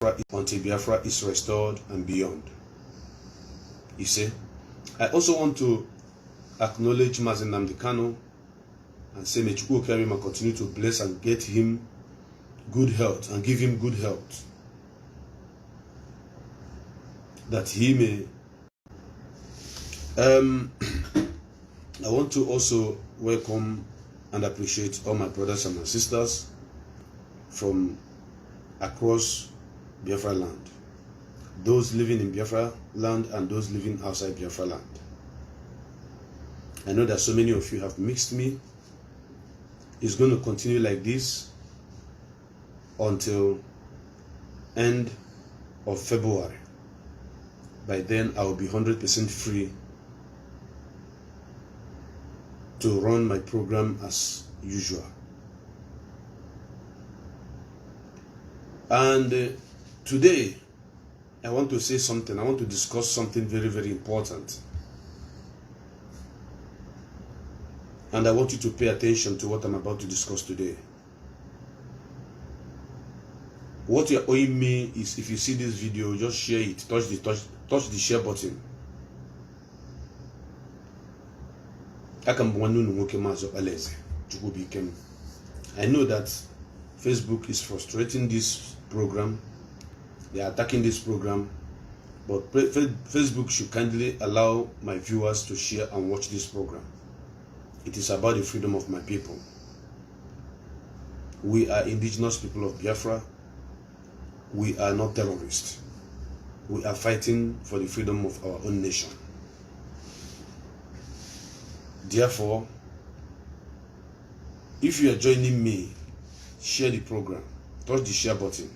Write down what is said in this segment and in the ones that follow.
until Biafra is restored and beyond. You see, I also want to acknowledge Mazi Nnamdi Kanu and say may Chukwu Kerima continue to bless and get him good health and give him good health, that he may I want to also welcome and appreciate all my brothers and my sisters from across Biafra land, those living in Biafra land and those living outside Biafra land. I know that so many of you have mixed me. It's going to continue like this until end of February. By then I will be 100% free to run my program as usual. And today I want to say something. I want to discuss something very, very important. And I want you to pay attention to what I'm about to discuss today. What you're owing me is, if you see this video, just share it. Touch the share button. I know that Facebook is frustrating this program. They are attacking this program. But Facebook should kindly allow my viewers to share and watch this program. It is about the freedom of my people. We are indigenous people of Biafra. We are not terrorists. We are fighting for the freedom of our own nation. Therefore, if you are joining me, share the program. Touch the share button.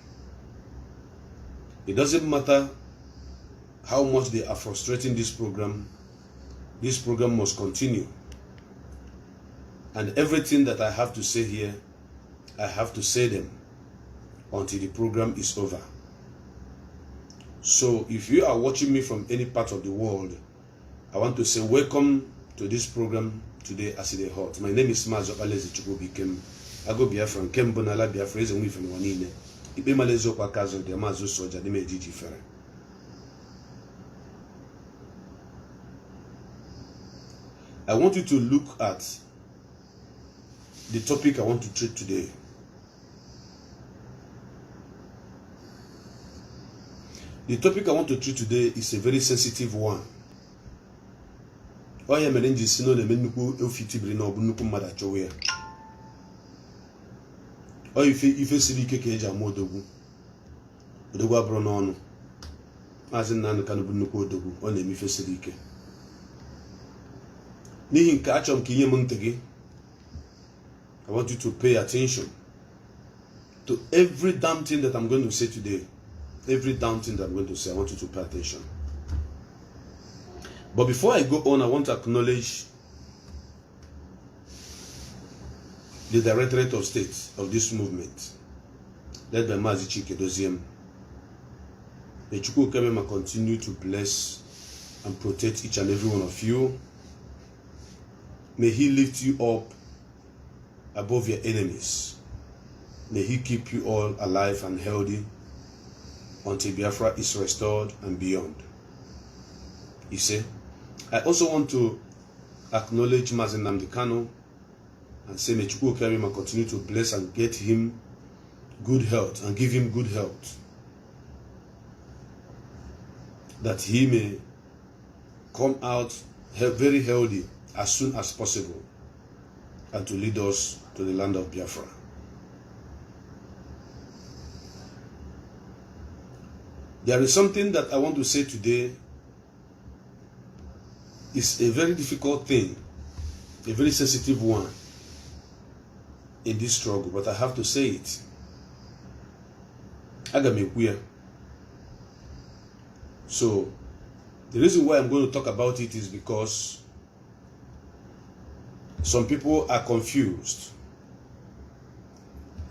It doesn't matter how much they are frustrating this program must continue. And everything that I have to say here, I have to say them until the program is over. So if you are watching me from any part of the world, I want to say welcome to this program today as it is hot. My name is Mazi Bikem. I go Biafran. Kembonala Biafra is a way from Wanine. Ipe Malezo Kwakazo, the Mazu Soja, the Meji Ferre. I want you to look at the topic I want to treat today. The topic I want to treat today is a very sensitive one. Why am I in this? No, the menuku ufitibri no bunuku madachowe. Or if you see the cake modogu, the Wabronon, as in Nanacanubunuko dogu, on the Mifesidike. Nihin catch on Kiyamuntegi. I want you to pay attention to every damn thing that I'm going to say today. Every damn thing that I'm going to say, I want you to pay attention. But before I go on, I want to acknowledge the Directorate of State of this movement, led by Mazi Chike. May Chukwu Kerima continue to bless and protect each and every one of you. May He lift you up above your enemies. May He keep you all alive and healthy until Biafra is restored and beyond. You see, I also want to acknowledge Mazi Nnamdi Kanu and say may Chukwu Kerima continue to bless and get him good health and give him good health, that he may come out very healthy as soon as possible and to lead us to the land of Biafra. There is something that I want to say today. It's a very difficult thing, a very sensitive one in this struggle, but I have to say it. So, the reason why I'm going to talk about it is because some people are confused.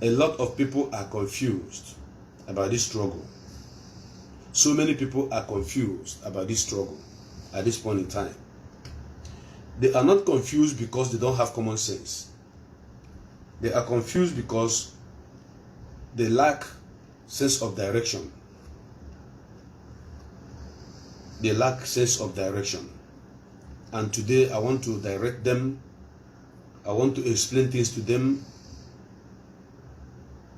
A lot of people are confused about this struggle. So many people are confused about this struggle at this point in time. They are not confused because they don't have common sense. They are confused because they lack sense of direction they lack sense of direction. And today I want to direct them. I want to explain things to them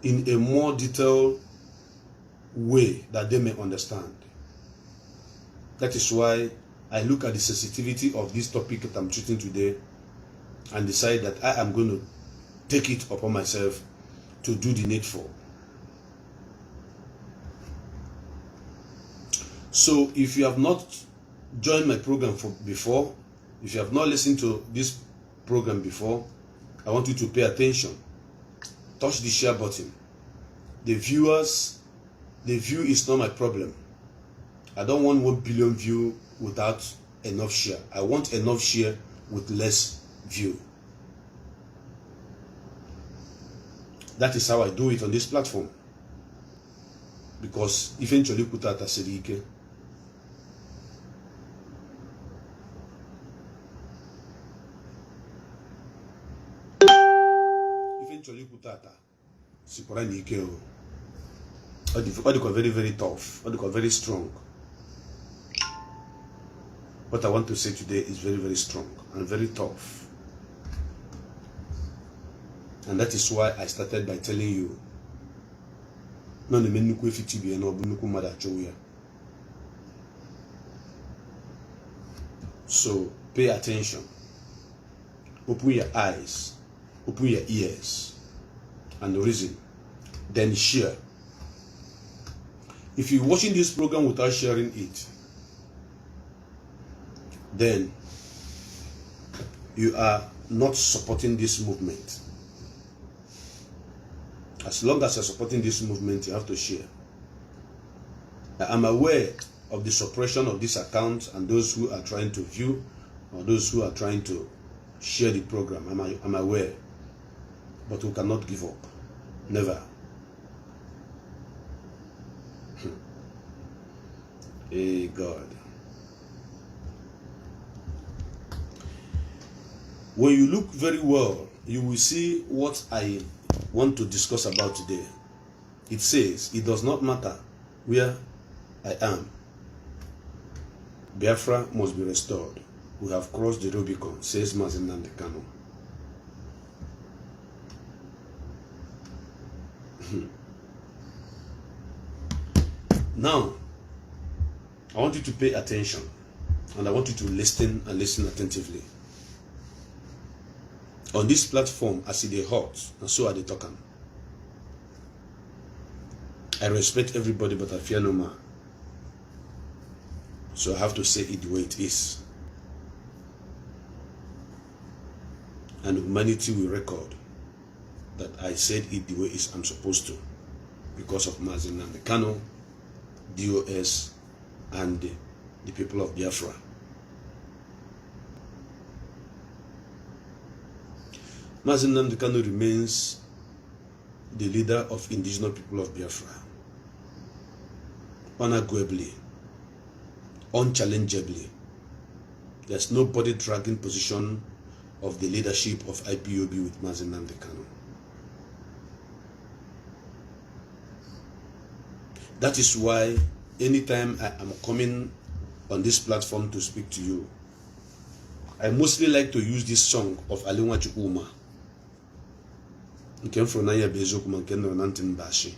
in a more detailed way that they may understand. That is why I look at the sensitivity of this topic that I'm treating today and decide that I am going to take it upon myself to do the needful. So if you have not joined my program before, if you have not listened to this program before, I want you to pay attention. Touch the share button. The view is not my problem. I don't want 1 billion view without enough share. I want enough share with less view. That is how I do it on this platform. Because eventually put out a serike. Eventually put out a sipora. What they call very, very tough. What they call very strong. What I want to say today is very, very strong and very tough. And that is why I started by telling you, so pay attention. Open your eyes, open your ears, and reason. Then share. If you're watching this program without sharing it, then you are not supporting this movement. As long as you're supporting this movement, you have to share. I'm aware of the suppression of this account and those who are trying to view or those who are trying to share the program. I'm aware. But we cannot give up. Never. Hey God. When you look very well, you will see what I want to discuss about today. It says, it does not matter where I am. Biafra must be restored. We have crossed the Rubicon, says Mazi Nnamdi Kanu. Now, I want you to pay attention and I want you to listen and listen attentively. On this platform, I see the hot and so are they talking. I respect everybody, but I fear no man. So I have to say it the way it is. And humanity will record that I said it the way I'm supposed to, because of Mazi Nnamdi Kanu, DOS, and the people of Biafra. Mazi Nnamdi Kanu remains the leader of indigenous people of Biafra, unarguably, unchallengeably. There's nobody dragging position of the leadership of Ipob with Mazi Nnamdi Kanu. That is why anytime I am coming on this platform to speak to you, I mostly like to use this song of Alinwa Chukuma. Nke from Naya Bezokuma nke nọ na ntị mbashi.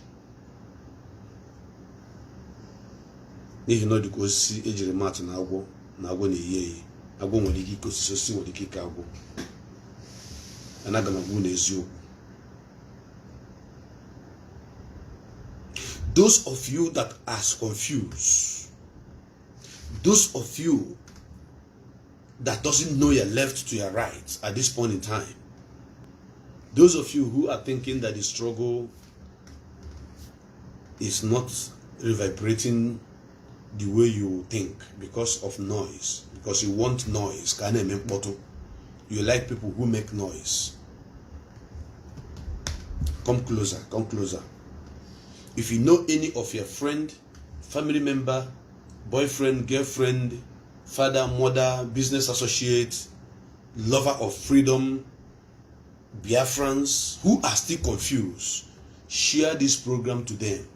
N'ihi na dịka osisi ejiri matụ na agwọ na-eyi eyi. Agwọ nwere ike ike osisi, osisi nwere ike ike agwọ. Anaga m agwụ n'eziokwu. Those of you that are confused, those of you that doesn't know your left to your right at this point in time, those of you who are thinking that the struggle is not reverberating the way you think because of noise, because you want noise, you like people who make noise. Come closer, come closer. If you know any of your friend, family member, boyfriend, girlfriend, father, mother, business associate, lover of freedom, Biafrans who are still confused, share this program to them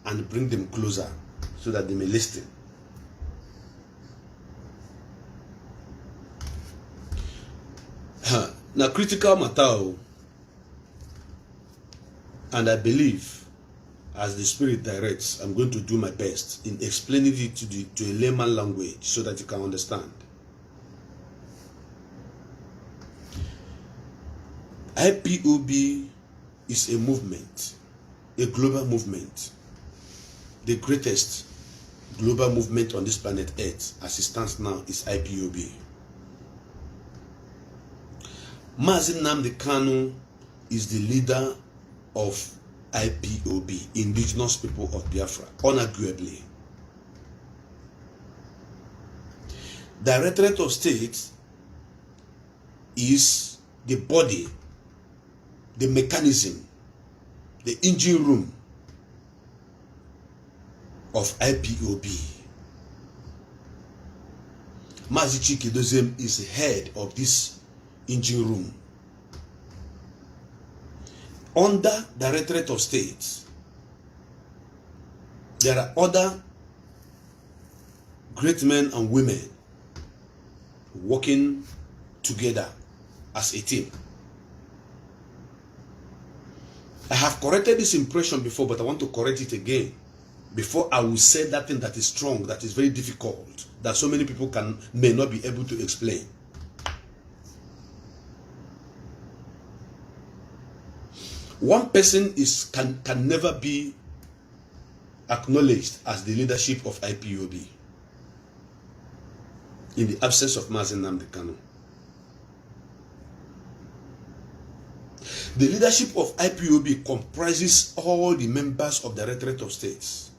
and bring them closer so that they may listen. Now, critical matter, and I believe, as the Spirit directs, I'm going to do my best in explaining it to a layman language so that you can understand. IPOB is a movement, a global movement, the greatest global movement on this planet Earth as it stands now is IPOB. Mazi Nnamdi Kanu is the leader of IPOB, indigenous people of Biafra, unarguably. Directorate of State is the body, the mechanism, the engine room of IPOB. Mazi is head of this engine room. Under Directorate of State, there are other great men and women working together as a team. I have corrected this impression before, but I want to correct it again. Before I will say that thing that is strong, that is very difficult, that so many people may not be able to explain. One person can never be acknowledged as the leadership of IPOB in the absence of Mazi Nnamdi Kanu. The leadership of IPOB comprises all the members of the Directorate of States.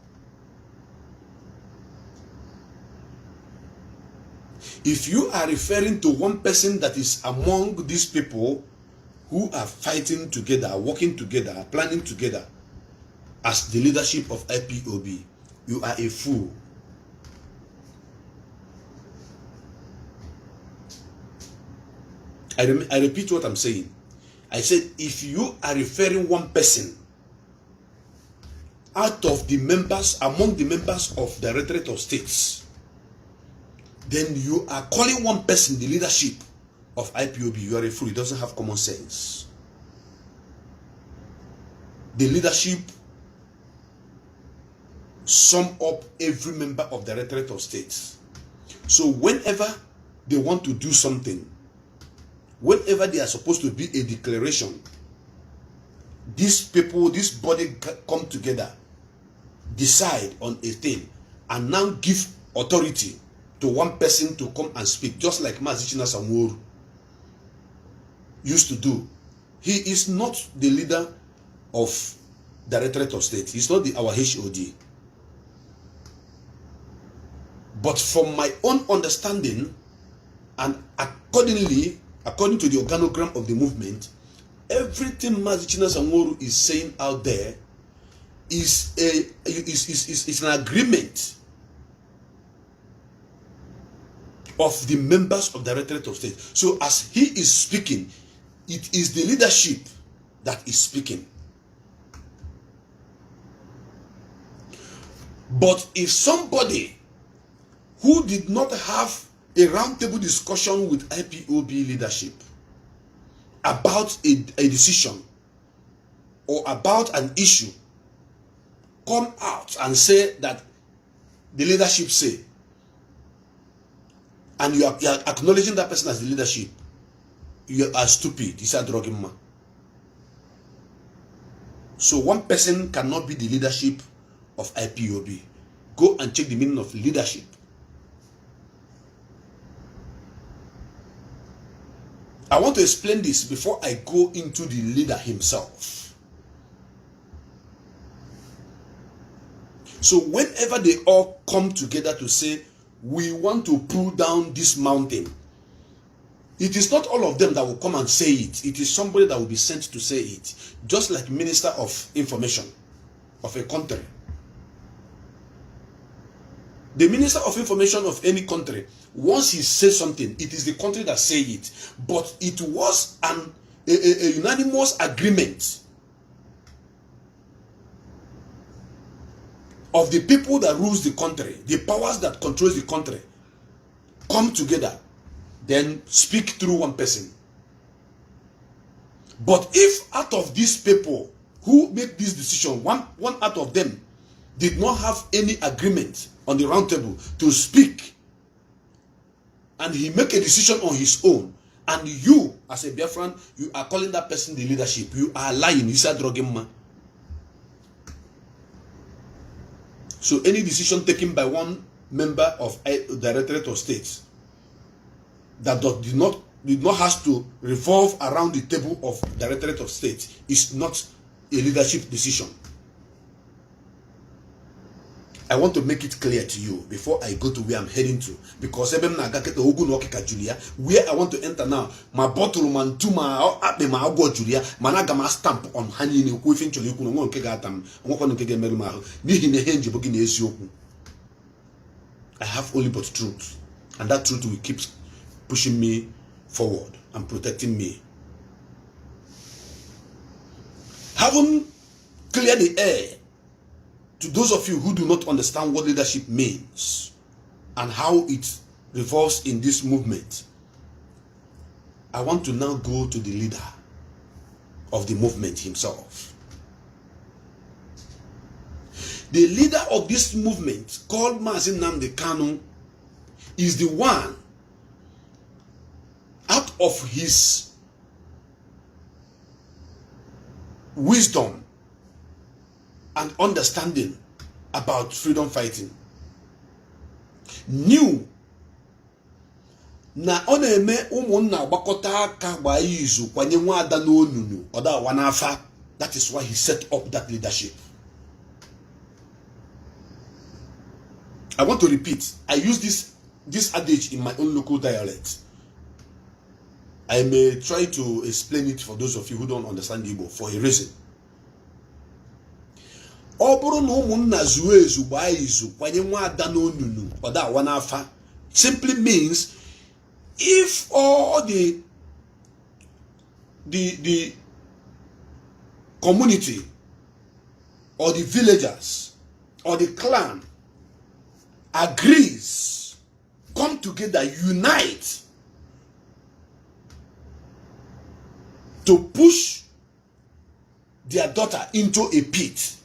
If you are referring to one person that is among these people who are fighting together, working together, planning together as the leadership of IPOB, you are a fool. I repeat what I'm saying. I said, if you are referring one person out of the members, among the members of the Directorate of States, then you are calling one person the leadership of IPOB. You are a fool. It doesn't have common sense. The leadership sum up every member of the Directorate of States. So whenever they want to do something, whenever they are supposed to be a declaration, these people, this body come together, decide on a thing, and now give authority to one person to come and speak, just like Mazi Samuru used to do. He is not the leader of Directorate of State. He's not our HOD. But from my own understanding, and according to the organogram of the movement, everything Mazi Samuru is saying out there is an agreement of the members of the Directorate of State. So as he is speaking, it is the leadership that is speaking. But if somebody who did not have a roundtable discussion with IPOB leadership about a decision or about an issue come out and say that the leadership say, and you are acknowledging that person as the leadership, you are stupid. It's a drugging man. So one person cannot be the leadership of IPOB. Go and check the meaning of leadership. I want to explain this before I go into the leader himself. So whenever they all come together to say, we want to pull down this mountain, it is not all of them that will come and say it. It is somebody that will be sent to say it. Just like Minister of Information of a country. The Minister of Information of any country, once he says something, it is the country that say it. But it was a unanimous agreement of the people that rules the country, the powers that controls the country, come together, then speak through one person. But if out of these people who make this decision, one out of them did not have any agreement on the round table to speak, and he make a decision on his own, and you, as a Biafran, you are calling that person the leadership, you are lying. You said drugging man. So any decision taken by one member of a Directorate of State that did not has to revolve around the table of Directorate of State is not a leadership decision. I want to make it clear to you before I go to where I'm heading to, because where I want to enter now, my bottle man to my go Julia, managama stamp on honey in within Cholukuno Kegatam, I have only but truth, and that truth will keep pushing me forward and protecting me. Having cleared the air to those of you who do not understand what leadership means and how it revolves in this movement, I want to now go to the leader of the movement himself. The leader of this movement, called Mazi Nnamdi Kanu, is the one, out of his wisdom and understanding about freedom fighting, knew na oneme umunna gbakọta aka gba izu kwanye nwa ada n'onunu oda wanafa. That is why he set up that leadership. I want to repeat. I use this adage in my own local dialect. I may try to explain it for those of you who don't understand Igbo for a reason. Simply means if all the community or the villagers or the clan agrees, come together, unite to push their daughter into a pit.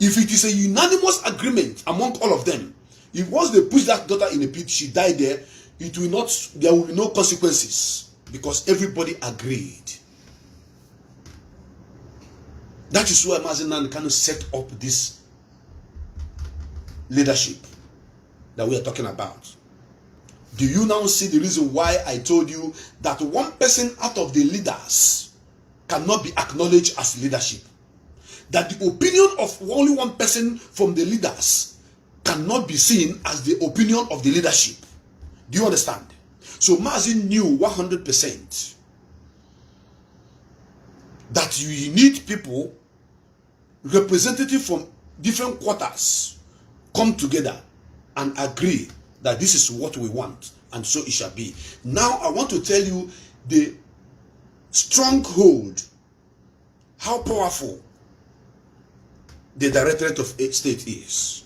If it is a unanimous agreement among all of them, if once they push that daughter in a pit, she died there, there will be no consequences because everybody agreed. That is why Mazi Nnamdi Kanu set up this leadership that we are talking about. Do you now see the reason why I told you that one person out of the leaders cannot be acknowledged as leadership? That the opinion of only one person from the leaders cannot be seen as the opinion of the leadership. Do you understand? So Mazi knew 100% that you need people, representative from different quarters, come together and agree that this is what we want, and so it shall be. Now I want to tell you the stronghold, how powerful the Directorate of State is.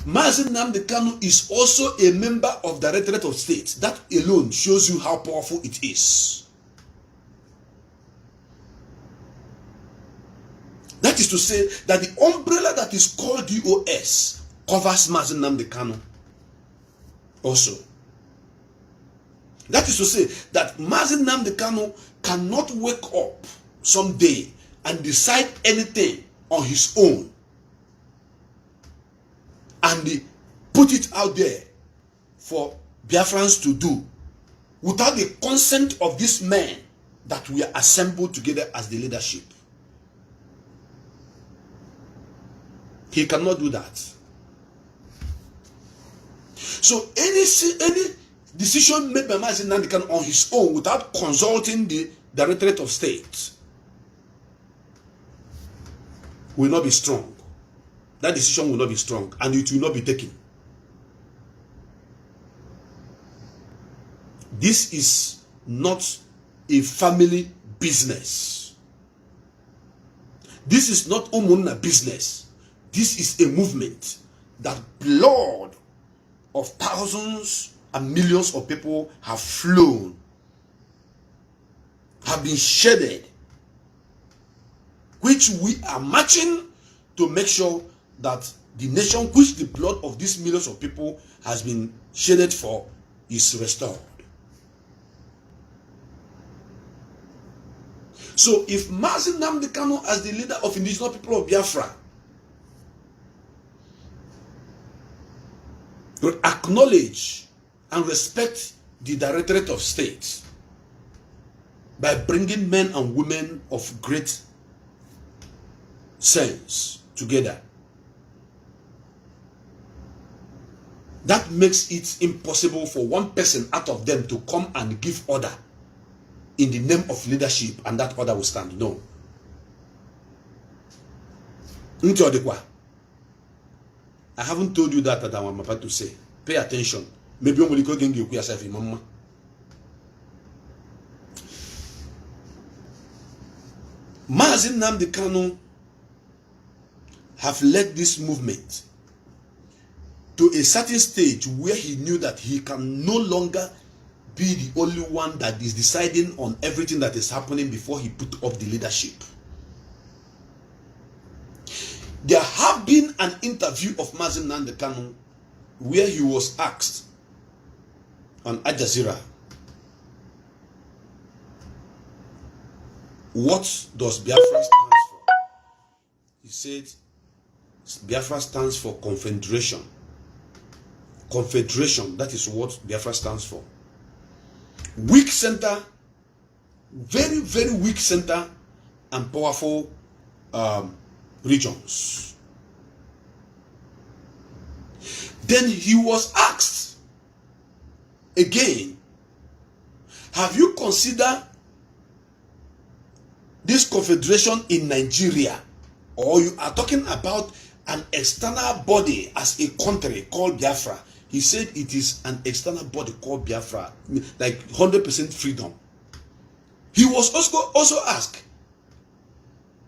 Mazi Nnamdi Kanu is also a member of the Directorate of State. That alone shows you how powerful it is. That is to say that the umbrella that is called DOS covers Mazi Nnamdi Kanu also. That is to say that Mazi Nnamdi Kanu cannot wake up someday and decide anything on his own and put it out there for Biafrans to do without the consent of these men that we are assembled together as the leadership. He cannot do that. So any decision made by Mazi Nnamdi Kanu on his own without consulting the Directorate of State will not be strong. That decision will not be strong and it will not be taken. This is not a family business. This is not Umunna business. This is a movement that blood of thousands and millions of people have flown, have been shedded, which we are marching to make sure that the nation which the blood of these millions of people has been shedded for is restored. So if Mazi Nnamdi Kanu, as the leader of indigenous people of Biafra, will acknowledge and respect the Directorate of State by bringing men and women of great sense together, that makes it impossible for one person out of them to come and give order in the name of leadership and that order will stand. No. I haven't told you that I'm about to say. Pay attention. Maybe I'm going to get yourself in mama. Mazi Nnamdi Kanu have led this movement to a certain stage where he knew that he can no longer be the only one that is deciding on everything that is happening before he put up the leadership. There have been an interview of Mazi Nnamdi Kanu where he was asked on Al Jazeera, what does Biafra stand for? He said, Biafra stands for confederation. Confederation, that is what Biafra stands for. Weak center, very, very weak center, and powerful regions. Then he was asked again, have you considered this confederation in Nigeria, or you are talking about an external body as a country called Biafra? He said it is an external body called Biafra, like 100% freedom. He was also asked,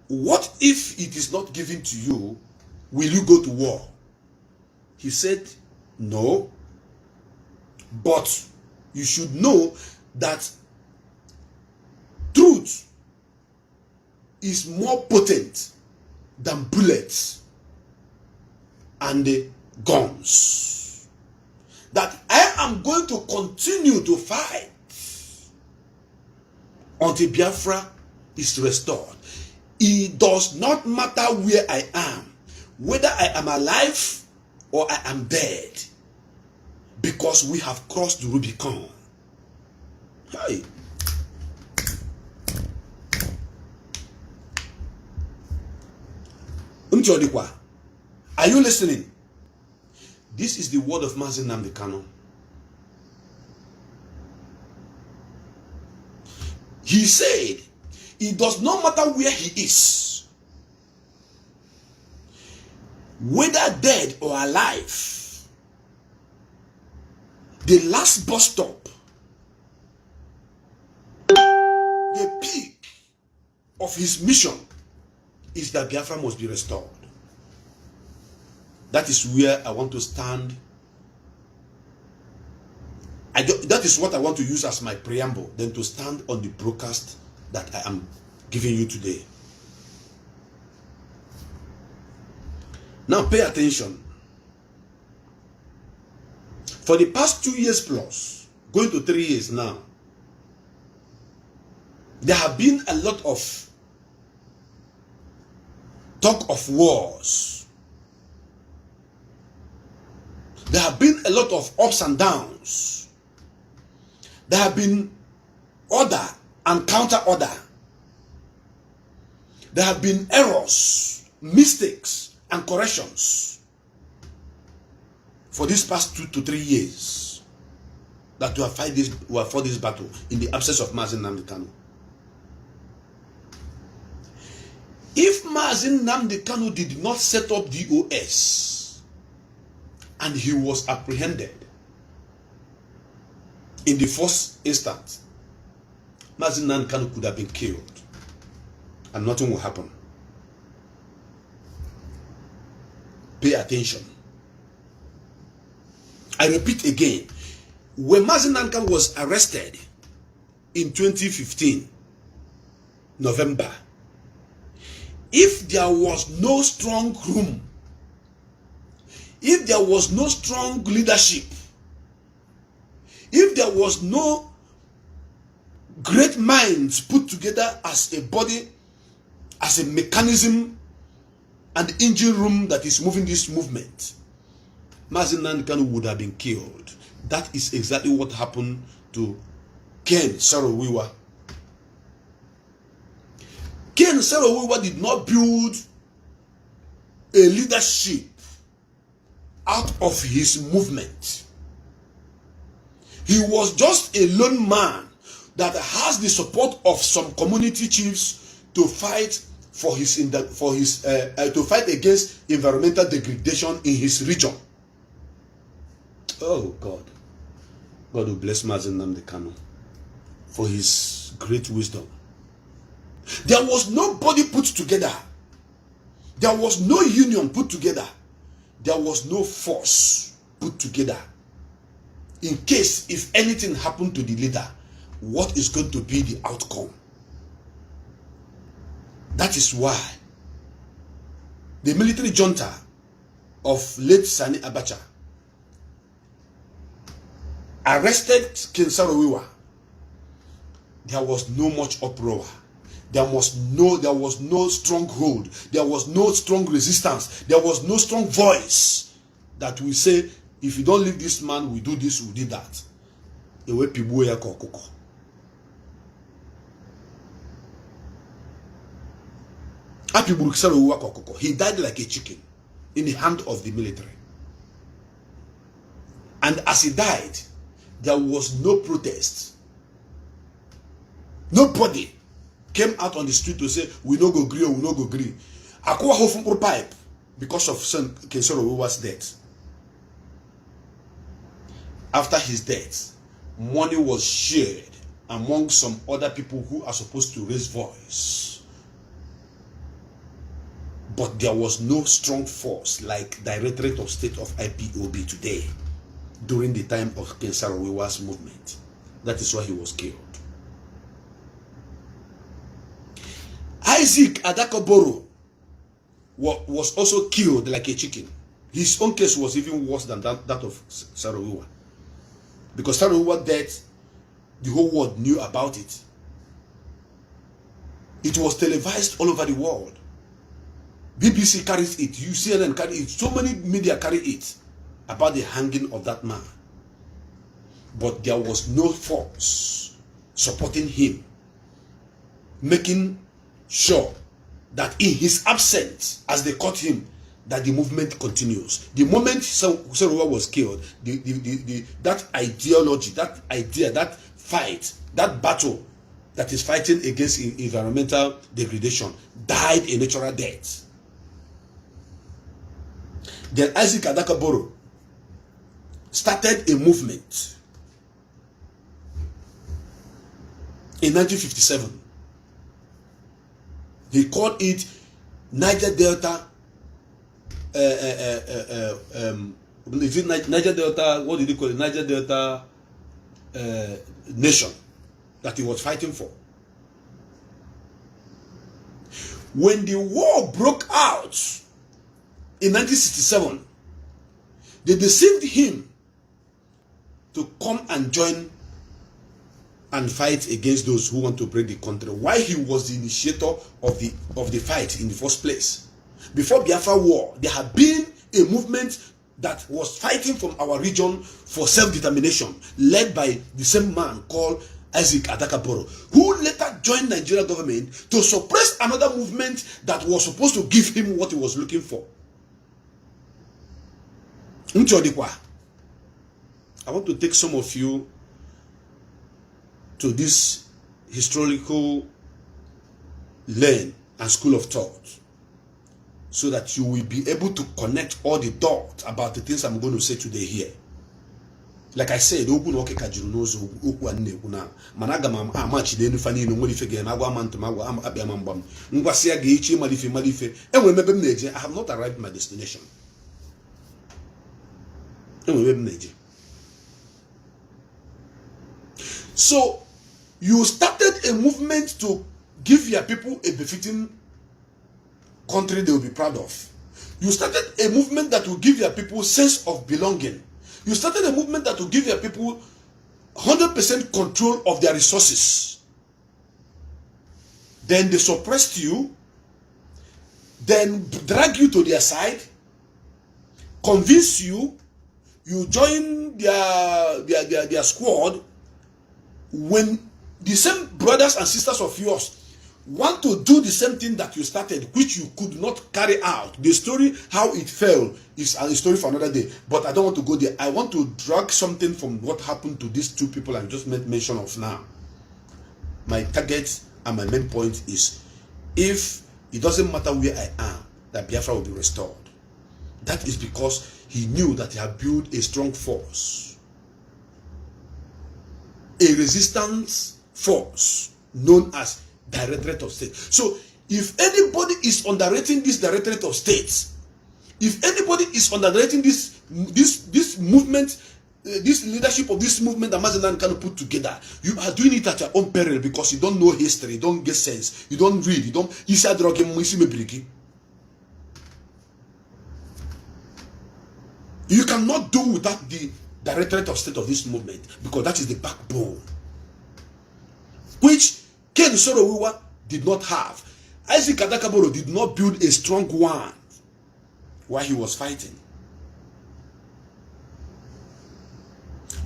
what if it is not given to you? Will you go to war? He said, no. But you should know that truth is more potent than bullets and guns. That I am going to continue to fight until Biafra is restored. It does not matter where I am, whether I am alive or I am dead, because we have crossed the Rubicon. Hey. Are you listening? This is the word of Mazi Nnamdi Kanu. He said, it does not matter where he is, whether dead or alive. The last bus stop, the peak of his mission is that Biafra must be restored. That is where I want to stand. That is what I want to use as my preamble, then to stand on the broadcast that I am giving you today. Now pay attention. For the past 2 years plus, going to 3 years now, there have been a lot of talk of wars. There have been a lot of ups and downs. There have been order and counter order. There have been errors, mistakes, and corrections for these past 2 to 3 years that we have fought this battle in the absence of Mazi Nnamdi Kanu. If Mazi Nnamdi Kanu did not set up DOS and he was apprehended in the first instance, Mazi Nnamdi Kanu could have been killed and nothing will happen. Pay attention. I repeat again, when Mazi Nnamdi was arrested in 2015, November, if there was no strong room, if there was no strong leadership, if there was no great minds put together as a body, as a mechanism and engine room that is moving this movement, Mazi Nnamdi would have been killed. That is exactly what happened to Ken Saro-Wiwa. Ken Saro-Wiwa did not build a leadership out of his movement. He was just a lone man that has the support of some community chiefs to fight for to fight against environmental degradation in his region. Oh God, God will bless Mazi Nnamdi Kanu for his great wisdom. There was nobody put together. There was no union put together. There was no force put together. In case if anything happened to the leader, what is going to be the outcome? That is why the military junta of late Sani Abacha arrested Ken Saro-Wiwa. There was no much uproar. There was no stronghold. There was no strong resistance. There was no strong voice that will say, if you don't leave this man, we do this, we did that. He died like a chicken in the hand of the military. And as he died, there was no protest. Nobody came out on the street to say, we no go agree or we no go agree. Akwa hofun pipe because of Ken Saro-Wiwa's death. After his death, money was shared among some other people who are supposed to raise voice. But there was no strong force like Directorate of State of IPOB today during the time of Ken Saro-Wiwa's movement. That is why he was killed. Isaac Adakoboro was also killed like a chicken. His own case was even worse than that of Saro-Wiwa. Because Saro-Wiwa's death, the whole world knew about it. It was televised all over the world. BBC carries it, UCLN carries it, so many media carry it about the hanging of that man. But there was no force supporting him, making sure that in his absence, as they caught him, that the movement continues. The moment Saro-Wiwa was killed, that ideology, that idea, that fight, that battle that is fighting against environmental degradation died a natural death. Then Isaac Adakoboro started a movement in 1957. He called it Niger Delta. Niger Delta, what did he call it? Niger Delta nation that he was fighting for. When the war broke out in 1967, they deceived him to come and join and fight against those who want to break the country. Why he was the initiator of the fight in the first place. Before Biafra war, there had been a movement that was fighting from our region for self-determination, led by the same man called Isaac Adakoboro, who later joined Nigeria government to suppress another movement that was supposed to give him what he was looking for. I want to take some of you to this historical lane and school of thought, so that you will be able to connect all the dots about the things I'm going to say today here. Like I said, open okay kajunozo oku anne kuna managa ma amachi de nufa ni no nwere ife ga na agwa mantum agwa am abia mambam ngwasi ya ga echi malife enwe mebe m na-eje. I have not arrived at my destination. Enwe mebe m na-eje. So you started a movement to give your people a befitting country they will be proud of. You started a movement that will give your people sense of belonging. You started a movement that will give your people 100% control of their resources. Then they suppressed you, then drag you to their side, convince you, you join their squad. When the same brothers and sisters of yours want to do the same thing that you started, which you could not carry out. The story, how it fell, is a story for another day. But I don't want to go there. I want to drag something from what happened to these two people I just made mention of now. My target and my main point is, if it doesn't matter where I am, that Biafra will be restored. That is because he knew that he had built a strong force, a resistance force known as Directorate of State. So if anybody is underrating this Directorate of State, if anybody is underrating this movement, this leadership of this movement that Mazi and Kanu put together, you are doing it at your own peril, because you don't know history, you don't get sense, you don't read, you don't. You cannot do without the Directorate of State of this movement, because that is the backbone, which Ken Soro-Wiwa did not have. Isaac Adakaboro did not build a strong one while he was fighting.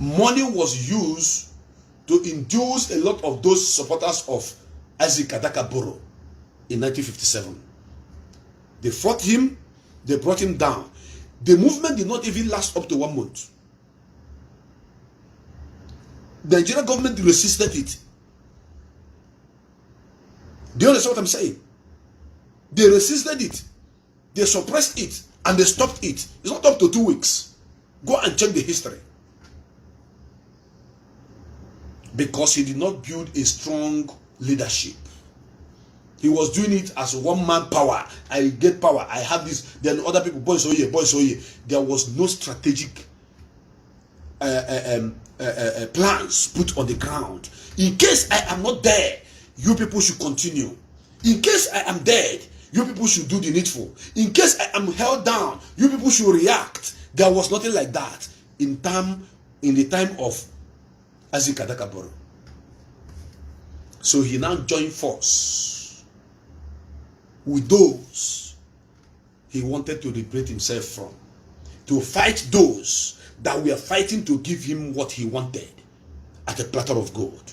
Money was used to induce a lot of those supporters of Isaac Adakaboro in 1957. They fought him, they brought him down. The movement did not even last up to 1 month. The Nigerian government resisted it. Do you understand what I'm saying? They resisted it, they suppressed it, and they stopped it. It's not up to 2 weeks. Go and check the history. Because he did not build a strong leadership. He was doing it as one-man power. I get power, I have this, then other people, boys, oh yeah, boys, oh yeah. There was no strategic plans put on the ground. In case I am not there, you people should continue. In case I am dead, you people should do the needful. In case I am held down, you people should react. There was nothing like that in the time of Isaac Adakaboro. So he now joined force with those he wanted to liberate himself from, to fight those that were fighting to give him what he wanted at a platter of gold.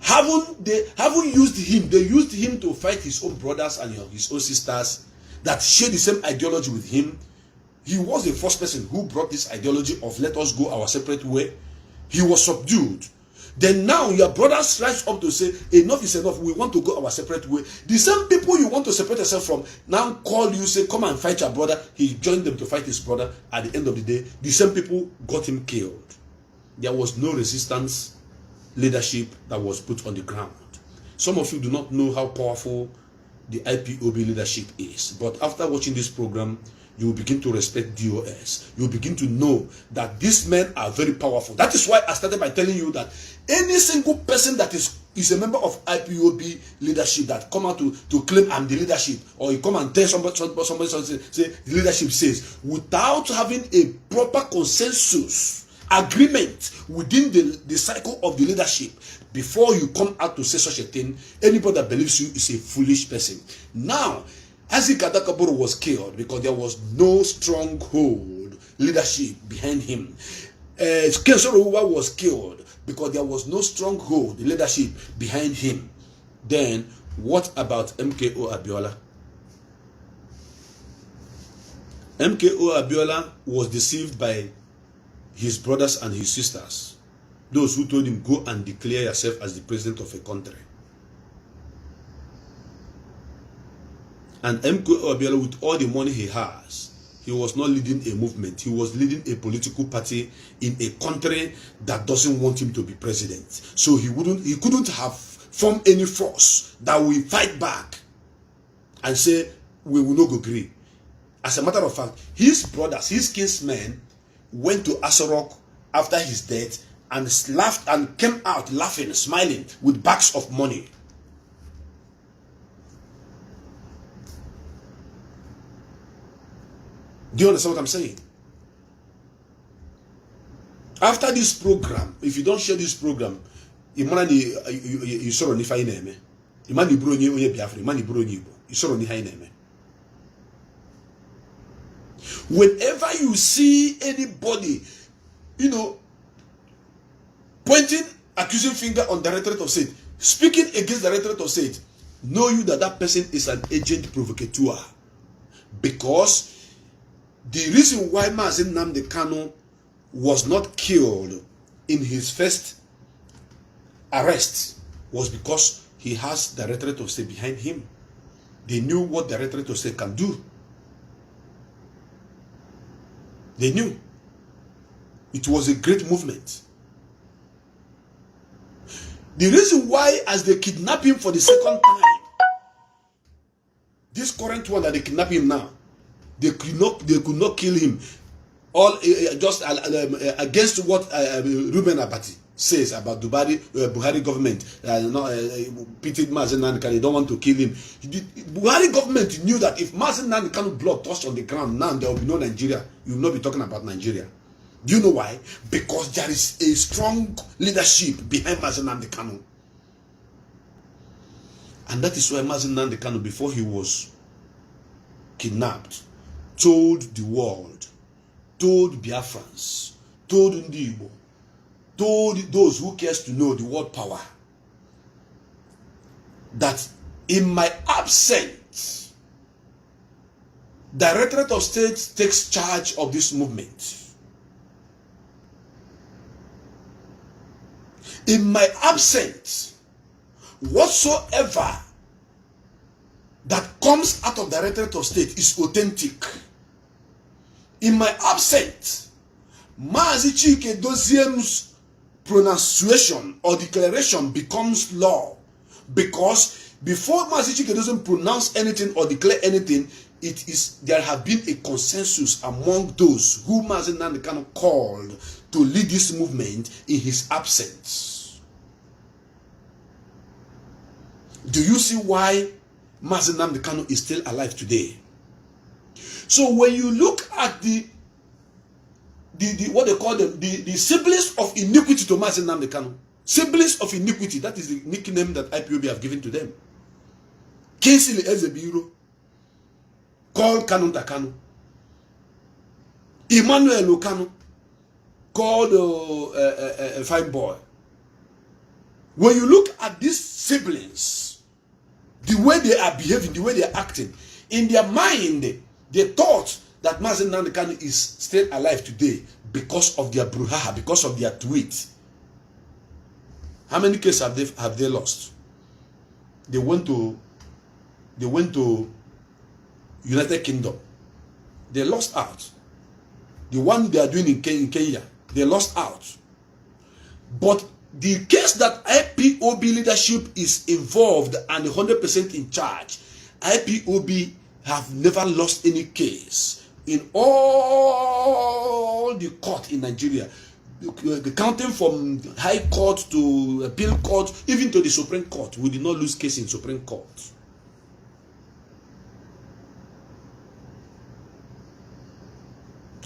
Haven't used him. They used him to fight his own brothers and his own sisters that share the same ideology with him. He was the first person who brought this ideology of let us go our separate way. He was subdued. Then now your brothers rise up to say enough is enough. We want to go our separate way. The same people you want to separate yourself from now call you, say come and fight your brother. He joined them to fight his brother. At the end of the day, the same people got him killed. There was no resistance leadership that was put on the ground. Some of you do not know how powerful the IPOB leadership is, but after watching this program, you will begin to respect DOS. You will begin to know that these men are very powerful. That is why I started by telling you that any single person that is a member of IPOB leadership that come out to claim I'm the leadership, or you come and tell somebody say the leadership says, without having a proper consensus agreement within the cycle of the leadership, before you come out to say such a thing, anybody that believes you is a foolish person. Now, Isaac Adakaboro was killed because there was no stronghold leadership behind him. Ken Soro-Wiwa was killed because there was no stronghold leadership behind him. Then, what about MKO Abiola? MKO Abiola was deceived by his brothers and his sisters, those who told him, go and declare yourself as the president of a country. And MKO Abiola, with all the money he has, he was not leading a movement. He was leading a political party in a country that doesn't want him to be president. So he couldn't have formed any force that will fight back and say, we will not agree. As a matter of fact, his brothers, his kinsmen, went to Asorok after his death and laughed and came out laughing, smiling with bags of money. Do you understand what I'm saying? After this program, if you don't share this program, you saw on if I name it. Imani bro nye Biafra, imani bro nye Ibo. You saw on if I name it. Whenever you see anybody, you know, pointing, accusing finger on Directorate of State, speaking against Directorate of State, know you that that person is an agent provocateur. Because the reason why Mazi Nnamdi Kanu was not killed in his first arrest was because he has Directorate of State behind him. They knew what Directorate of State can do. They knew. It was a great movement. The reason why, as they kidnap him for the second time, this current one that they kidnap him now, they could not kill him. All just against what Ruben Abati says about Buhari government. Pitied Mazi Nnamdi Kanu, they don't want to kill him. The Buhari government knew that if Mazi Nnamdi Kanu blood touched on the ground, now there will be no Nigeria. You will not be talking about Nigeria. Do you know why? Because there is a strong leadership behind Mazi Nnamdi Kanu. And that is why Mazi Nnamdi Kanu, before he was kidnapped, told the world, told Biafrans, told Nnamdi, told those who cares to know the world power, that in my absence, Directorate of State takes charge of this movement. In my absence, whatsoever that comes out of Directorate of State is authentic. In my absence, Mazi Chike Doziem's pronunciation or declaration becomes law, because before Mazi Chike doesn't pronounce anything or declare anything, there have been a consensus among those who Mazi Nnamdi Kanu called to lead this movement in his absence. Do you see why Mazi Nnamdi Kanu is still alive today? So when you look at the what they call them, the siblings of iniquity to Mazi Nnamdi Kanu, siblings of iniquity, that is the nickname that Ipob have given to them. Kingsley Ezebiro called Kanu Takanu. Emmanuel Kanu called a fine boy. When you look at these siblings, the way they are behaving, the way they are acting, in their mind, they thought that Mazi Nnamdi Kanu is still alive today because of their brouhaha, because of their tweet. How many cases have they lost? They went to United Kingdom. They lost out. The one they are doing in Kenya, they lost out. But the case that IPOB leadership is involved and 100% in charge, IPOB have never lost any case in all the court in Nigeria, counting from High Court to Appeal Court, even to the Supreme Court. We did not lose case in Supreme Court.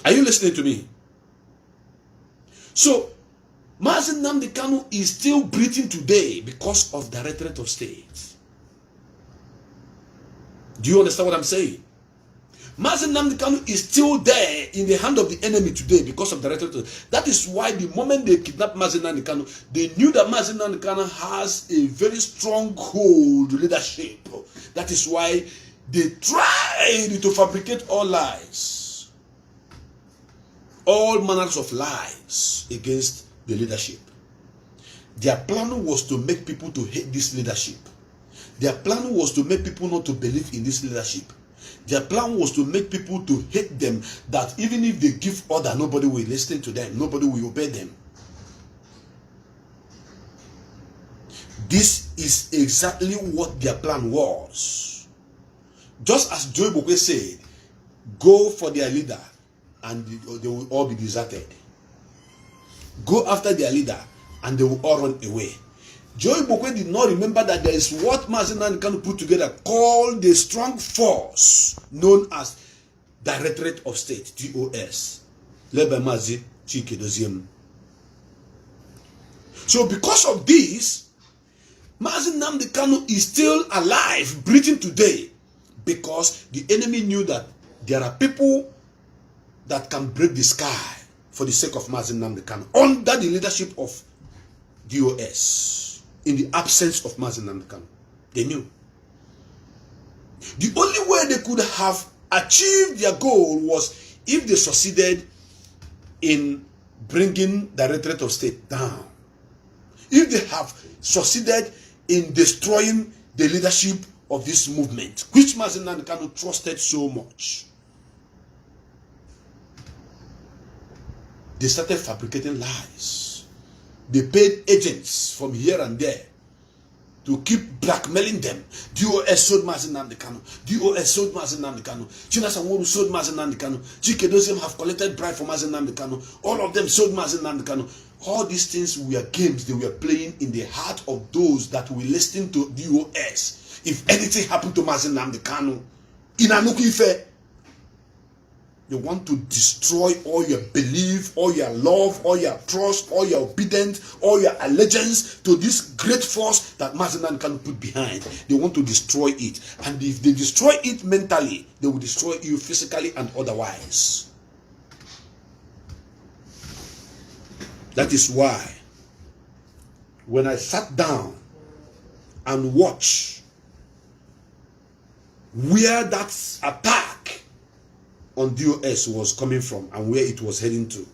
Are you listening to me? So, Mazi Nnamdi Kanu is still breathing today because of Directorate of State. Do you understand what I'm saying? Mazi Nnamdi Kanu is still there in the hand of the enemy today because of Directorate of State. That is why the moment they kidnapped Mazi Nnamdi Kanu, they knew that Mazi Nnamdi Kanu has a very strong hold leadership. That is why they tried to fabricate all lies, all manners of lies against the leadership. Their plan was to make people to hate this leadership. Their plan was to make people not to believe in this leadership. Their plan was to make people to hate them, that even if they give order, nobody will listen to them, nobody will obey them. This is exactly what their plan was. Just as Joe Bokwe said, go for their leader and they will all be deserted. go after their leader, and they will all run away. Joe Ibokwe did not remember that there is what Mazi Nnamdi Kanu put together called the strong force known as Directorate of State, DOS, led by Mazi Chike Doziem. So because of this, Mazi Nnamdi Kanu is still alive, breathing today, because the enemy knew that there are people that can break the sky for the sake of Mazi Nnamdi Kanu under the leadership of DOS. In the absence of Mazi Nnamdi Kanu, they knew. The only way they could have achieved their goal was if they succeeded in bringing the Directorate of State down. If they have succeeded in destroying the leadership of this movement, which Mazi Nnamdi Kanu trusted so much. They started fabricating lies. They paid agents from here and there to keep blackmailing them. DOS sold Mazi Nnamdi Kanu. DOS sold Mazi Nnamdi Kanu. China Sanwo-Olu sold Mazi Nnamdi Kanu. Chike Doziem have collected bribe from Mazi Nnamdi Kanu. All of them sold Mazi Nnamdi Kanu. All these things were games they were playing in the heart of those that were listening to DOS. If anything happened to Mazi Nnamdi Kanu, in Anuku Ife, they want to destroy all your belief, all your love, all your trust, all your obedience, all your allegiance to this great force that Mazi Nnamdi Kanu put behind. They want to destroy it. And if they destroy it mentally, they will destroy you physically and otherwise. That is why when I sat down and watched where that attack on DOS was coming from and where it was heading to,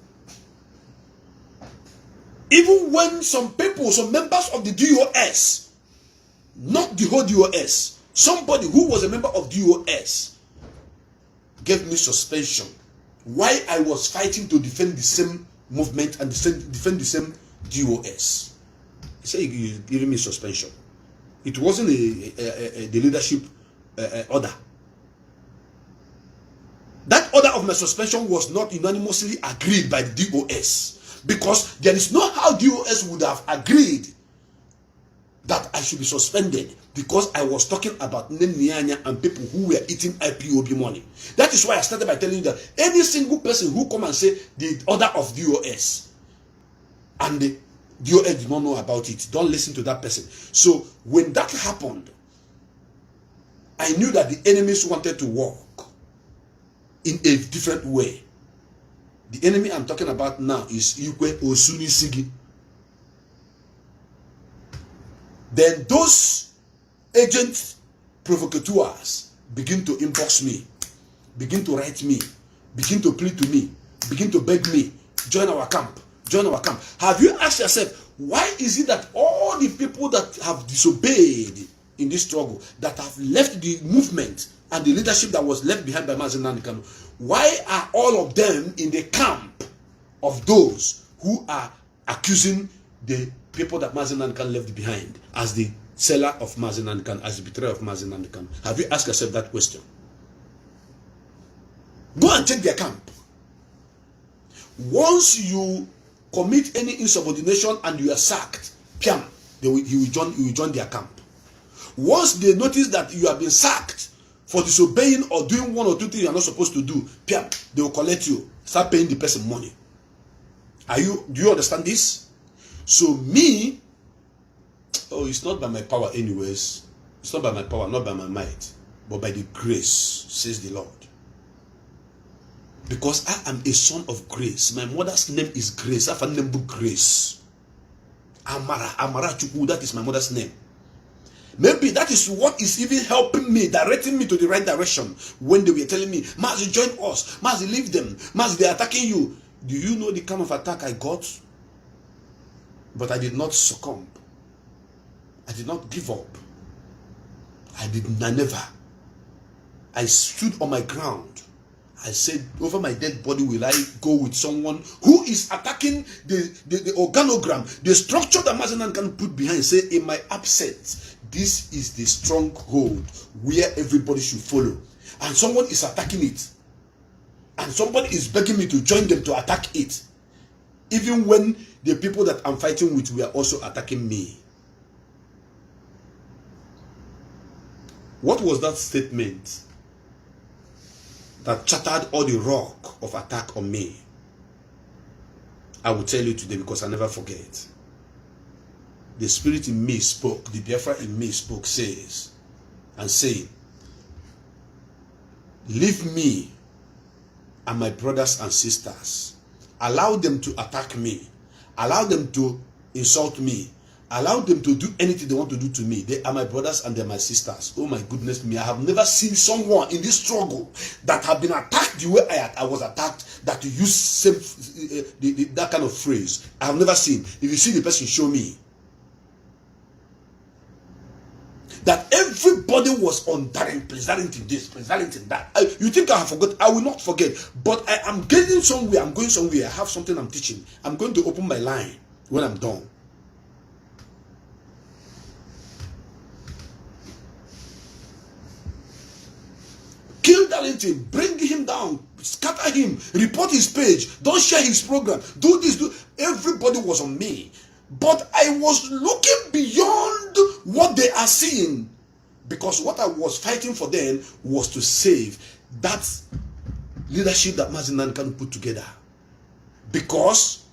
even when some people, some members of the DOS, not the whole DOS, somebody who was a member of DOS gave me suspension why I was fighting to defend the same movement and defend the same DOS. He said you're giving me suspension. It wasn't the leadership order. That order of my suspension was not unanimously agreed by the DOS, because there is no how DOS would have agreed that I should be suspended because I was talking about Nnamdi and people who were eating IPOB money. That is why I started by telling you that any single person who come and say the order of DOS and the DOS did not know about it, don't listen to that person. So when that happened, I knew that the enemies wanted to work in a different way. The enemy I'm talking about now is Ikwe Osuni Sigi. Then those agent provocateurs begin to inbox me, begin to write me, begin to plead to me, begin to beg me, join our camp, join our camp. Have you asked yourself, why is it that all the people that have disobeyed in this struggle, that have left the movement and the leadership that was left behind by Mazi Nnamdi Kanu, why are all of them in the camp of those who are accusing the people that Mazi Nnamdi Kanu left behind as the seller of Mazi Nnamdi Kanu, as the betrayer of Mazi Nnamdi Kanu? Have you asked yourself that question? Go and check their camp. Once you commit any insubordination and you are sacked, piam, you will join their camp. Once they notice that you have been sacked for disobeying or doing one or two things you are not supposed to do, piam, they will collect you, start paying the person money. Do you understand this? So me, it's not by my power anyways. It's not by my power, not by my might, but by the grace, says the Lord. Because I am a son of grace. My mother's name is Grace. I have a name book Grace. Amara Chukwu, that is my mother's name. Maybe that is what is even helping me, directing me to the right direction. When they were telling me, Mazi, join us. Mazi, leave them. Mazi, they are attacking you. Do you know the kind of attack I got? But I did not succumb. I did not give up. I never. I stood on my ground. I said, over my dead body will I go with someone who is attacking the organogram, the structure that Mazi Nnamdi can put behind. Say, in my absence, this is the stronghold where everybody should follow. And someone is attacking it. And somebody is begging me to join them to attack it. Even when the people that I'm fighting with were also attacking me. What was that statement that chattered all the rock of attack on me? I will tell you today because I never forget. The spirit in me spoke, the Biafra in me spoke, says, and saying, leave me and my brothers and sisters. Allow them to attack me. Allow them to insult me. Allow them to do anything they want to do to me. They are my brothers and they're my sisters. Oh my goodness me. I have never seen someone in this struggle that have been attacked the way I was attacked, that to use same, that kind of phrase. I have never seen. If you see the person, show me. That everybody was on Darlington this, Darlington that. You think I have forgot? I will not forget. But I am getting somewhere. I'm going somewhere. I have something I'm teaching. I'm going to open my line when I'm done. Kill Darlington, bring him down, scatter him, report his page, don't share his program, do this, do. Everybody was on me. But I was looking beyond what they are seeing, because what I was fighting for then was to save that leadership that Mazi Nnamdi put together. Because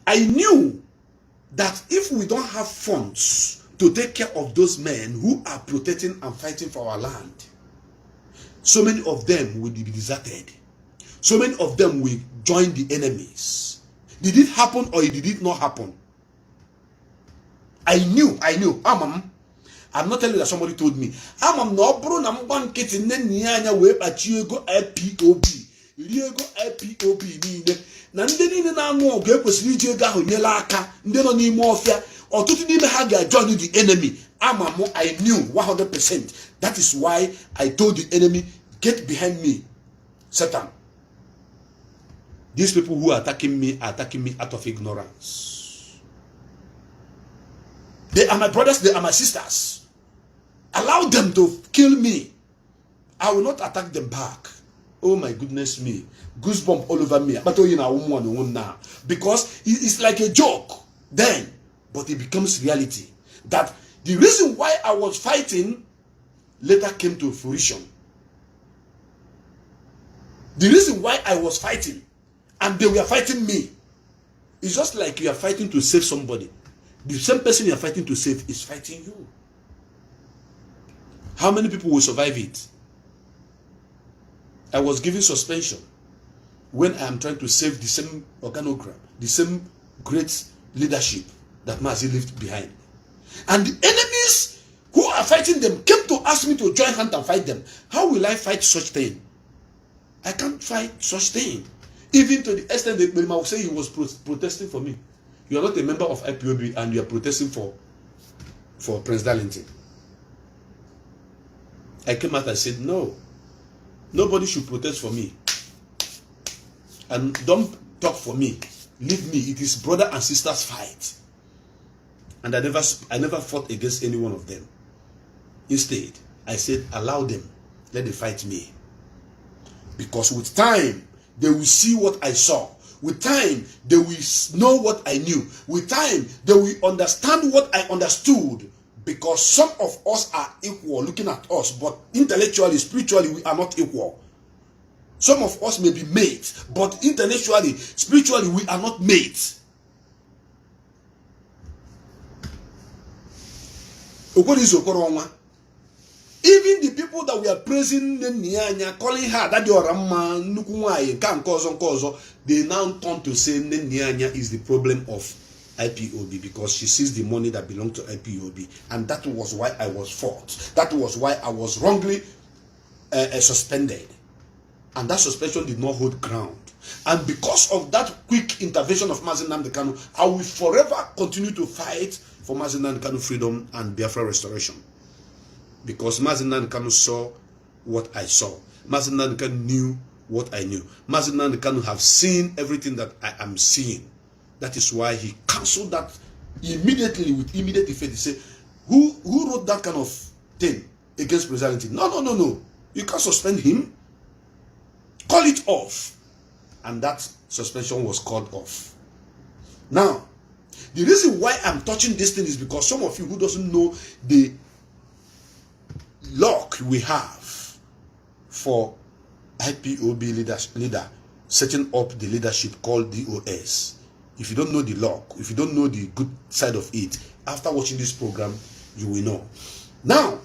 I knew that if we don't have funds to take care of those men who are protecting and fighting for our land, so many of them will be deserted. So many of them will join the enemies. Did it happen or did it not happen? I knew. I'm not telling you that somebody told me. No bro na mbanketi nenya we pachiego Ipob. Riego Ipob niile. Na ndị niile na-anụ ọgụ ekwesịrị iji ego ahụ nyela aka ndị nọ n'ime ọfịa. Ọtụtụ n'ime ha ga-join the enemy. I knew 100%. That is why I told the enemy, get behind me, Satan. These people who are attacking me out of ignorance. They are my brothers, they are my sisters. Allow them to kill me. I will not attack them back. Oh my goodness me. Goosebump all over me. Because it's like a joke then, but it becomes reality. That the reason why I was fighting later came to fruition. The reason why I was fighting and they were fighting me, it's just like you are fighting to save somebody. The same person you are fighting to save is fighting you. How many people will survive it? I was given suspension when I am trying to save the same organogram, the same great leadership that Mazi left behind. And the enemies who are fighting them came to ask me to join hand and fight them. How will I fight such thing? I can't fight such thing. Even to the extent that Belima will say he was protesting for me. You are not a member of Ipob and you are protesting for Prince Darlington. I came out and said, no, nobody should protest for me. And don't talk for me. Leave me. It is brother and sisters fight. And I never fought against any one of them. Instead, I said, allow them. Let them fight me. Because with time, they will see what I saw. With time, they will know what I knew. With time, they will understand what I understood. Because some of us are equal looking at us, but intellectually, spiritually, we are not equal. Some of us may be mates, but intellectually, spiritually, we are not mates. Even the people that we are praising, calling her that they now turn to say Nyanya is the problem of Ipob because she sees the money that belonged to Ipob, and that was why I was fought. That was why I was wrongly suspended, and that suspension did not hold ground. And because of that quick intervention of Mazi Nnamdi Kanu, I will forever continue to fight for Mazi Nnamdi Kanu freedom and Biafra restoration. Because Mazi Nnamdi Kanu saw what I saw. Mazi Nnamdi Kanu knew what I knew. Mazi Nnamdi Kanu have seen everything that I am seeing. That is why he cancelled that immediately with immediate effect. He said, who wrote that kind of thing against President? No. You can't suspend him. Call it off. And that suspension was called off. Now, the reason why I'm touching this thing is because some of you who doesn't know the lock we have for IPOB leader setting up the leadership called DOS. If you don't know the lock, if you don't know the good side of it, after watching this program, you will know. Now,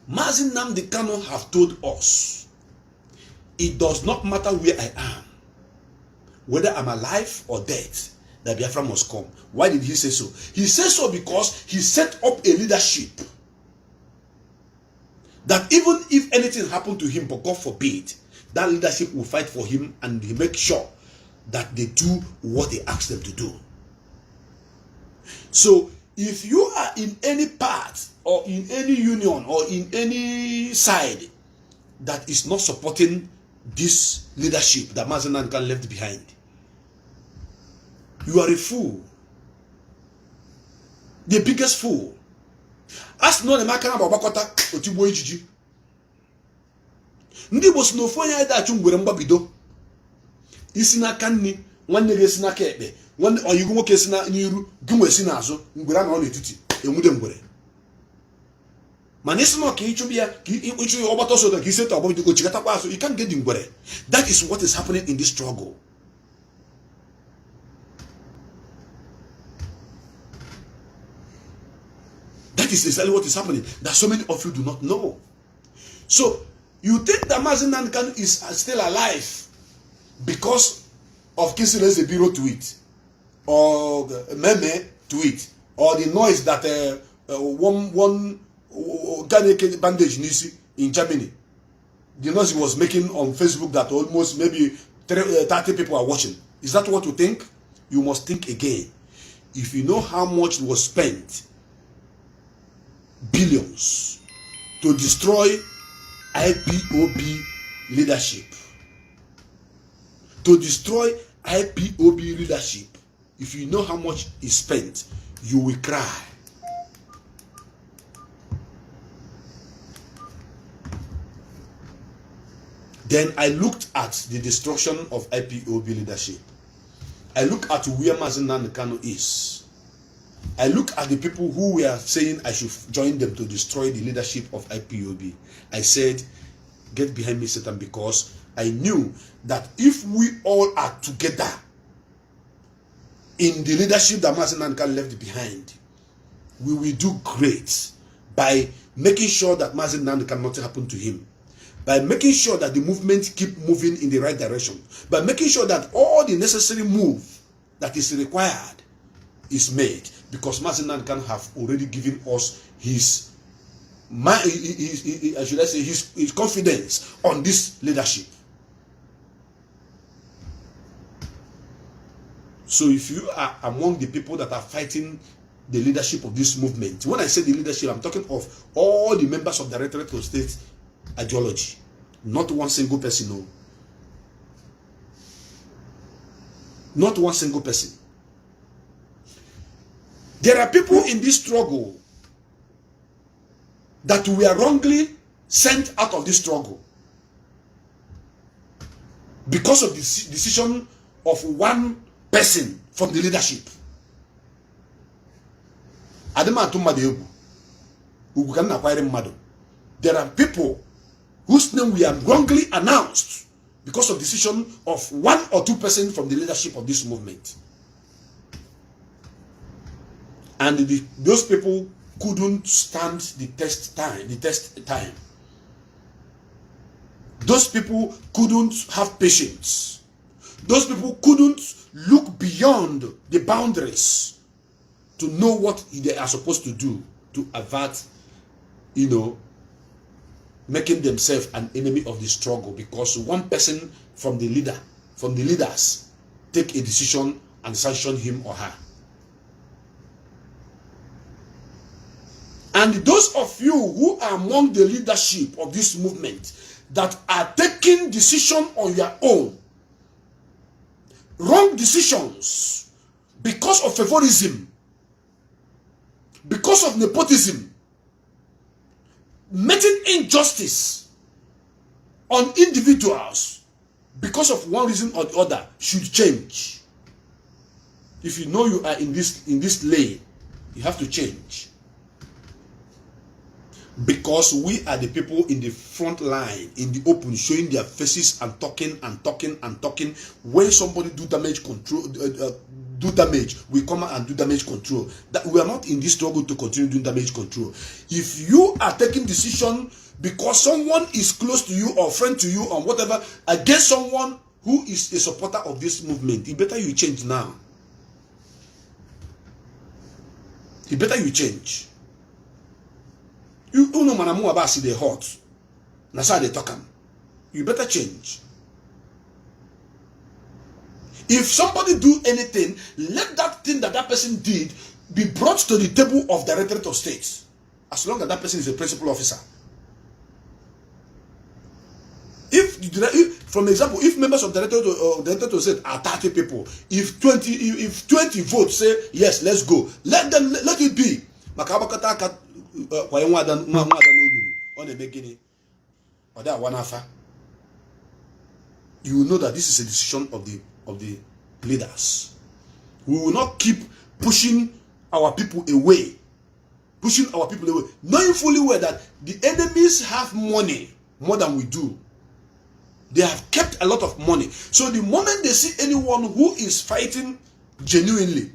Mazi Nnamdi Kanu have told us, it does not matter where I am, whether I'm alive or dead, that Biafra must come. Why did he say so? He says so because he set up a leadership that even if anything happened to him, but God forbid, that leadership will fight for him and he make sure that they do what he asks them to do. So, if you are in any part or in any union or in any side that is not supporting this leadership that Mazi Nnamdi Kanu left behind, you are a fool. The biggest fool. As no the makana babakota otigbo ijiji. Ndi bo sino fo anya da achu ngwere mgbabido. Isi n'aka nni, nwanne gị esi n'aka ekpe, nwanne oyigo nwoke esi n'iru, gị nwe esi n'azụ, ngwere a nọ n'etiti, enwude ngwere. Mana isi no ka ichu bia, ka ichu ọgbata ọsọ ka isi ta ọgbọ go chigata kwa aso, you can't get the ngwere. That is what is happening in this struggle. That is exactly what is happening, that so many of you do not know. So, you think that Mazi Nnamdi Kanu is still alive because of Kisireze Bureau tweet, or Meme tweet, or the noise that one Ghana bandage Nisi in Germany, the noise he was making on Facebook that almost maybe 30 people are watching. Is that what you think? You must think again. If you know how much was spent, billions, to destroy IPOB leadership, to destroy IPOB leadership, if you know how much is spent, you will cry. Then I looked at the destruction of IPOB leadership. I look at where Mazi Nnamdi Kanu is. I look at the people who were saying I should join them to destroy the leadership of IPOB. I said, get behind me, Satan, because I knew that if we all are together in the leadership that Mazi Nnamdi Kanu left behind, we will do great by making sure that Mazi Nnamdi Kanu nothing happen to him, by making sure that the movement keep moving in the right direction, by making sure that all the necessary move that is required is made, because Mazi Nnamdi Kanu have already given us his confidence on this leadership. So if you are among the people that are fighting the leadership of this movement, when I say the leadership, I'm talking of all the members of the Directorate of State ideology, not one single person, no. Not one single person. There are people in this struggle that were wrongly sent out of this struggle because of the decision of one person from the leadership. There are people whose name we are wrongly announced because of decision of one or two persons from the leadership of this movement. And those people couldn't stand the test time. Those people couldn't have patience. Those people couldn't look beyond the boundaries to know what they are supposed to do to avert, making themselves an enemy of the struggle, because one person from the leaders take a decision and sanction him or her. And those of you who are among the leadership of this movement that are taking decision on your own, wrong decisions, because of favorism, because of nepotism, making injustice on individuals because of one reason or the other, should change. If you know you are in this lane, you have to change. Because we are the people in the front line, in the open, showing their faces and talking and talking and talking. When somebody do damage control, do damage, we come out and do damage control. That we are not in this struggle to continue doing damage control. If you are taking decision because someone is close to you or friend to you or whatever against someone who is a supporter of this movement, it better you change now. It better you change. You know manamu abasi they hot. Nasa they talk am. You better change. If somebody do anything, let that thing that person did be brought to the table of Directorate of State. As long as that person is a principal officer. If from example, if members of Directorate of State are 30 people, if 20 votes say yes, let's go, let it be. You will know that this is a decision of the leaders. We will not keep pushing our people away. Knowing fully well that the enemies have money more than we do. They have kept a lot of money. So the moment they see anyone who is fighting genuinely,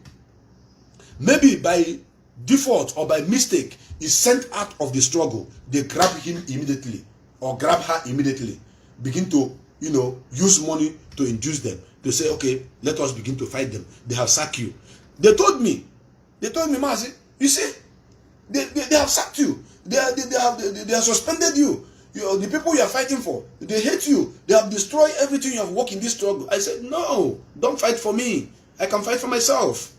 maybe by default or by mistake, is sent out of the struggle, they grab him immediately or grab her immediately, begin to, use money to induce them to say, okay, let us begin to fight them. They have sacked you. They told me, Mazi, you see, they have sacked you. They have suspended you. The people you are fighting for, they hate you. They have destroyed everything you have worked in this struggle. I said, no, don't fight for me. I can fight for myself.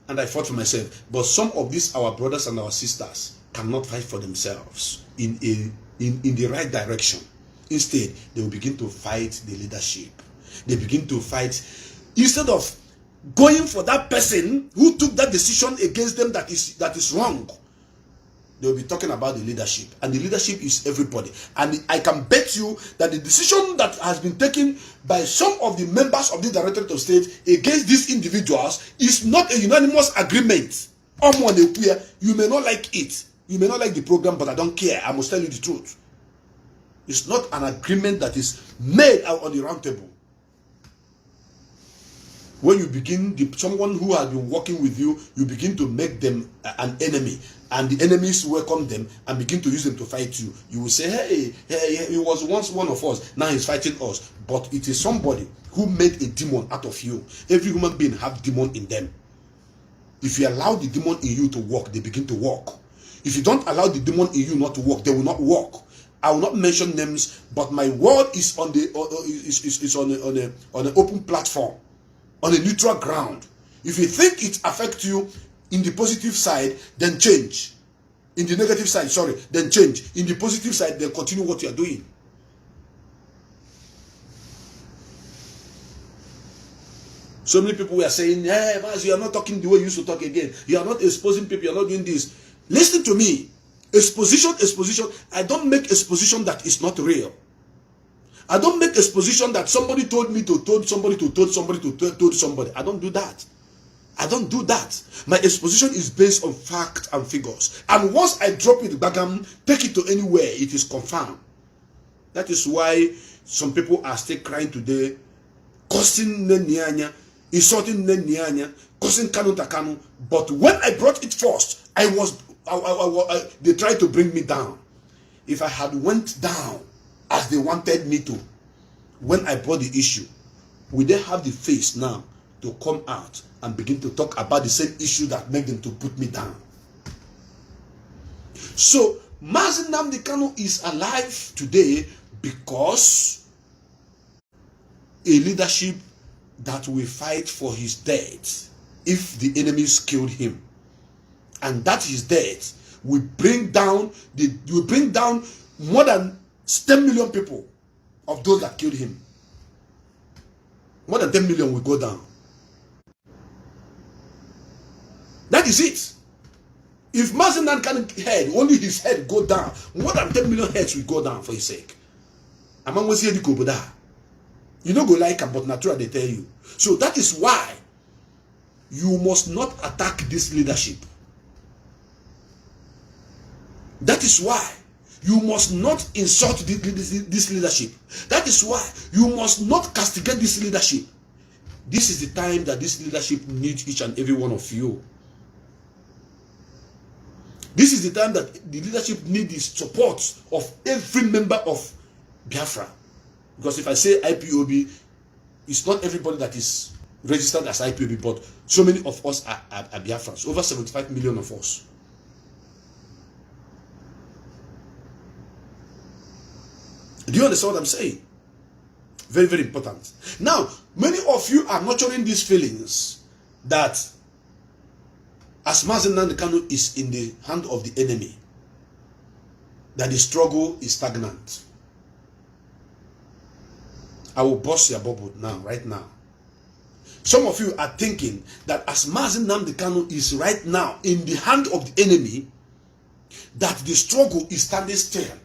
And I fought for myself. But some of these, our brothers and our sisters, cannot fight for themselves in the right direction. Instead, they will begin to fight the leadership. They begin to fight, instead of going for that person who took that decision against them that is wrong. They will be talking about the leadership. And the leadership is everybody. And I can bet you that the decision that has been taken by some of the members of the Directorate of State against these individuals is not a unanimous agreement. You may not like it. You may not like the program, but I don't care. I must tell you the truth. It's not an agreement that is made out on the round table. When you begin, someone who has been working with you, you begin to make them an enemy. And the enemies welcome them and begin to use them to fight you. You will say, hey, he was once one of us, now he's fighting us. But it is somebody who made a demon out of you. Every human being have demon in them. If you allow the demon in you to work, they begin to work. If you don't allow the demon in you not to work, they will not work. I will not mention names, but my word is on an open platform, on a neutral ground. If you think it affects you in the positive side, then change. In the negative side, then change. In the positive side, then continue what you are doing. So many people were saying, hey, Mazi, you are not talking the way you used to talk again. You are not exposing people, you are not doing this. Listen to me. Exposition. I don't make exposition that is not real. I don't make exposition that somebody told me to told somebody to told somebody to told somebody. I don't do that. I don't do that. My exposition is based on fact and figures. And once I drop it, bagam, take it to anywhere, it is confirmed. That is why some people are still crying today, cursing Nnamdi, insulting Nnamdi, cursing Kanu. But when I brought it first, they tried to bring me down. If I had went down as they wanted me to, when I brought the issue, would they have the face now to come out and begin to talk about the same issue that made them to put me down? So Mazi Nnamdi Kanu is alive today because a leadership that will fight for his death if the enemies killed him. And that his death will bring down more than 10 million people of those that killed him. More than 10 million will go down. That is it. If Mazi Nnamdi Kanu head, only his head go down, more than 10 million heads will go down for his sake. Among us here, you know go like him, but natural they tell you. So that is why you must not attack this leadership. That is why you must not insult this leadership. That is why you must not castigate this leadership. This is the time that this leadership needs each and every one of you. This is the time that the leadership needs the support of every member of Biafra. Because if I say IPOB, it's not everybody that is registered as IPOB, but so many of us are Biafrans. Over 75 million of us. Do you understand what I'm saying? Very, very important. Now, many of you are nurturing these feelings that as Mazi Nnamdi Kanu is in the hand of the enemy, that the struggle is stagnant. I will burst your bubble now, right now. Some of you are thinking that as Mazi Nnamdi Kanu is right now in the hand of the enemy, that the struggle is standing still.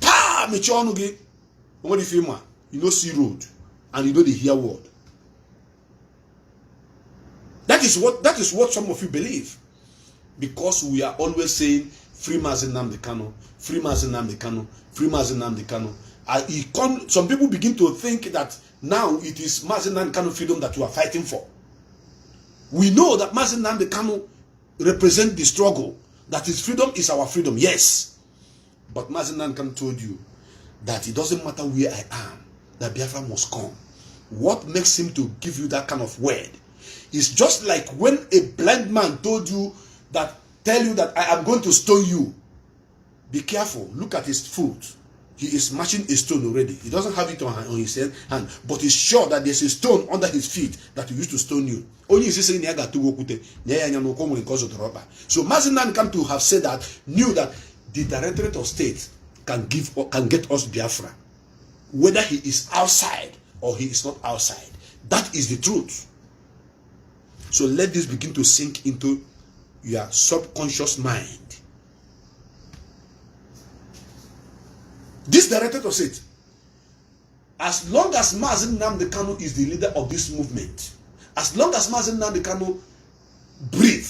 Pa! You know see road and you know the hear word. That is what some of you believe. Because we are always saying free Mazi Nnamdi Kanu, free Mazi Nnamdi Kanu, free Mazi Nnamdi Kanu. Some people begin to think that now it is Mazi Nnamdi Kanu freedom that we are fighting for. We know that Mazi Nnamdi Kanu represents the struggle, that his freedom is our freedom, yes. But Mazi Nnamdi Kanu told you that it doesn't matter where I am, that Biafra must come. What makes him to give you that kind of word is just like when a blind man told you that, tell you that I am going to stone you. Be careful, look at his foot. He is matching a stone already. He doesn't have it on his hand, but he's sure that there's a stone under his feet that he used to stone you. Only is saying so Mazi Nnamdi Kanu to have said that, knew that the Directorate of State can get us Biafra, whether he is outside or he is not outside. That is the truth. So let this begin to sink into your subconscious mind. This Directorate of State, as long as Mazi Nnamdi Kanu is the leader of this movement, as long as Mazi Nnamdi Kanu breathe,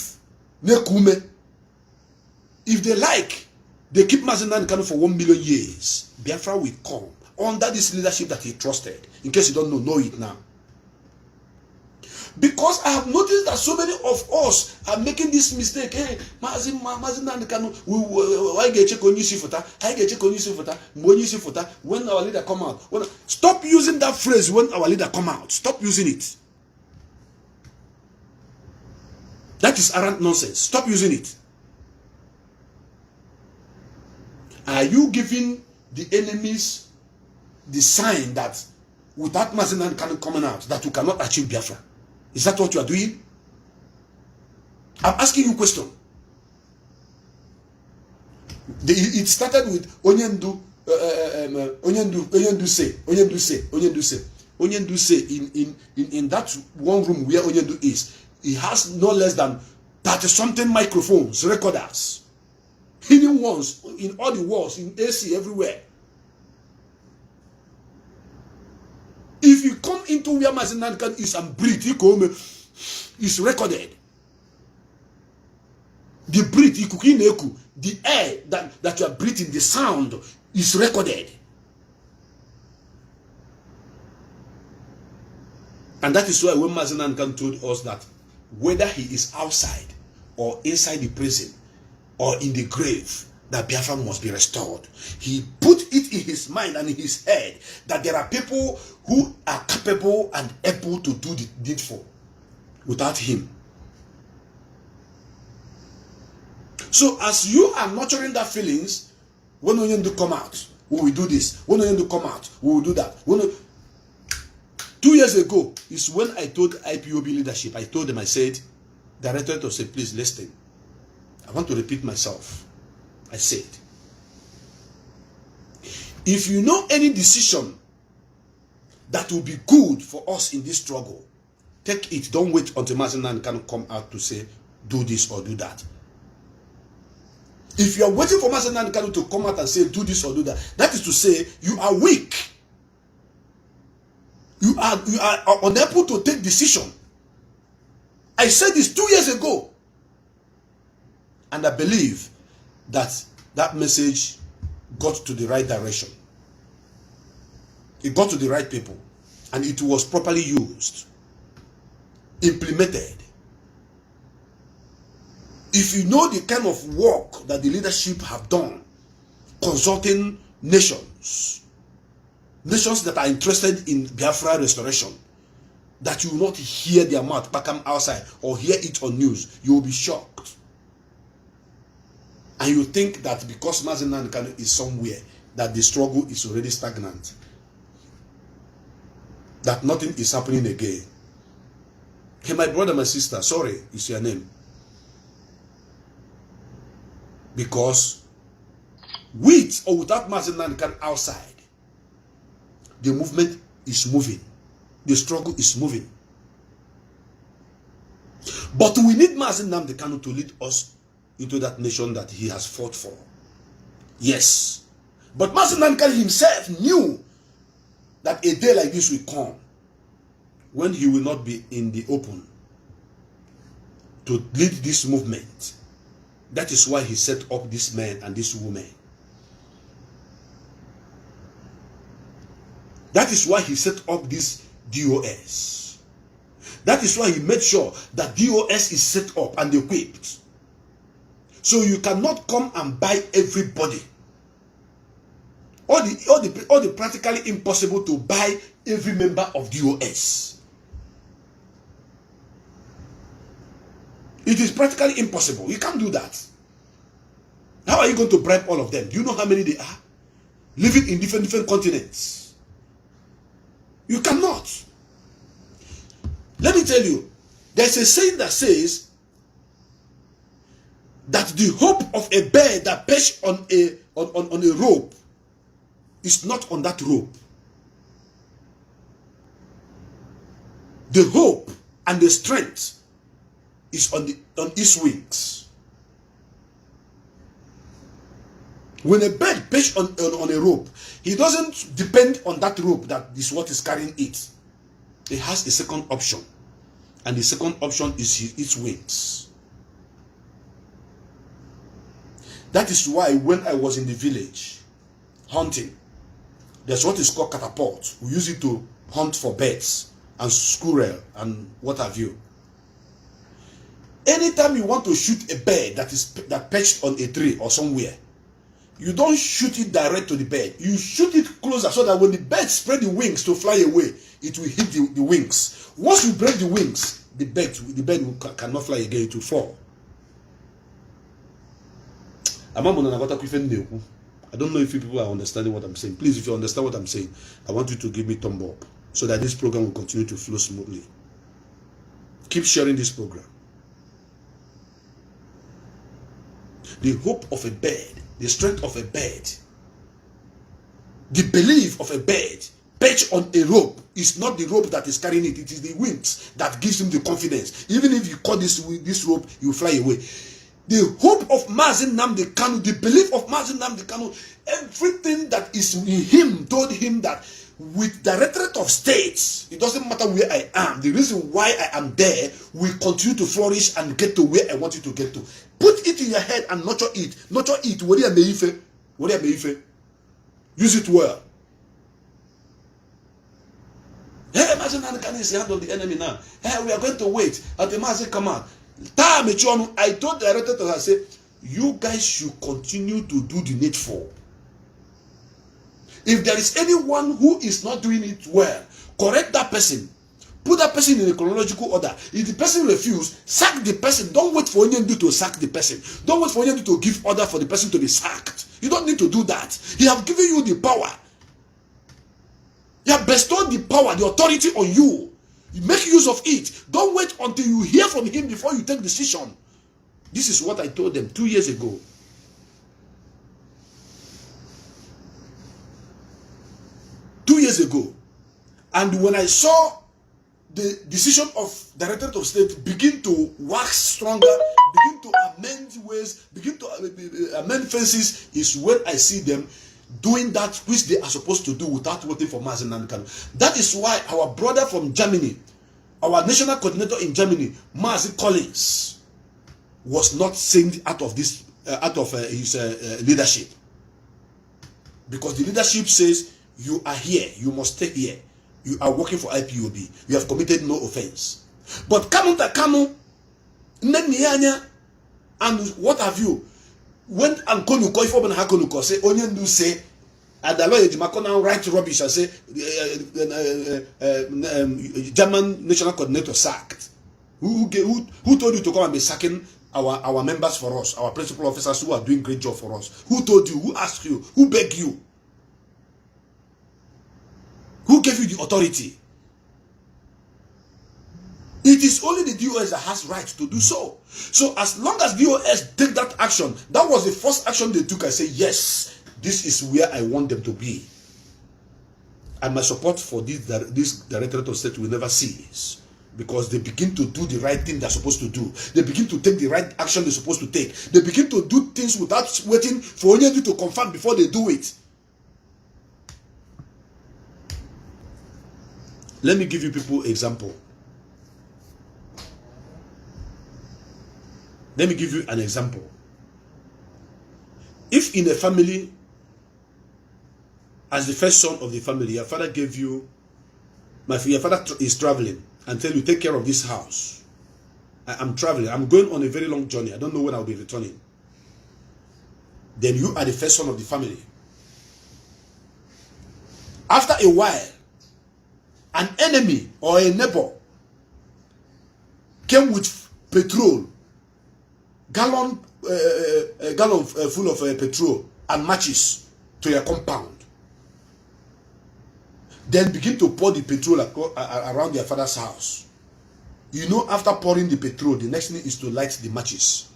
if they like, they keep Mazi Nnamdi Kanu for 1 million years. Biafra will come under this leadership that he trusted. In case you don't know it now. Because I have noticed that so many of us are making this mistake. Hey, Mazi Nnamdi Kanu, I get check on you sifota. I get check on you sifota. When our leader come out, stop using that phrase. When our leader come out, stop using it. That is arrant nonsense. Stop using it. Are you giving the enemies the sign that without Mazi Nnamdi Kanu coming out, that you cannot achieve Biafra? Is that what you are doing? I'm asking you a question. It started with Onyendu say in that one room where Onyendu is, he has no less than 30-something microphones, recorders, hidden ones in all the walls, in AC, everywhere. If you come into where Mazi Nnamdi Kanu is and breathe, it's recorded. The breath, the air that you are breathing, the sound is recorded. And that is why when Mazi Nnamdi Kanu told us that whether he is outside or inside the prison or in the grave, that Biafra must be restored. He put it in his mind and in his head that there are people who are capable and able to do the needful without him. So as you are nurturing that feelings, when Onyendu come out, we will do this. When Onyendu come out, we will do that. 2 years ago is when I told IPOB leadership, I told them, I said, Director said, please listen. I want to repeat myself. I said, if you know any decision that will be good for us in this struggle, take it. Don't wait until Mazi Nnamdi Kanu come out to say, do this or do that. If you are waiting for Mazi Nnamdi Kanu to come out and say, do this or do that, that is to say, you are weak. You are unable to take decision. I said this 2 years ago. And I believe that that message got to the right direction. It got to the right people. And it was properly used, implemented. If you know the kind of work that the leadership have done, consulting nations that are interested in Biafra restoration, that you will not hear their mouth back come outside or hear it on news, you will be shocked. And you think that because Mazi Nnamdi Kanu is somewhere, that the struggle is already stagnant. That nothing is happening again. Hey, my brother, my sister, sorry, is your name. Because with or without Mazi Nnamdi Kanu outside, the movement is moving. The struggle is moving. But we need Mazi Nnamdi Kanu to lead us into that nation that he has fought for. Yes. But Mazi Nnamdi Kanu himself knew that a day like this will come when he will not be in the open to lead this movement. That is why he set up this man and this woman. That is why he set up this DOS. That is why he made sure that DOS is set up and equipped. So you cannot come and buy everybody. Or the practically impossible to buy every member of DOS. It is practically impossible. You can't do that. How are you going to bribe all of them? Do you know how many they are? Living in different continents. You cannot. Let me tell you, there's a saying that says that the hope of a bird that perched on a rope is not on that rope. The hope and the strength is on its wings. When a bird perched on a rope, he doesn't depend on that rope that is what is carrying it. It has a second option. And the second option is its wings. That is why when I was in the village hunting, there's what is called catapult. We use it to hunt for birds and squirrel and what have you. Anytime you want to shoot a bird that perched on a tree or somewhere, you don't shoot it direct to the bird. You shoot it closer so that when the bird spread the wings to fly away, it will hit the wings. Once you break the wings, the bird cannot fly again, it will fall. I don't know if you people are understanding what I'm saying. Please, if you understand what I'm saying, I want you to give me thumb up so that this program will continue to flow smoothly. Keep sharing this program. The hope of a bird, the strength of a bird, the belief of a bird perched on a rope is not the rope that is carrying it. It is the wings that gives him the confidence. Even if you cut this rope, you will fly away. The hope of Mazi Nnamdi Kanu, the belief of Mazi Nnamdi Kanu, everything that is in him told him that with Directorate of States, it doesn't matter where I am. The reason why I am there will continue to flourish and get to where I want you to get to. Put it in your head and nurture it. Nurture it. Use it well. Hey, Mazi Nnamdi Kanu is handle the enemy now. Hey, we are going to wait until Mazi come out. I told the director to her, say, you guys should continue to do the needful. If there is anyone who is not doing it well, correct that person. Put that person in a chronological order. If the person refuses, sack the person. Don't wait for Nnamdi to sack the person. Don't wait for Nnamdi to give order for the person to be sacked. You don't need to do that. He has given you the power. He has bestowed the power, the authority on you. You make use of it. Don't wait until you hear from him before you take decision. This is what I told them 2 years ago. 2 years ago. And when I saw the decision of Directorate of State begin to wax stronger, begin to amend ways, begin to amend fences, is when I see them doing that which they are supposed to do without waiting for Mazi Nnamdi Kanu. That is why our brother from Germany, Our national coordinator in Germany, Mazi Collins, was not sent out of this, his leadership. Because the leadership says, you are here, you must stay here. You are working for IPOB. You have committed no offense. But Kanu, and what have you? When Kanu Ipob say, Onion do say, and the lawyer Jimako now write rubbish and say, German national coordinator sacked. Who told you to come and be sacking our members for us, our principal officers who are doing great job for us? Who told you? Who asked you? Who begged you? Who gave you the authority? It is only the DOS that has right to do so. So as long as DOS take that action, that was the first action they took. I say, yes, this is where I want them to be. And my support for this Directorate of State will never cease. Because they begin to do the right thing they're supposed to do. They begin to take the right action they're supposed to take. They begin to do things without waiting for anybody to confirm before they do it. Let me give you people example. Let me give you an example. If in a family, as the first son of the family, your father gave you, your father is traveling and tell you, take care of this house. I'm traveling. I'm going on a very long journey. I don't know when I'll be returning. Then you are the first son of the family. After a while, an enemy or a neighbor came with petrol, gallon full of petrol and matches to your compound. Then begin to pour the petrol around your father's house. You know, after pouring the petrol, the next thing is to light the matches.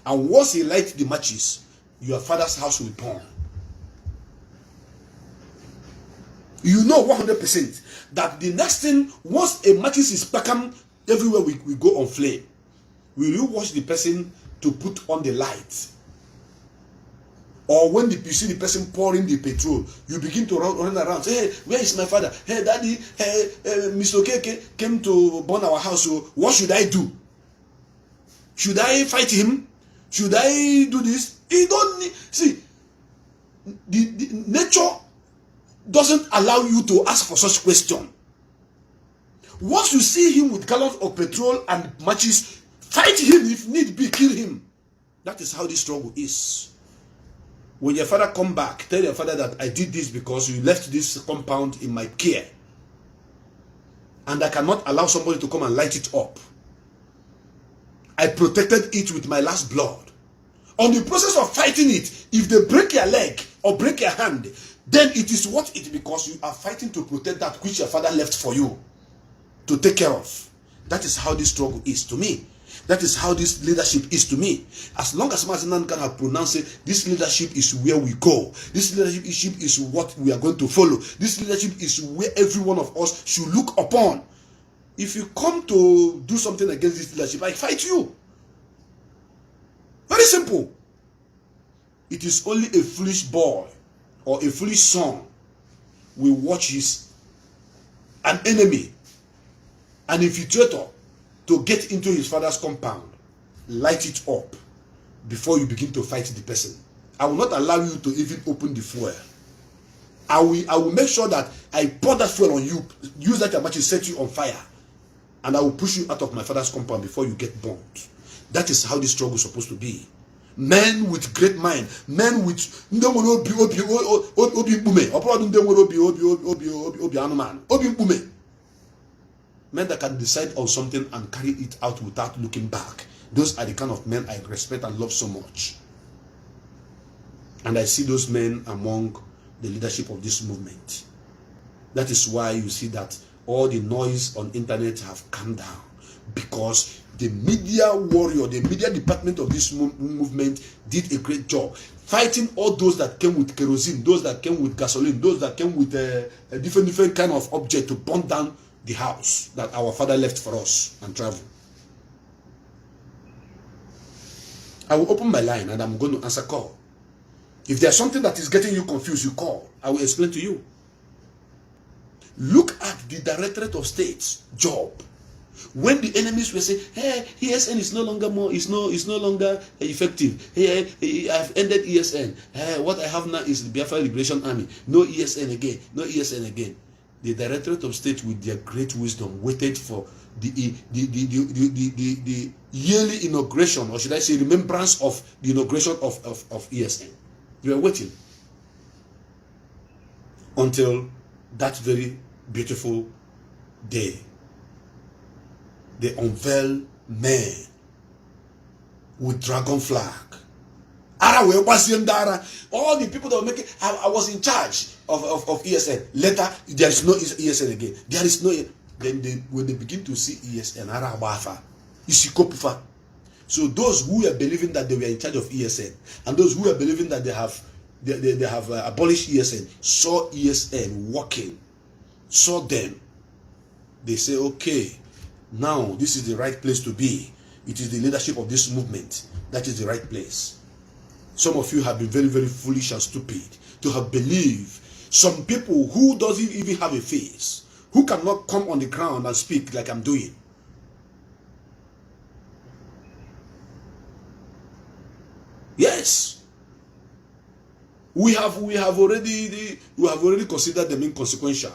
And once he lights the matches, your father's house will burn. You know 100% that the next thing, once a matches is become everywhere we go on flame, will you watch the person to put on the light? Or when you see the person pouring the petrol, you begin to run around. Say, hey, where is my father? Hey, daddy, hey, Mr. Okeke came to burn our house. So what should I do? Should I fight him? Should I do this? He don't need, see, the nature doesn't allow you to ask for such question. Once you see him with gallons of petrol and matches, fight him if need be, kill him. That is how this struggle is. When your father come back, tell your father that I did this because you left this compound in my care. And I cannot allow somebody to come and light it up. I protected it with my last blood. On the process of fighting it, if they break your leg or break your hand, then it is what it is because you are fighting to protect that which your father left for you to take care of. That is how this struggle is to me. That is how this leadership is to me. As long as Mazi Nnamdi can have pronounced it, this leadership is where we go. This leadership is what we are going to follow. This leadership is where every one of us should look upon. If you come to do something against this leadership, I fight you. Very simple. It is only a foolish boy or a foolish son will watch an enemy, an infiltrator, to get into his father's compound, light it up before you begin to fight the person. I will not allow you to even open the fuel. I will make sure that I pour that fuel on you, use that match to set you on fire, and I will push you out of my father's compound before you get burnt. That is how this struggle is supposed to be. Men with great mind, men with men that can decide on something and carry it out without looking back. Those are the kind of men I respect and love so much. And I see those men among the leadership of this movement. That is why you see that all the noise on internet have calmed down. Because the media warrior, the media department of this movement did a great job. Fighting all those that came with kerosene, those that came with gasoline, those that came with a different kind of object to burn down the house that our father left for us and travel. I will open my line and I'm going to answer call. If there's something that is getting you confused, you call. I will explain to you. Look at the Directorate of State's job. When the enemies were saying, hey, ESN is no longer no longer effective. Hey, I've ended ESN. Hey, what I have now is the Biafra Liberation Army. No ESN again. No ESN again. The Directorate of State, with their great wisdom, waited for the yearly inauguration, or should I say remembrance of the inauguration of ESN. They were waiting until that very beautiful day. They unveiled men with dragon flag. All the people that were making, I was in charge of ESN. Later, there is no ESN again. There is no. Then when they begin to see ESN, so those who are believing that they were in charge of ESN, and those who are believing that they have abolished ESN, saw ESN walking, saw them. They say, okay, now this is the right place to be. It is the leadership of this movement that is the right place. Some of you have been very, very foolish and stupid to have believed some people who doesn't even have a face, who cannot come on the ground and speak like I'm doing. Yes, we have already considered them inconsequential.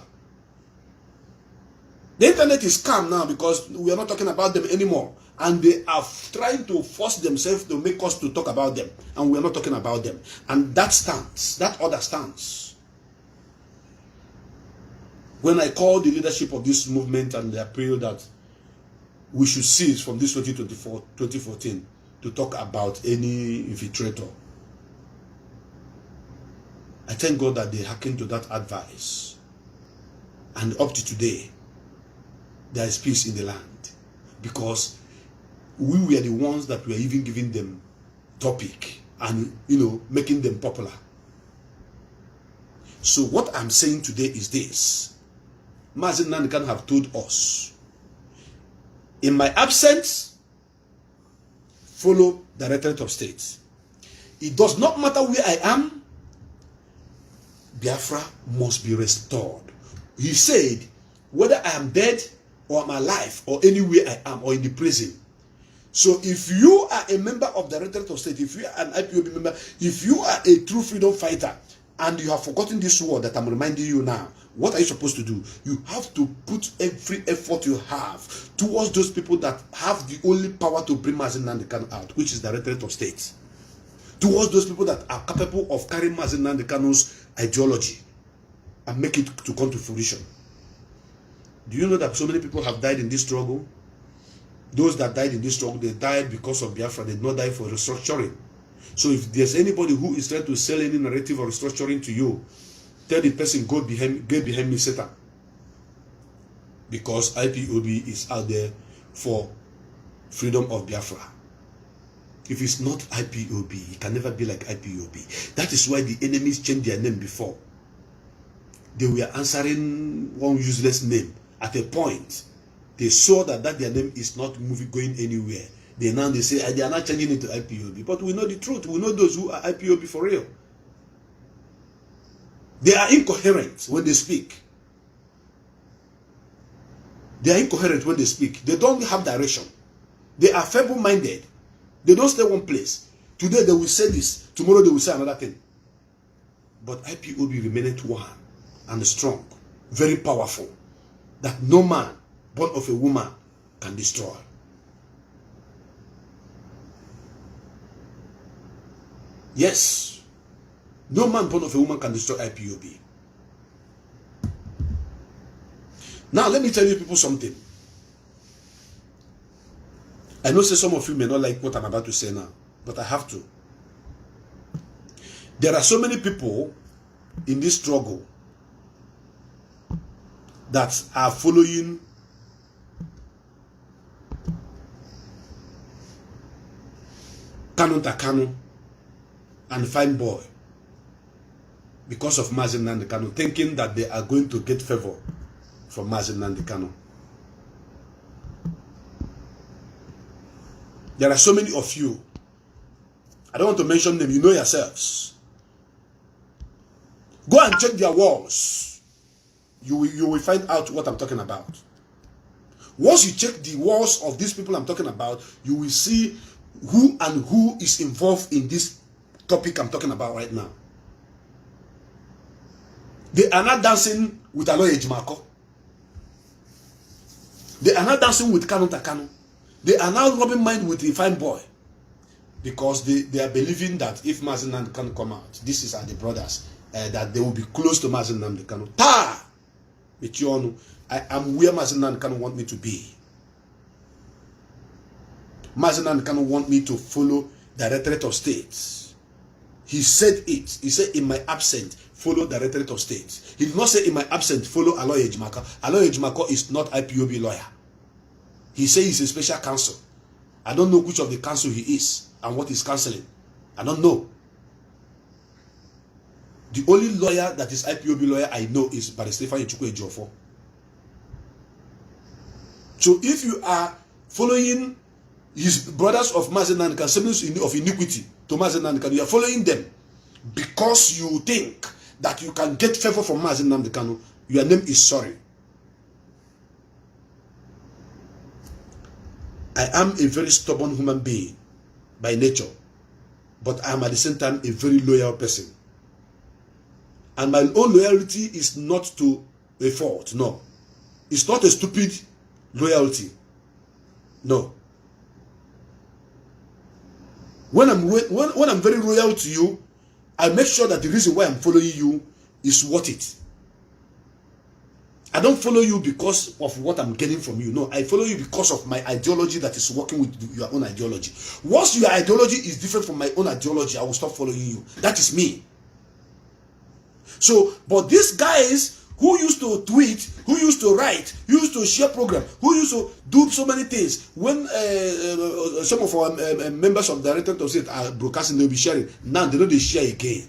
The internet is calm now because we are not talking about them anymore. And they are trying to force themselves to make us to talk about them. And we are not talking about them. And that stance, that other stance. When I called the leadership of this movement and the appeal that we should cease from this 2014 to talk about any infiltrator, I thank God that they hearkened to that advice. And up to today, there is peace in the land. Because we were the ones that were even giving them topic and, making them popular. So what I'm saying today is this. Mazi Nnamdi have told us, in my absence, follow the Directorate of State. It does not matter where I am, Biafra must be restored. He said, whether I am dead or I'm alive or anywhere I am or in the prison. So if you are a member of the Directorate of State, if you are an IPOB member, if you are a true freedom fighter and you have forgotten this word that I'm reminding you now, what are you supposed to do? You have to put every effort you have towards those people that have the only power to bring Mazi Nnamdi out, which is the Directorate of State. Towards those people that are capable of carrying Mazi Nnamdi's ideology and make it to come to fruition. Do you know that so many people have died in this struggle? Those that died in this struggle, they died because of Biafra. They did not die for restructuring. So if there's anybody who is trying to sell any narrative or restructuring to you, tell the person, get behind me, Satan. Because IPOB is out there for freedom of Biafra. If it's not IPOB, it can never be like IPOB. That is why the enemies changed their name before. They were answering one useless name. At a point, they saw that their name is not going anywhere. They say they are not changing it to IPOB. But we know the truth. We know those who are IPOB for real. They are incoherent when they speak. They are incoherent when they speak. They don't have direction. They are feeble-minded. They don't stay one place. Today they will say this. Tomorrow they will say another thing. But IPOB remained one and strong, very powerful, that no man born of a woman can destroy. Yes, no man born of a woman can destroy IPOB. Now let me tell you people something. I know some of you may not like what I'm about to say now, but I have to. There are so many people in this struggle that are following Kanu and Fine Boy because of Mazi Nnamdi, thinking that they are going to get favor from Mazi Nnamdi. There are so many of you. I don't want to mention them. You know yourselves. Go and check their walls. You will find out what I'm talking about. Once you check the walls of these people I'm talking about, you will see who and who is involved in this topic I'm talking about right now. They are not dancing with Aloy Ejimako. They are not dancing with Kanu. They are now rubbing mind with the fine boy. Because they are believing that if Mazi Nnamdi can come out, this is the brothers, that they will be close to Mazi Nnamdi Kanu. I am where Mazi Nnamdi Kanu want me to be. Mazi Nnamdi Kanu want me to follow the Directorate of State. He said it. He said, in my absence, follow the Directorate of State. He did not say, in my absence, follow Aloy Ejimako. Aloy Ejimako is not IPOB lawyer. He said he's a special counsel. I don't know which of the counsel he is and what he's counseling. I don't know. The only lawyer that is IPOB lawyer I know is Barrister Ifeanyi Ejiofor. So if you are following his brothers of Mazi Nnamdi Kanu, siblings of iniquity to Mazi Nnamdi Kanu, you are following them because you think that you can get favor from Mazi Nnamdi Kanu, your name is sorry. I am a very stubborn human being by nature, but I am at the same time a very loyal person. And my own loyalty is not to a fault, no. It's not a stupid loyalty, no. When I'm very loyal to you, I make sure that the reason why I'm following you is worth it. I don't follow you because of what I'm getting from you. No, I follow you because of my ideology that is working with your own ideology. Once your ideology is different from my own ideology, I will stop following you. That is me. So, but these guys who used to tweet, who used to write, who used to share program, who used to do so many things, when some of our members of the Directorate of State are broadcasting, they'll be sharing. Now they know they share again.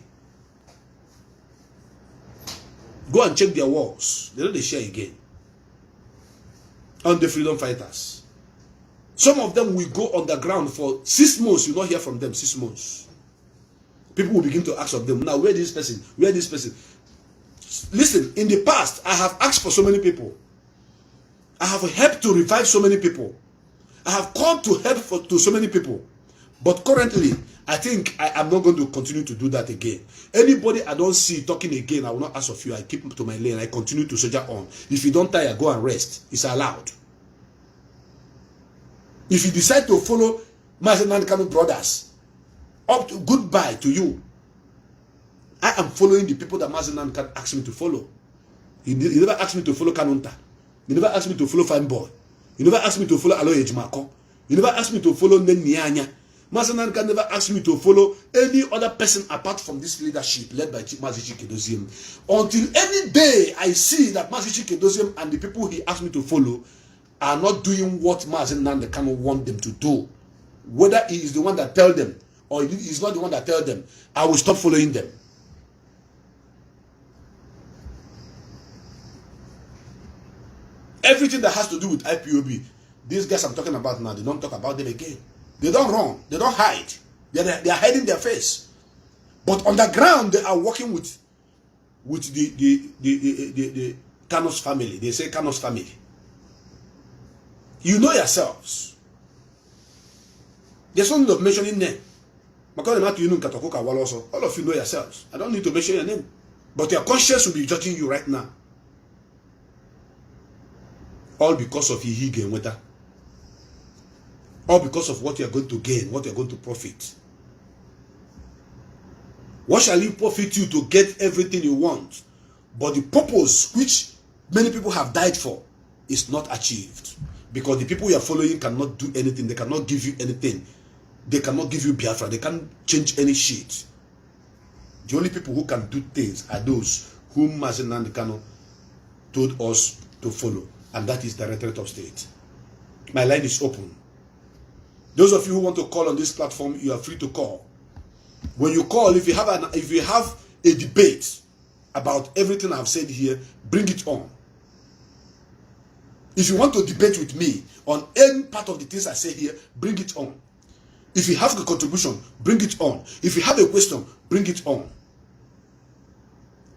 Go and check their walls. They know they share again. On the freedom fighters. Some of them will go underground for 6 months. You will not hear from them 6 months. People will begin to ask of them, now where this person? Where this person? Listen, in the past, I have asked for so many people. I have helped to revive so many people. I have called to help to so many people. But currently, I think I am not going to continue to do that again. Anybody I don't see talking again, I will not ask of you. I keep to my lane. I continue to soldier on. If you don't tire, go and rest. It's allowed. If you decide to follow Mazi Nnamdi Kanu brothers, up to goodbye to you. I am following the people that Mazi Nnamdi Kanu asked me to follow. He never asked me to follow Kanunta. He never asked me to follow Fine Boy. He never asked me to follow Aloy Ejimako. He never asked me to follow Nnamdi. Mazi Nnamdi Kanu never asked me to follow any other person apart from this leadership led by Mazi Chike. Until any day I see that Mazi Chike and the people he asked me to follow are not doing what Mazi Nnamdi Kanu want them to do. Whether he is the one that tell them or he is not the one that tell them, I will stop following them. Everything that has to do with IPOB, these guys I'm talking about now, they don't talk about them again. They don't run. They don't hide. They are hiding their face. But on the ground, they are working with the Kanu's family. They say Kanu's family. You know yourselves. There's something of mentioning name. All of you know yourselves. I don't need to mention your name. But your conscience will be judging you right now. All because of Ihige and Weta. All because of what you are going to gain, what you are going to profit. What shall it profit you to get everything you want? But the purpose which many people have died for is not achieved. Because the people you are following cannot do anything. They cannot give you anything. They cannot give you Biafra. They can't change any shit. The only people who can do things are those whom Mazi Nnamdi Kanu told us to follow. And that is the Directorate of State. My line is open. Those of you who want to call on this platform, you are free to call. When you call, if you have a debate about everything I've said here, bring it on. If you want to debate with me on any part of the things I say here, bring it on. If you have a contribution, bring it on. If you have a question, bring it on.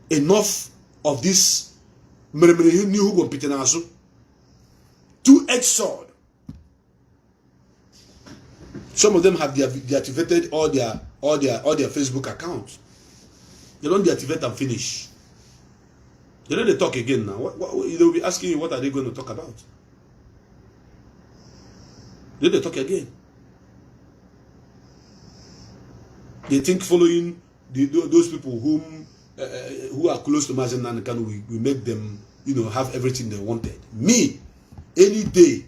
Enough of this. Two-edged sword. Some of them have deactivated all their Facebook accounts. They don't deactivate and finish. They don't talk again now. They will be asking you, what are they going to talk about? Then they talk again. They think following those people who are close to Mazi and Kanu will make them, have everything they wanted. Me, any day,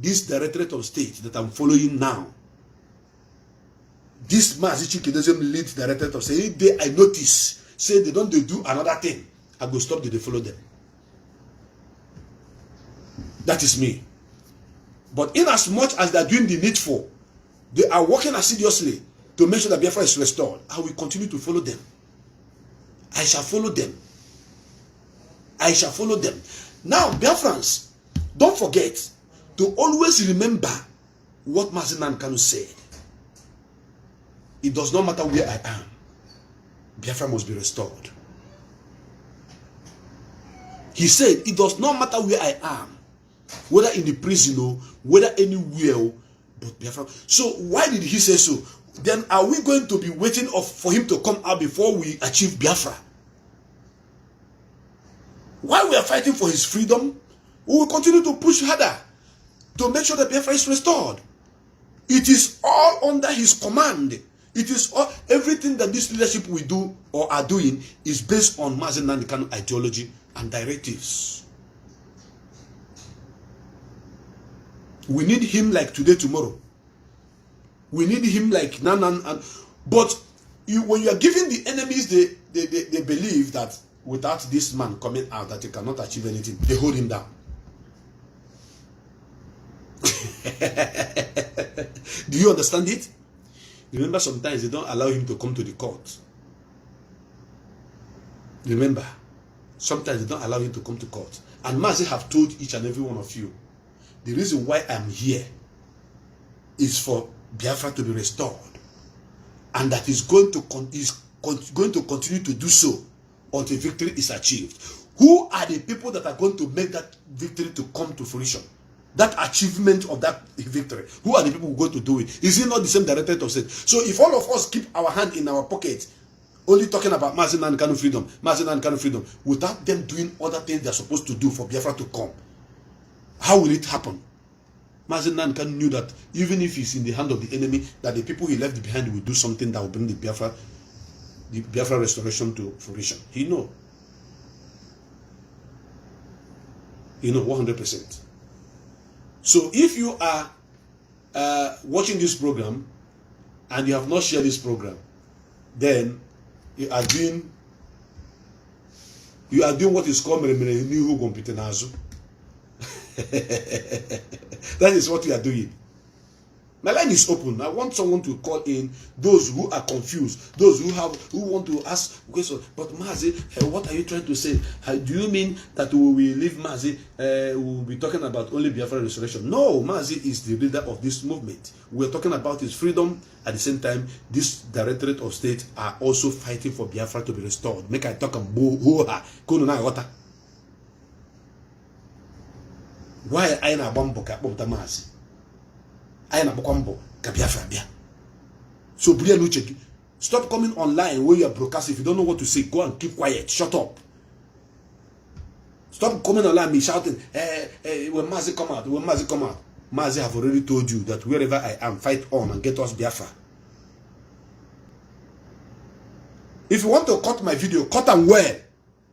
this Directorate of State that I'm following now, this Mazi Chike lead Directorate of State, any day I notice, say they don't do another thing, I go stop, they follow them. That is me. But in as much as they are doing the needful, they are working assiduously to make sure that Biafra is restored. I will continue to follow them. I shall follow them. I shall follow them. Now, Biafrans, don't forget to always remember what Mazi Nnamdi Kanu said. It does not matter where I am. Biafra must be restored. He said, it does not matter where I am, whether in the prison or whether anywhere, but Biafra. So why did he say so? Then are we going to be waiting for him to come out before we achieve Biafra? While we are fighting for his freedom, we will continue to push harder to make sure that Biafra is restored. It is all under his command. It is all, everything that this leadership will do or are doing is based on Mazi Nnamdi Kanu ideology and directives. We need him like today, tomorrow. We need him like Nanan. But when you are giving the enemies, they believe that without this man coming out, that he cannot achieve anything. They hold him down. Do you understand it? Remember, sometimes they don't allow him to come to the court. Remember, sometimes they don't allow him to come to court. And Mazi have told each and every one of you, the reason why I'm here is for Biafra to be restored, and that is going to continue to do so until victory is achieved. Who are the people that are going to make that victory to come to fruition? That achievement of that victory. Who are the people who are going to do it? Is it not the same Directorate of State? So if all of us keep our hand in our pocket, only talking about Mazi Nnamdi Kanu freedom, Mazi Nnamdi Kanu freedom, without them doing other things they're supposed to do for Biafra to come, how will it happen? Mazi Nnamdi Kanu knew that even if he's in the hand of the enemy, that the people he left behind will do something that will bring the Biafra restoration to fruition. He know. You know, 100%. So if you are watching this program and you have not shared this program, then you are doing what is called Nihu Gompetenazo. That is what you are doing. My line is open. I want someone to call in, those who are confused, those who want to ask questions. But Mazi, what are you trying to say? Do you mean that we will leave Mazi? We will be talking about only Biafra restoration? No, Mazi is the leader of this movement. We are talking about his freedom. At the same time, this Directorate of State are also fighting for Biafra to be restored. Make I talk about why I na bambo ka bota Mazi? I na bokwambo ka Biafra bia. So stop coming online where you are broadcasting. If you don't know what to say, go and keep quiet. Shut up. Stop coming online me shouting, when Mazi come out, when Mazi come out. Mazi have already told you that wherever I am, fight on and get us Biafra. If you want to cut my video, cut them well.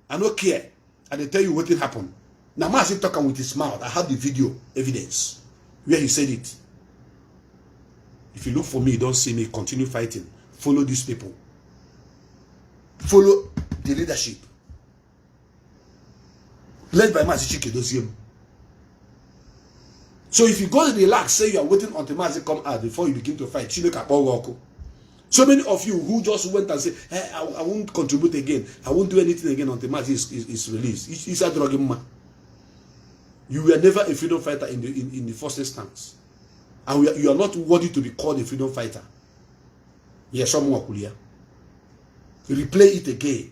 I don't care. And they tell you what will happen. Now Mazi talking with his mouth. I have the video evidence where he said it. If you look for me, don't see me, continue fighting. Follow these people. Follow the leadership. Led by Mazi Chike Doziem. So if you go and relax, say you are waiting until Mazi come out before you begin to fight. So many of you who just went and say, hey, I won't contribute again. I won't do anything again until Mazi is released. It's a drug man. You were never a freedom fighter in the first instance. And you are not worthy to be called a freedom fighter. Yes, replay it again.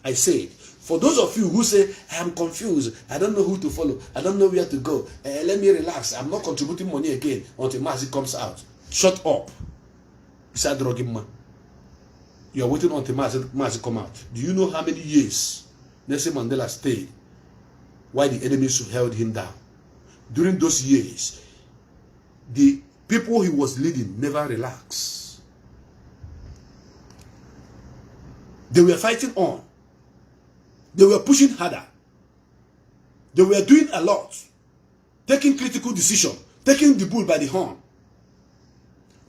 I said, For those of you who say, I am confused, I don't know who to follow, I don't know where to go, let me relax, I'm not contributing money again until Mazi comes out. Shut up. You are waiting until Mazi come out. Do you know how many years Nelson Mandela stayed while the enemies held him down? During those years, the people he was leading never relaxed. They were fighting on. They were pushing harder. They were doing a lot. Taking critical decisions. Taking the bull by the horn.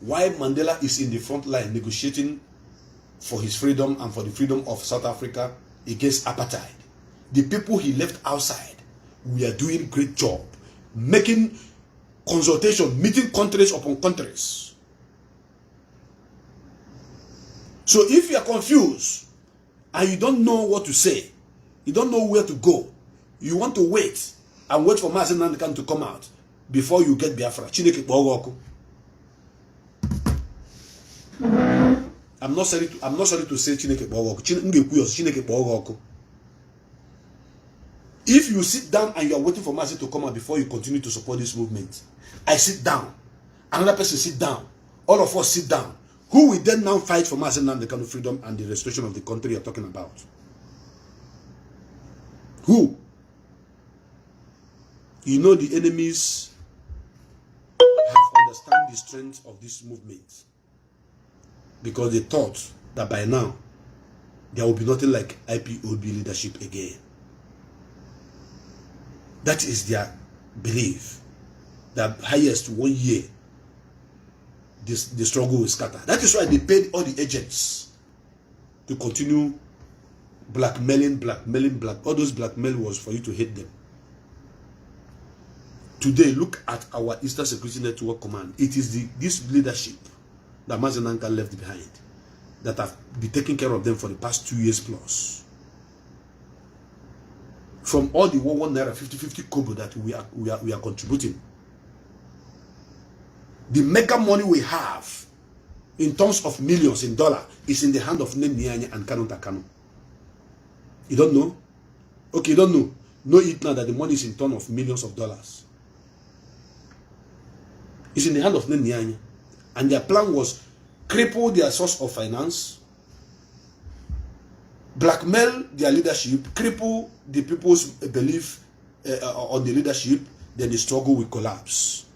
While Mandela is in the front line negotiating for his freedom and for the freedom of South Africa against apartheid. The people he left outside were doing a great job. Making consultation, meeting countries upon countries. So if you are confused and you don't know what to say, you don't know where to go, you want to wait and wait for Mazi Nnamdi to come out before you get Biafra. I'm not sorry to say if you sit down and you are waiting for Mazi to come out before you continue to support this movement, I sit down, another person sit down, all of us sit down. Who will then now fight for Mazi Nnamdi freedom and the restoration of the country you're talking about? Who? You know the enemies have understand the strength of this movement because they thought that by now there will be nothing like Ipob leadership again. That is their belief. That highest 1 year, the struggle will scatter. That is why they paid all the agents to continue blackmailing. All those blackmail was for you to hate them. Today, look at our Eastern Security Network Command. It is this leadership that Mazi Nnamdi left behind that have been taking care of them for the past 2 years plus. From all the 1 naira 50-50 kobo that we are contributing, the mega money we have in terms of millions in dollar is in the hand of Nnamdi and Kanu. You don't know? Okay, you don't know. Know it now that the money is in terms of millions of dollars. It's in the hand of Nnamdi. And their plan was cripple their source of finance, blackmail their leadership, cripple the people's belief on the leadership, then the struggle will collapse.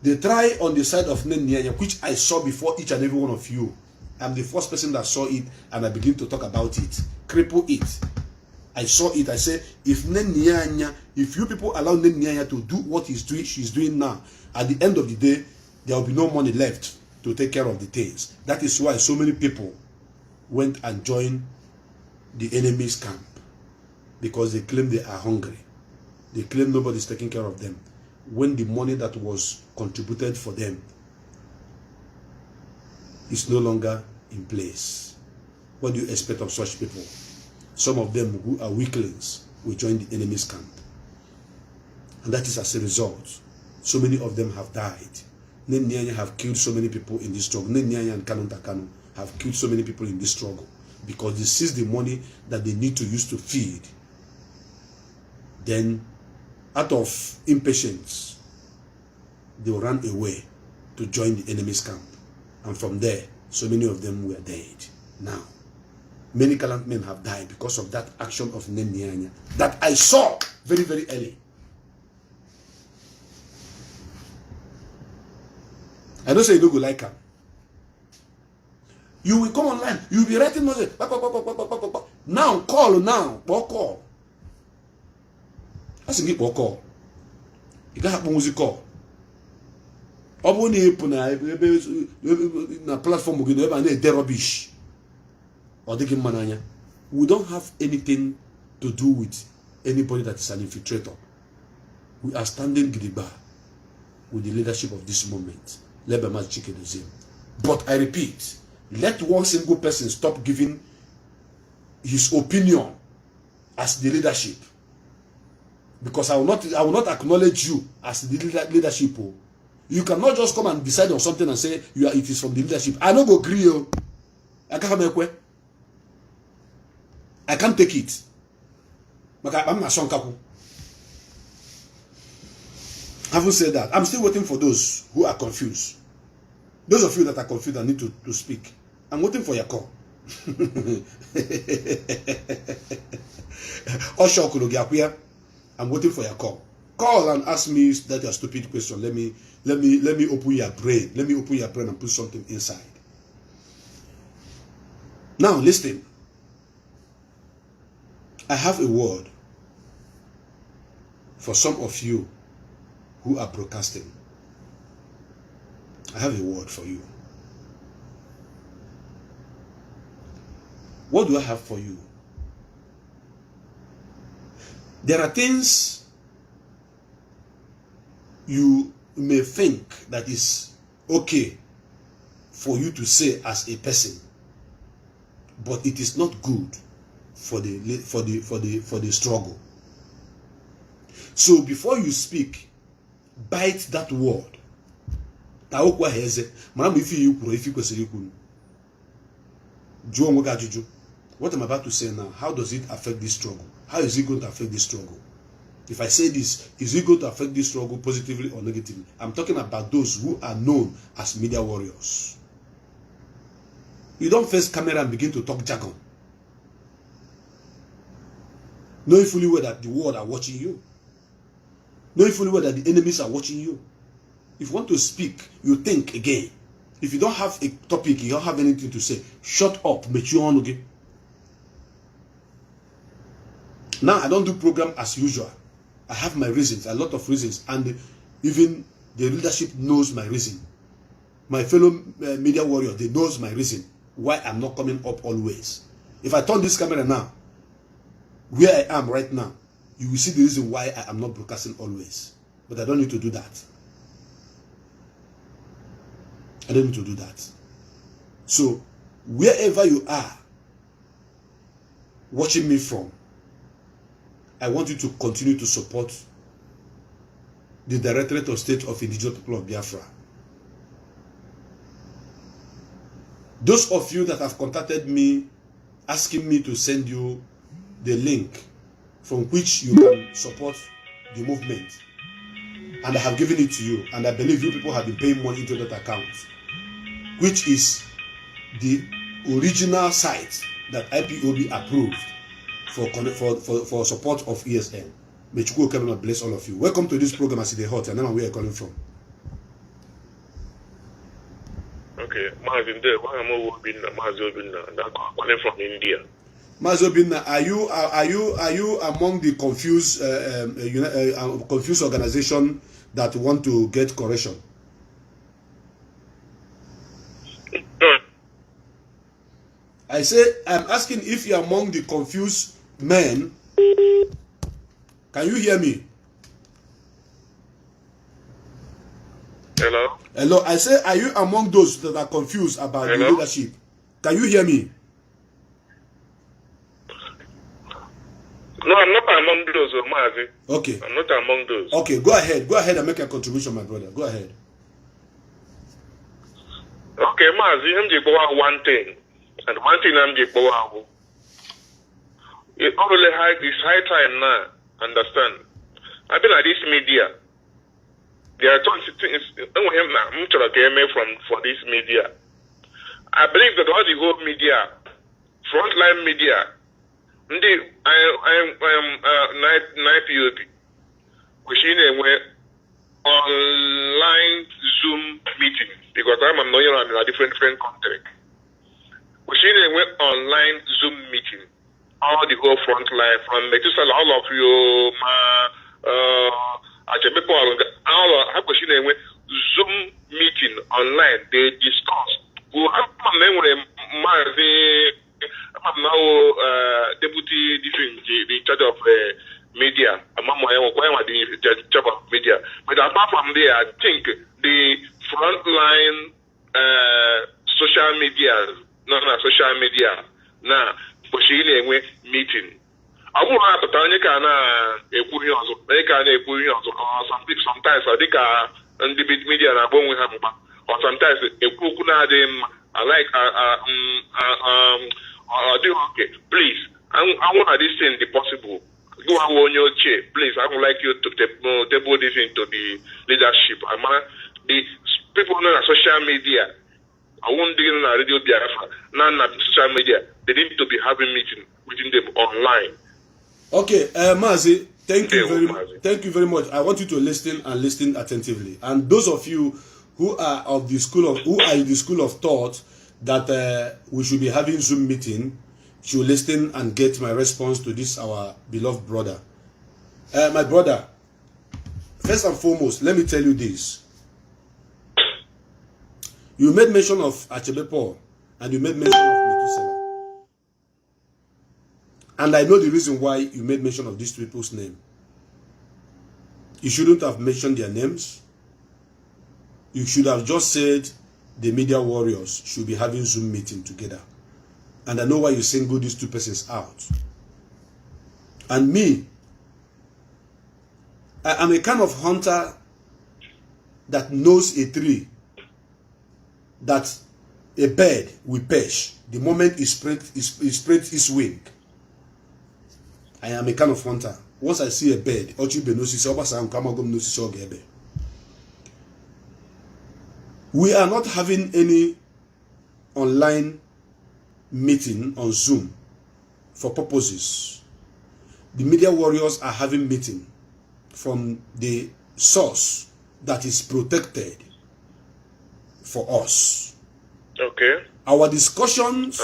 They try on the side of Nnamdi, which I saw before each and every one of you. I'm the first person that saw it and I begin to talk about it. Cripple it. I saw it. I said, if you people allow Nnamdi to do what she's doing now, at the end of the day, there will be no money left to take care of the things. That is why so many people went and joined the enemy's camp. Because they claim they are hungry. They claim nobody's taking care of them. When the money that was contributed for them is no longer in place. What do you expect of such people? Some of them who are weaklings will join the enemy's camp. And that is as a result. So many of them have died. Nnamdi have killed so many people in this struggle. Nnamdi and Kanu have killed so many people in this struggle because they seized the money that they need to use to feed. Then, out of impatience, they ran away to join the enemy's camp. And from there, so many of them were dead. Now, many gallant men have died because of that action of Nnamdi that I saw very, very early. I don't say you don't go like her. You will come online, you will be writing nothing. Now, call. That's a good call. You can't have music call. Na platform rubbish. We don't have anything to do with anybody that is an infiltrator. We are standing gidigba with the leadership of this moment. But I repeat, let one single person stop giving his opinion as the leadership. Because I will not acknowledge you as the leadership. You cannot just come and decide on something and say it is from the leadership. I don't go agree. I can't take it. Having said that, I'm still waiting for those who are confused. Those of you that are confused and need to speak, I'm waiting for your call. I'm waiting for your call. Call and ask me that your stupid question. Let me open your brain. Let me open your brain and put something inside. Now listen. I have a word for some of you who are broadcasting. I have a word for you. What do I have for you? There are things you may think that is okay for you to say as a person, but it is not good for the struggle. So before you speak, bite that word. What I'm about to say now, how does it affect this struggle? How is it going to affect this struggle? If I say this, is it going to affect this struggle positively or negatively? I'm talking about those who are known as media warriors. You don't face camera and begin to talk jargon. Knowing fully well that the world are watching you. Knowing fully well that the enemies are watching you. If you want to speak, you think again. If you don't have a topic, you don't have anything to say, shut up, but you on again. Now I don't do program as usual. I have my reasons, a lot of reasons, and even the leadership knows my reason. My fellow media warriors, they knows my reason why I'm not coming up always. If I turn this camera now, where I am right now, you will see the reason why I am not broadcasting always. But I don't need to do that. I don't need to do that. So, wherever you are watching me from, I want you to continue to support the Directorate of State of Indigenous People of Biafra. Those of you that have contacted me, asking me to send you the link from which you can support the movement, and I have given it to you, and I believe you people have been paying money into that account, which is the original site that IPOB approved for support of ESN. May Chukwu come and bless all of you. Welcome to this program. I see the hot, and I know where you're calling from. Okay, Mazi, I'm calling from India. Mazi, are you among the confused confused organization that want to get correction? No. I say I'm asking if you're among the confused men. Can you hear me? Hello? Hello. I say, are you among those that are confused about the leadership? Can you hear me? No, I'm not among those, Mazi. Okay. I'm not among those. Okay, go ahead. Go ahead and make a contribution, my brother. Go ahead. Okay, Mazi, I'm just going one thing. And one thing I'm just going it's high time now. Understand? I've been at this media. There are tons of things from this media. I believe that all the whole media, frontline media, I am IPOB, which is online Zoom meeting because I'm in a different country. Which is online Zoom meeting. All the whole front line from Metusala, all of you, Zoom meeting online. They discuss. I'm now deputy in charge of media. I'm the charge of media. But apart from there, I think the frontline social media, social media now. Meeting. I will have a tiny can sometimes I think and the media are going with him, or sometimes a coconut I like do okay. Please, I want this thing the possible. go on your chair, please. I would like you to table this into the leadership. The people on social media, I won't deal on radio Biafra, none of social media, they need to be having meeting within them online. Okay, Mazi, thank you very much. I want you to listen and listen attentively. And those of you who are in the school of thought that we should be having Zoom meeting, should listen and get my response to this our beloved brother. My brother, first and foremost, let me tell you this. You made mention of Achebe Paul and you made mention of Metusela. And I know the reason why you made mention of these people's name. You shouldn't have mentioned their names. You should have just said the media warriors should be having Zoom meeting together. And I know why you single these two persons out. And me, I am a kind of hunter that knows a tree that a bird will perch the moment it spreads its wing. I am a kind of hunter. Once I see a bird, we are not having any online meeting on Zoom for purposes. The media warriors are having meeting from the source that is protected for us. Okay. Our discussions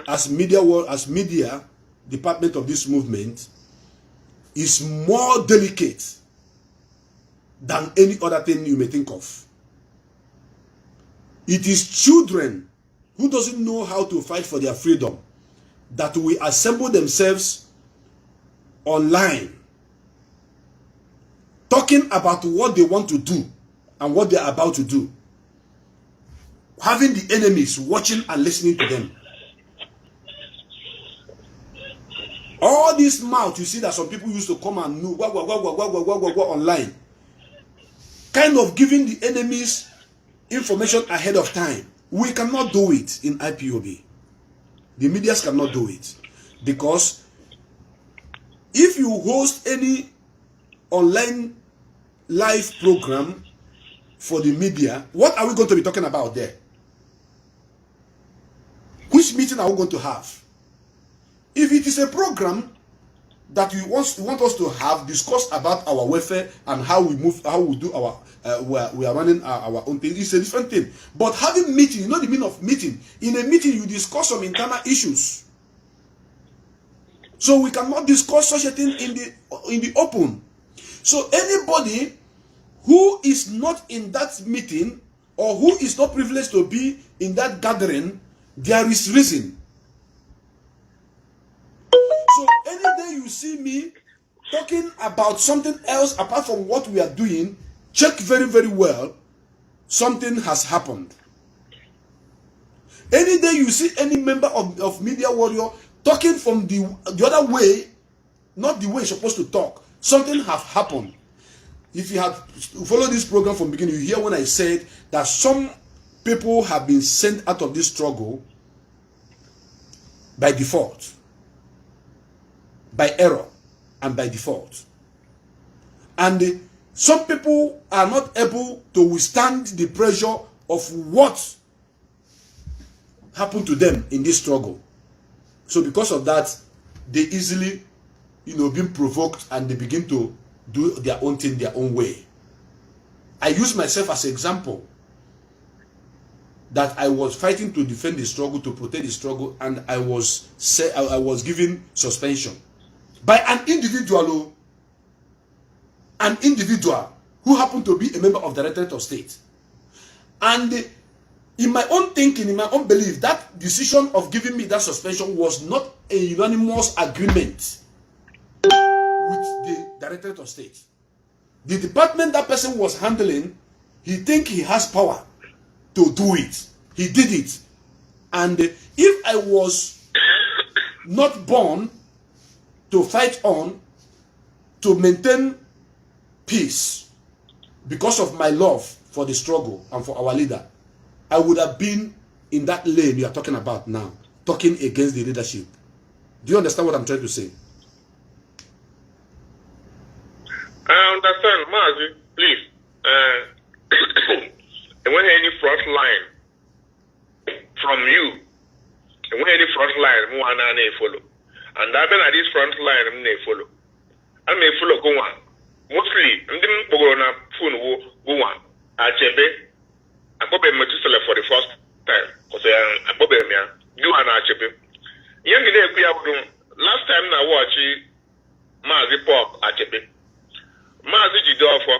as media department of this movement is more delicate than any other thing you may think of. It is children who doesn't know how to fight for their freedom that will assemble themselves online talking about what they want to do and what they are about to do, having the enemies watching and listening to them. All this mouth you see that some people used to come and know online, kind of giving the enemies information ahead of time. We cannot do it in IPOB. The medias cannot do it. Because if you host any online live program for the media, what are we going to be talking about there? Which meeting are we going to have? If it is a program that you want us to have discussed about our welfare and how we move, how we do our, we are running our own thing, it's a different thing. But having meeting, you know the meaning of meeting. In a meeting, you discuss some internal issues. So we cannot discuss such a thing in the open. So anybody who is not in that meeting or who is not privileged to be in that gathering, there is reason. So any day you see me talking about something else apart from what we are doing, check very, very well. Something has happened. Any day you see any member of Media Warrior talking from the other way, not the way you're supposed to talk, something has happened. If you had followed this program from the beginning, you hear when I said that some people have been sent out of this struggle by default, by error, and by default. And some people are not able to withstand the pressure of what happened to them in this struggle. So because of that, they easily, being provoked and they begin to do their own thing their own way. I use myself as an example that I was fighting to defend the struggle, to protect the struggle, and I was given suspension by an individual who happened to be a member of the Directorate of State. And in my own thinking, in my own belief, that decision of giving me that suspension was not a unanimous agreement with the Directorate of State. The department that person was handling, he think he has power to do it. He did it. And if I was not born to fight on, to maintain peace because of my love for the struggle and for our leader, I would have been in that lane you are talking about now, talking against the leadership. Do you understand what I'm trying to say? understand, Mazi, please. And when any front line from you, and when any front line, I may follow. And I've been at this front line, I may follow. I may follow go on. Mostly, I didn't go on a phone go on. I check it. I probably met for the first time. Because I probably you and I check it. Young lady, last time I watched Mazi Pop at Chepe. Mazi Jidofo,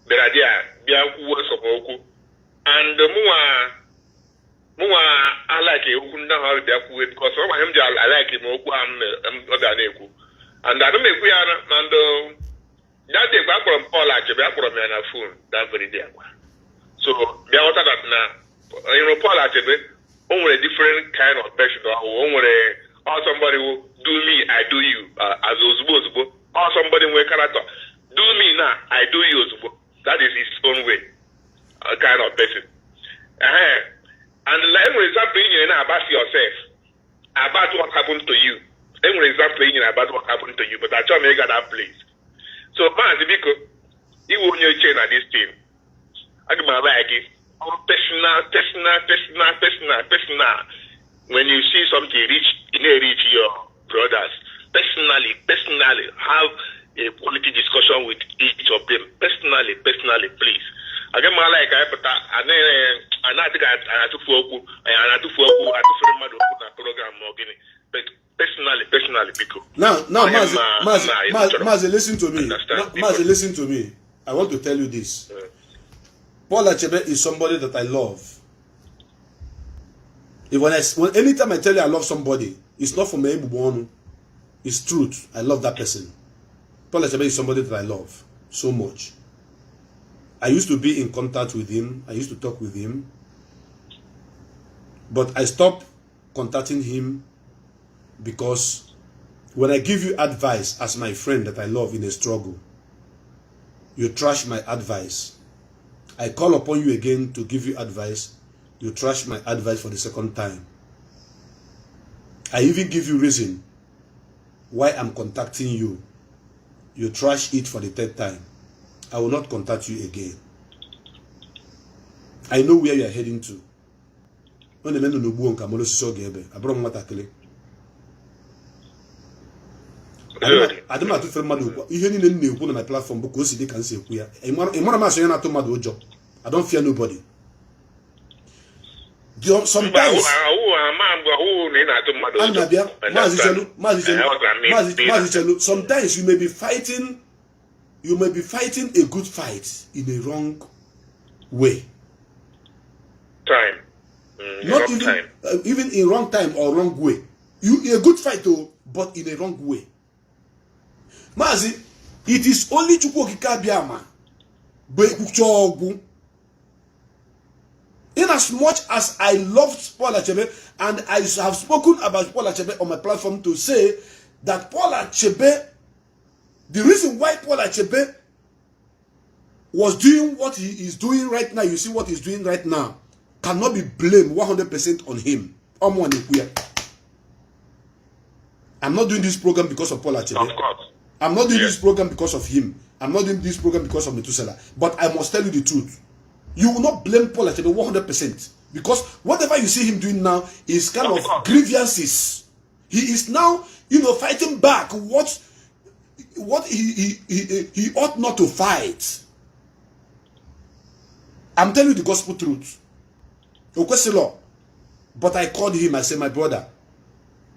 the idea, the words of Oku. And the Mua, I like it, Ukunda Holiday, because some of him, I like him, Oku, and other Neku. And I don't make we are, and that day back from Paul at Chepe, back from a phone, that very day. So, the other that now, Paul at Chepe, only a different kind of person, or somebody who do me, I do you, as Ozbo, or somebody with character. Do me now, I do you, Ozbo. That is his own way, a kind of person. And like for example, about yourself, about what happened to you. For example, about what happened to you, but I try to make that place. So, Mazi, because you won't change at this thing. I do my like it. Personal. When you see something reach your brothers, personally, have a quality discussion with each of them. Personally, please. I get my like I think I took program but personally, because now, Mazi, listen to me. Mazi, listen to me. I want to tell you this. Paul Achebe is somebody that I love. Anytime I tell you I love somebody, it's not for me, it's truth. I love that person. Paul Achebe is somebody that I love so much. I used to be in contact with him. I used to talk with him. But I stopped contacting him because when I give you advice as my friend that I love in a struggle, you trash my advice. I call upon you again to give you advice. You trash my advice for the second time. I even give you reason why I'm contacting you. You trash it for the third time. I will not contact you again. I know where you are heading to. I don't have to film my platform because they can say I don't fear nobody. Sometimes you may be fighting a good fight in a wrong way. Time. Not even even in wrong time or wrong way. You a good fight though, but in a wrong way. Mazi, it is only Chukwokika Biama. In as much as I loved Paul Achebe, and I have spoken about Paul Achebe on my platform to say that Paul Achebe, the reason why Paul Achebe was doing what he is doing right now, you see what he's doing right now, cannot be blamed 100% on him. I'm not doing this program because of Paul Achebe. Of course. I'm not doing this program because of him. I'm not doing this program because of Methuselah. But I must tell you the truth. You will not blame Paul Achebe 100%. Because whatever you see him doing now is kind of grievances. He is now, fighting back what he ought not to fight. I'm telling you the gospel truth. But I called him, I said, my brother,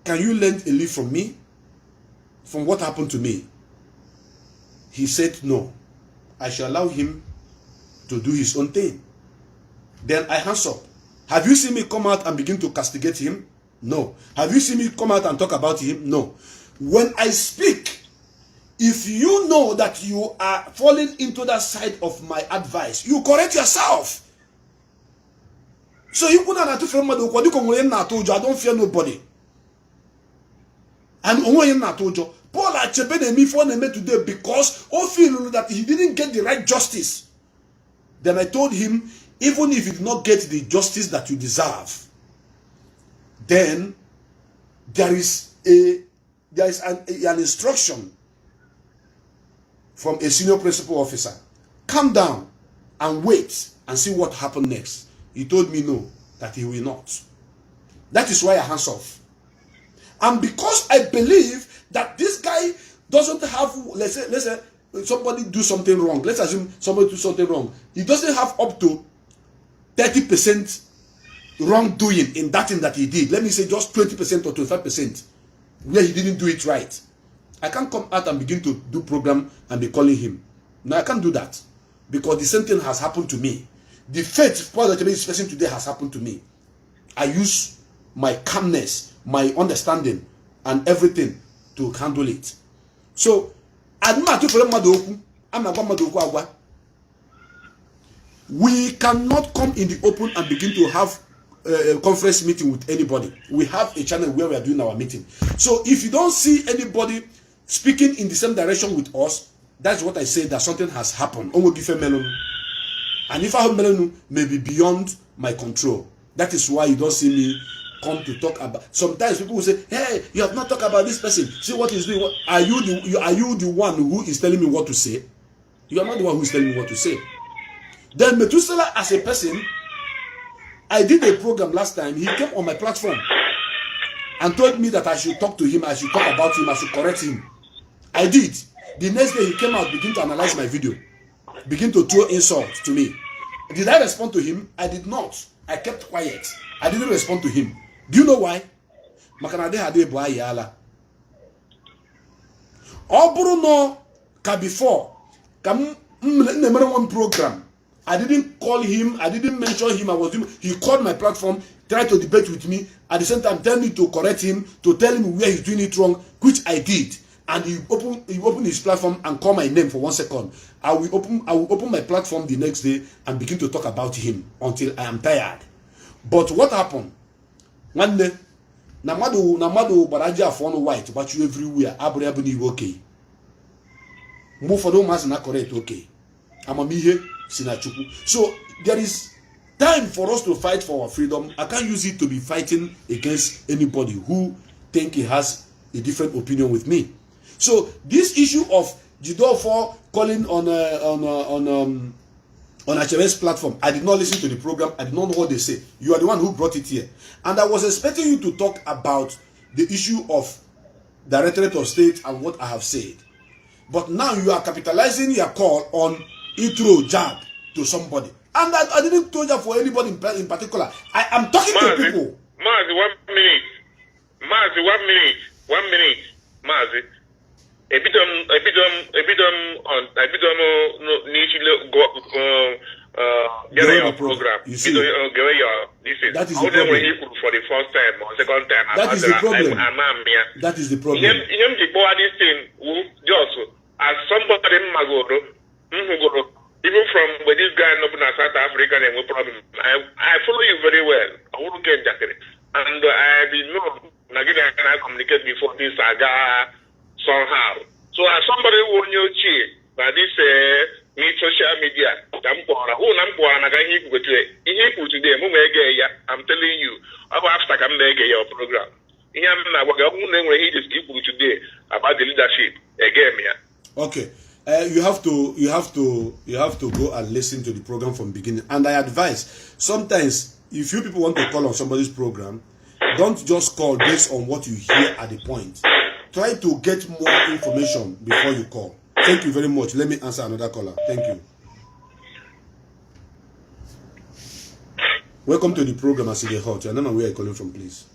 can you lend a leave from me? From what happened to me? He said, no. I shall allow him to do his own thing. Then I hands up. Have you seen me come out and begin to castigate him? No. Have you seen me come out and talk about him? No. When I speak, if you know that you are falling into that side of my advice, you correct yourself. So you put on a different mother, I don't fear nobody. And Paul Achebe me for me today because I feel that he didn't get the right justice. Then I told him, even if you did not get the justice that you deserve, then there is an instruction from a senior principal officer. Calm down and wait and see what happened next. He told me no, that he will not. That is why I hands off. And because I believe that this guy doesn't have, let's say somebody do something wrong. Let's assume somebody do something wrong. He doesn't have up to 30% wrongdoing in that thing that he did. Let me say just 20% or 25% where he didn't do it right. I can't come out and begin to do program and be calling him. No, I can't do that. Because the same thing has happened to me. The fate that this person today has happened to me. I use my calmness, my understanding, and everything to handle it. So, we cannot come in the open and begin to have a conference meeting with anybody. We have a channel where we are doing our meeting. So if you don't see anybody speaking in the same direction with us, that's what I say, that something has happened. And if I have melonu, maybe beyond my control. That is why you don't see me come to talk about. Sometimes people will say, hey, you have not talked about this person. See what he's doing. Are you the one who is telling me what to say? You are not the one who is telling me what to say. Then Methuselah as a person, I did a program last time. He came on my platform and told me that I should talk to him, I should talk about him, I should correct him. I did. The next day he came out, began to analyze my video, began to throw insults to me. Did I respond to him? I did not. I kept quiet. I didn't respond to him. Do you know why? Makanade hade boy yala. Obruno ka before. Number one program. I didn't call him. I didn't mention him. He called my platform, tried to debate with me. At the same time, tell me to correct him, to tell him where he's doing it wrong, which I did. And he opened his platform and called my name for 1 second. I will open my platform the next day and begin to talk about him until I am tired. But what happened? One day, Nnamdi baraja phone white, but you everywhere. Abri okay. Move for those not correct, okay. I'm a mihe sinachuku. So there is time for us to fight for our freedom. I can't use it to be fighting against anybody who think he has a different opinion with me. So this issue of Jidofo calling on HMS platform, I did not listen to the program. I did not know what they say. You are the one who brought it here, and I was expecting you to talk about the issue of Directorate of State and what I have said. But now you are capitalizing your call on intro jab to somebody, and I didn't tell you for anybody in particular. I am talking to people. Mazi, 1 minute. Mazi, 1 minute. 1 minute. Mazi. That is the problem. For the first time or second time. That is the problem. That is the problem. As somebody even from where this guy in South Africa, no problem. I follow you very well. I wouldn't get that. And I've been known, I communicate before this saga somehow. So as somebody who knew by this social media, I'm telling you, after I'm making your program. Today about the leadership again. Okay. You have to go and listen to the program from beginning. And I advise, sometimes if you people want to call on somebody's program, don't just call based on what you hear at the point. Try to get more information before you call. Thank you very much. Let me answer another caller. Thank you. Welcome to the program, Aside Hot. I don't know where you're calling from, please.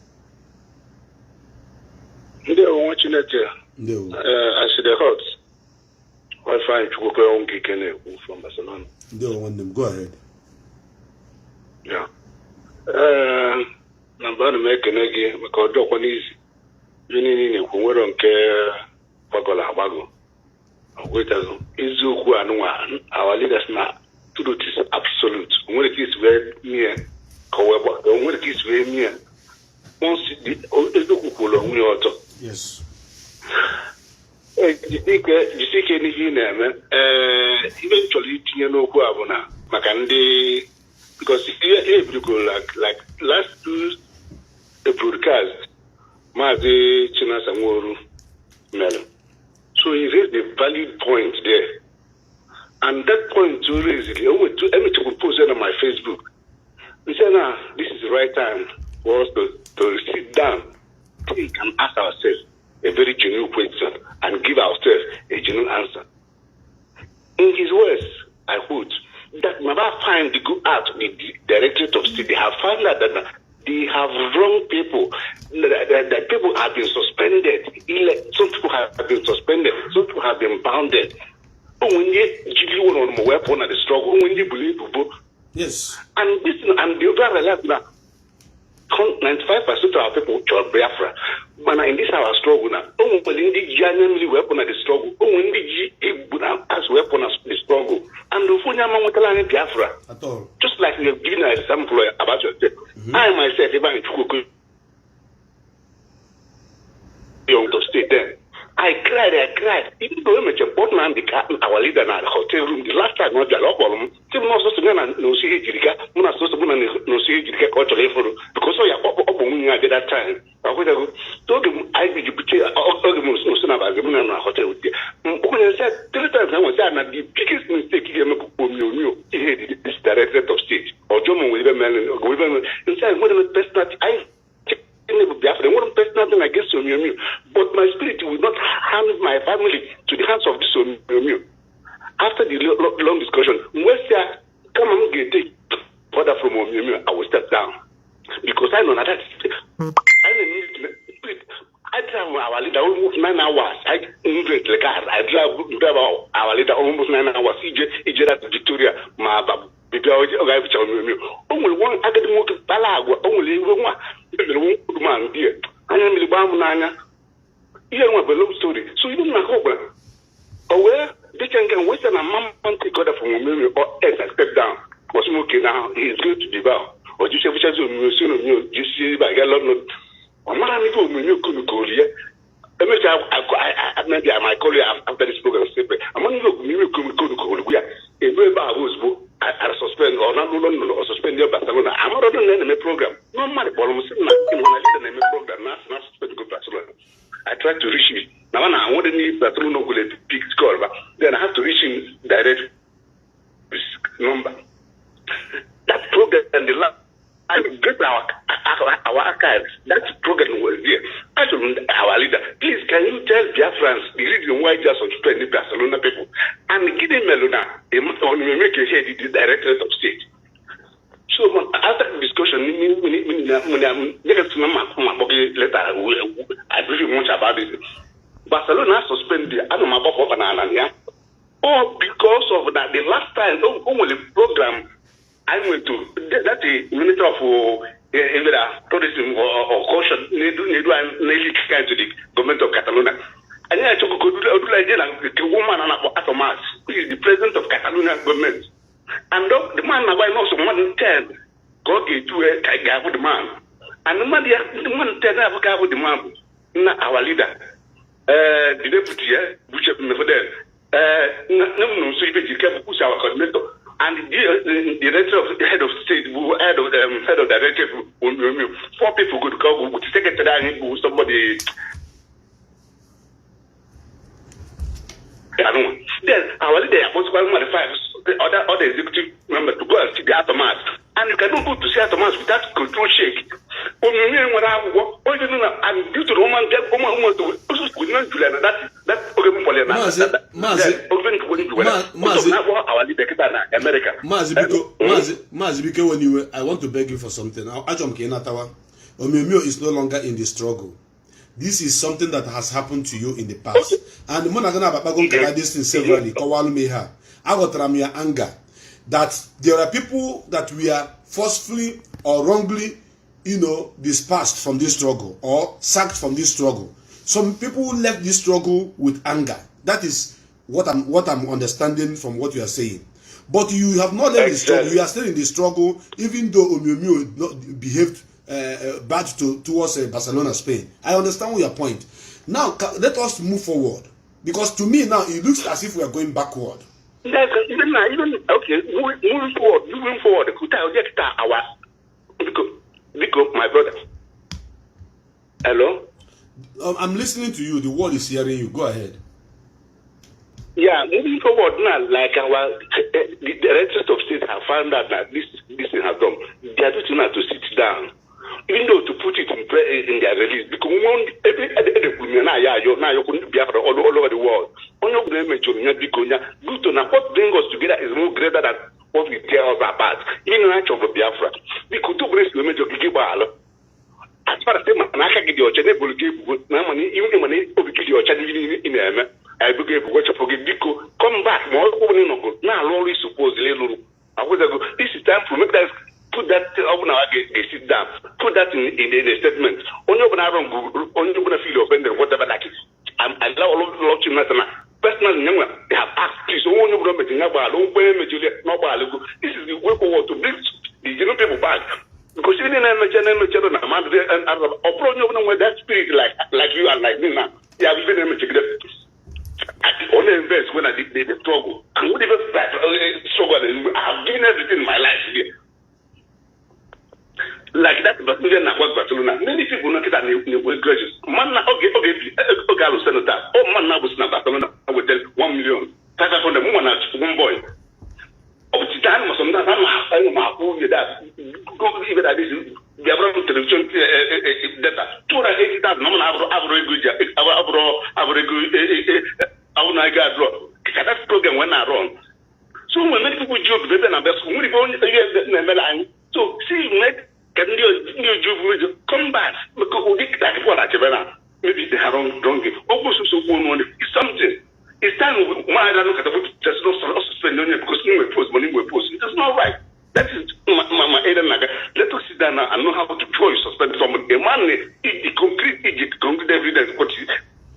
They are watching it here. Aside Hot. I find to go on kicking from Barcelona. They don't want them. Go ahead. Yeah. Number make an egg because Docon is in Kumoron care Bagola Bago. Wait as Izuku and our leaders now to do this absolute. When it is very near, however, when it is very near, once the Izuku yes. You think anything, eventually, you know, who are Makande, because every go like last two broadcast, Mazi China Samoru Melon. So he raised a valid point there. And that point to raise it, let me to post it on my Facebook. We said, this is the right time for us to sit down, think and ask ourselves a very genuine question and give ourselves a genuine answer. In his words, I quote, that never find the good out the Directorate of State. They have found out that they have wrong people. That people have been suspended. Some people have been suspended. Some people have been bounded. When you on the weapon of the struggle, when you believe, yes. And this and the other realize that 95% of our people are Biafra. But in this our struggle now, only the genuinely weapon of the struggle, only the as weapon of the struggle. And the Funyama Biafra. At all. Just like you have given an example about yourself. I myself, if I took to stay there. I cried. Even though I'm a Nnamdi, our leader in the hotel room, the last time I was problem, no see Jirika, Muna Sosabuna, no see Jirika, because I at that time. Told him I be Organimus, no son of a woman in a hotel. When I said 3 times, I was that the biggest mistake he made this Directorate of State, or German with a man, inside one of the best that I Biafra, I won't press nothing against Omiyomi, but my spirit will not hand my family to the hands of this Omiyomi. After the long discussion, Westia, come and get further from Omiyomi, I will step down. Because I know that I drive our leader almost 9 hours. I drive our leader almost 9 hours. He to Victoria, my baby. Only one academic Palagua, only one man, dear. I am the Bamunana. You have a love story, so you don't know. Where they can wait and a mom take order from Omiyomi or else I step down. Was okay now, he is going to devour. Or you say, which has you see by a lot of Omiyomi couldn't call you. Maybe I might call you after this program. I'm on you couldn't call you. A very bad was I suspend or not suspend your Barcelona. I'm not on the program. No money problems when I lead the name program, not suspend Barcelona. I tried to reach me. Now I wouldn't need Barcelona with a big score, but then I have to reach him direct number. That program and the last I get our archives. That program was there. I told our leader, please can you tell Biafrans the reason why just suspend the Barcelona people? And give them Melona, make a head the Directorate of State. So after the discussion, I briefly much about it. Barcelona suspended the Banana. Oh, because of that, the last time, only program I went to, that the Minister of Tourism or Caution, they do kind to the government of Catalonia. And then I took a good woman who is the president of Catalonia government. And the man also more than 10 God gave to a guy with the man. And the man 10 have a guy with the man. Our leader, the deputy, which is for them. No, so you can push our coordinator. And the director of the head of state, head of director, 4 people could go with secretary and somebody. Then our leader was one of the other executive member to go and see the aftermath. And you cannot go to see aftermath without control shake. And due to Roman Mazi, when you I want to beg you for something. Omiyomi is no longer in the struggle. This is something that has happened to you in the past. And the man I this thing severally. I got anger that there are people that we are forcefully or wrongly, dispersed from this struggle or sacked from this struggle. Some people left this struggle with anger. That is what I'm understanding from what you are saying. But you have not left the struggle. You are still in the struggle, even though Omiyomi not behaved bad towards Barcelona, Spain. I understand your point. Now let us move forward, because to me now it looks as if we are going backward. Even okay, moving forward. Because my brother. Hello. I'm listening to you. The world is hearing you. Go ahead. Yeah, moving forward now, like the rest of states have found out that this thing has done. They are just not to sit down, even though to put it in their release. Because every Biafra all over the world. What brings us together is more greater than what we tell us about. Even in of Biafra, because two grace we major gigabalo. As far as the Manaka give your channel, give money, even money, your channel in I begin to watch for Biko. Come back, more now, only supposedly. This is time for me to put that over now. They sit down, put that in the statement. Only when I feel offended, whatever that is. I love all of the Lord National. Personally, they have asked, please, only government in Nabal, this is the way forward to bring the general people back. Because you didn't have a channel and approach with that spirit like you and like me now. They have been able to get I only invest when I did the struggle. I would even struggle. I have given everything in my life here. Like that, but then I work Barcelona. Many people know that they were graduates. Man, okay, senator. Oh, man, now was not Barcelona. I would tell 1 million. That's from the woman at one boy. Of the time, sometimes I'm that. Go even at this. The Biafran television data. 280,000. I'm that program when I run. So when many people joke, they then best so see, can you come back? Maybe they have wrong give. It's something. It's time my look at the just not suspend on it because you post money we post. It's not right. That is my Eden Naga. Let us sit down and know how to push suspend from a man concrete evidence what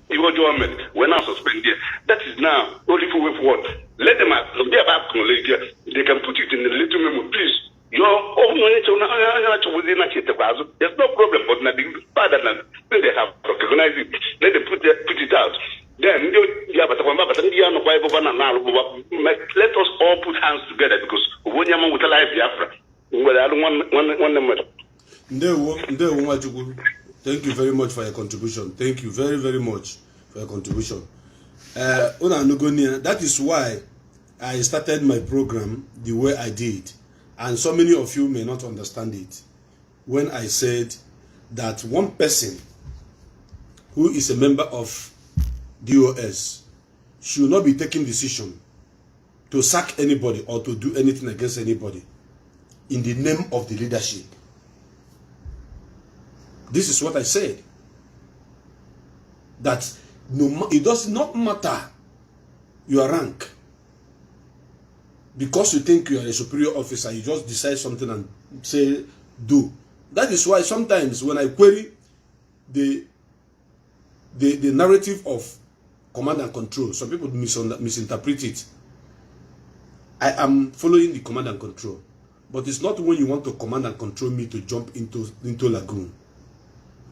your government when I suspend there. That is now only for way forward. Let them have they can put it in the little memo, please. Your own there's no problem, but nothing better than they have recognized it. Let them put it out. Then let us all put hands together because when you're with a life Biafra, I don't want Thank you very much for your contribution. Thank you very, very much for your contribution. That is why I started my program the way I did. And so many of you may not understand it. When I said that one person who is a member of DOS should not be taking decision to sack anybody or to do anything against anybody in the name of the leadership. This is what I said. That it does not matter your rank. Because you think you are a superior officer, you just decide something and say, do. That is why sometimes when I query the narrative of command and control, some people misinterpret it. I am following the command and control. But it's not when you want to command and control me to jump into lagoon.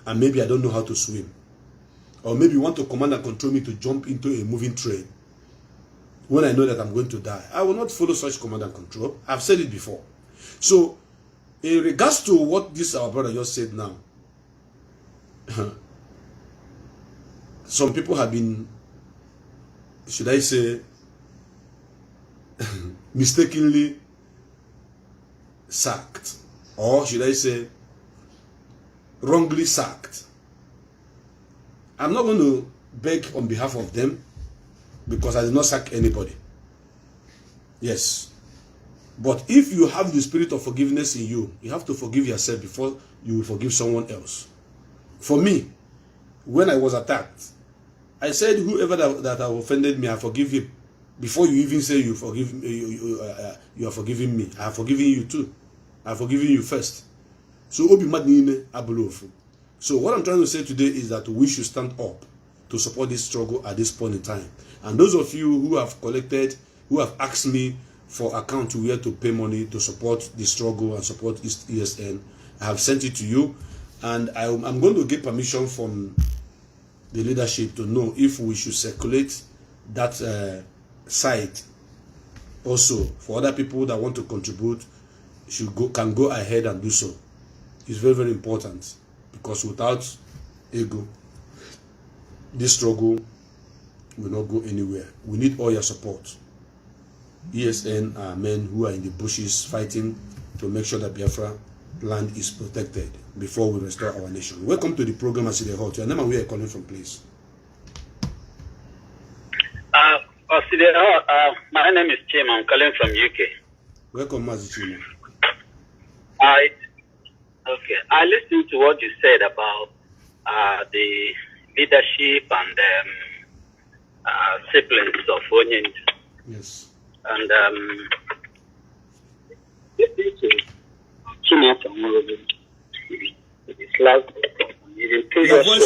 And maybe I don't know how to swim. Or maybe you want to command and control me to jump into a moving train when I know that I'm going to die. I will not follow such command and control. I've said it before. So, in regards to what this our brother just said now, some people have been, should I say, mistakenly sacked. Or should I say, wrongly sacked. I'm not going to beg on behalf of them because I did not sack anybody. Yes. But if you have the spirit of forgiveness in you, you have to forgive yourself before you will forgive someone else. For me, when I was attacked, I said, whoever that have offended me, I forgive him. Before you even say you forgive me, you are forgiving me, I have forgiven you too. I have forgiven you first. So, so what I'm trying to say today is that we should stand up to support this struggle at this point in time. And those of you who have collected, who have asked me for account to where to pay money to support the struggle and support ESN, I have sent it to you. And I'm going to get permission from the leadership to know if we should circulate that site also for other people that want to contribute can go ahead and do so. It's very, very important, because without ego, this struggle will not go anywhere. We need all your support. ESN are men who are in the bushes fighting to make sure that Biafra land is protected before we restore our nation. Welcome to the program, Aside Hot. Your name and where you are calling from, please. My name is Tim. I'm calling from UK. Welcome, Mazi Chima. I listened to what you said about the leadership and siblings of Onyen. Yes. And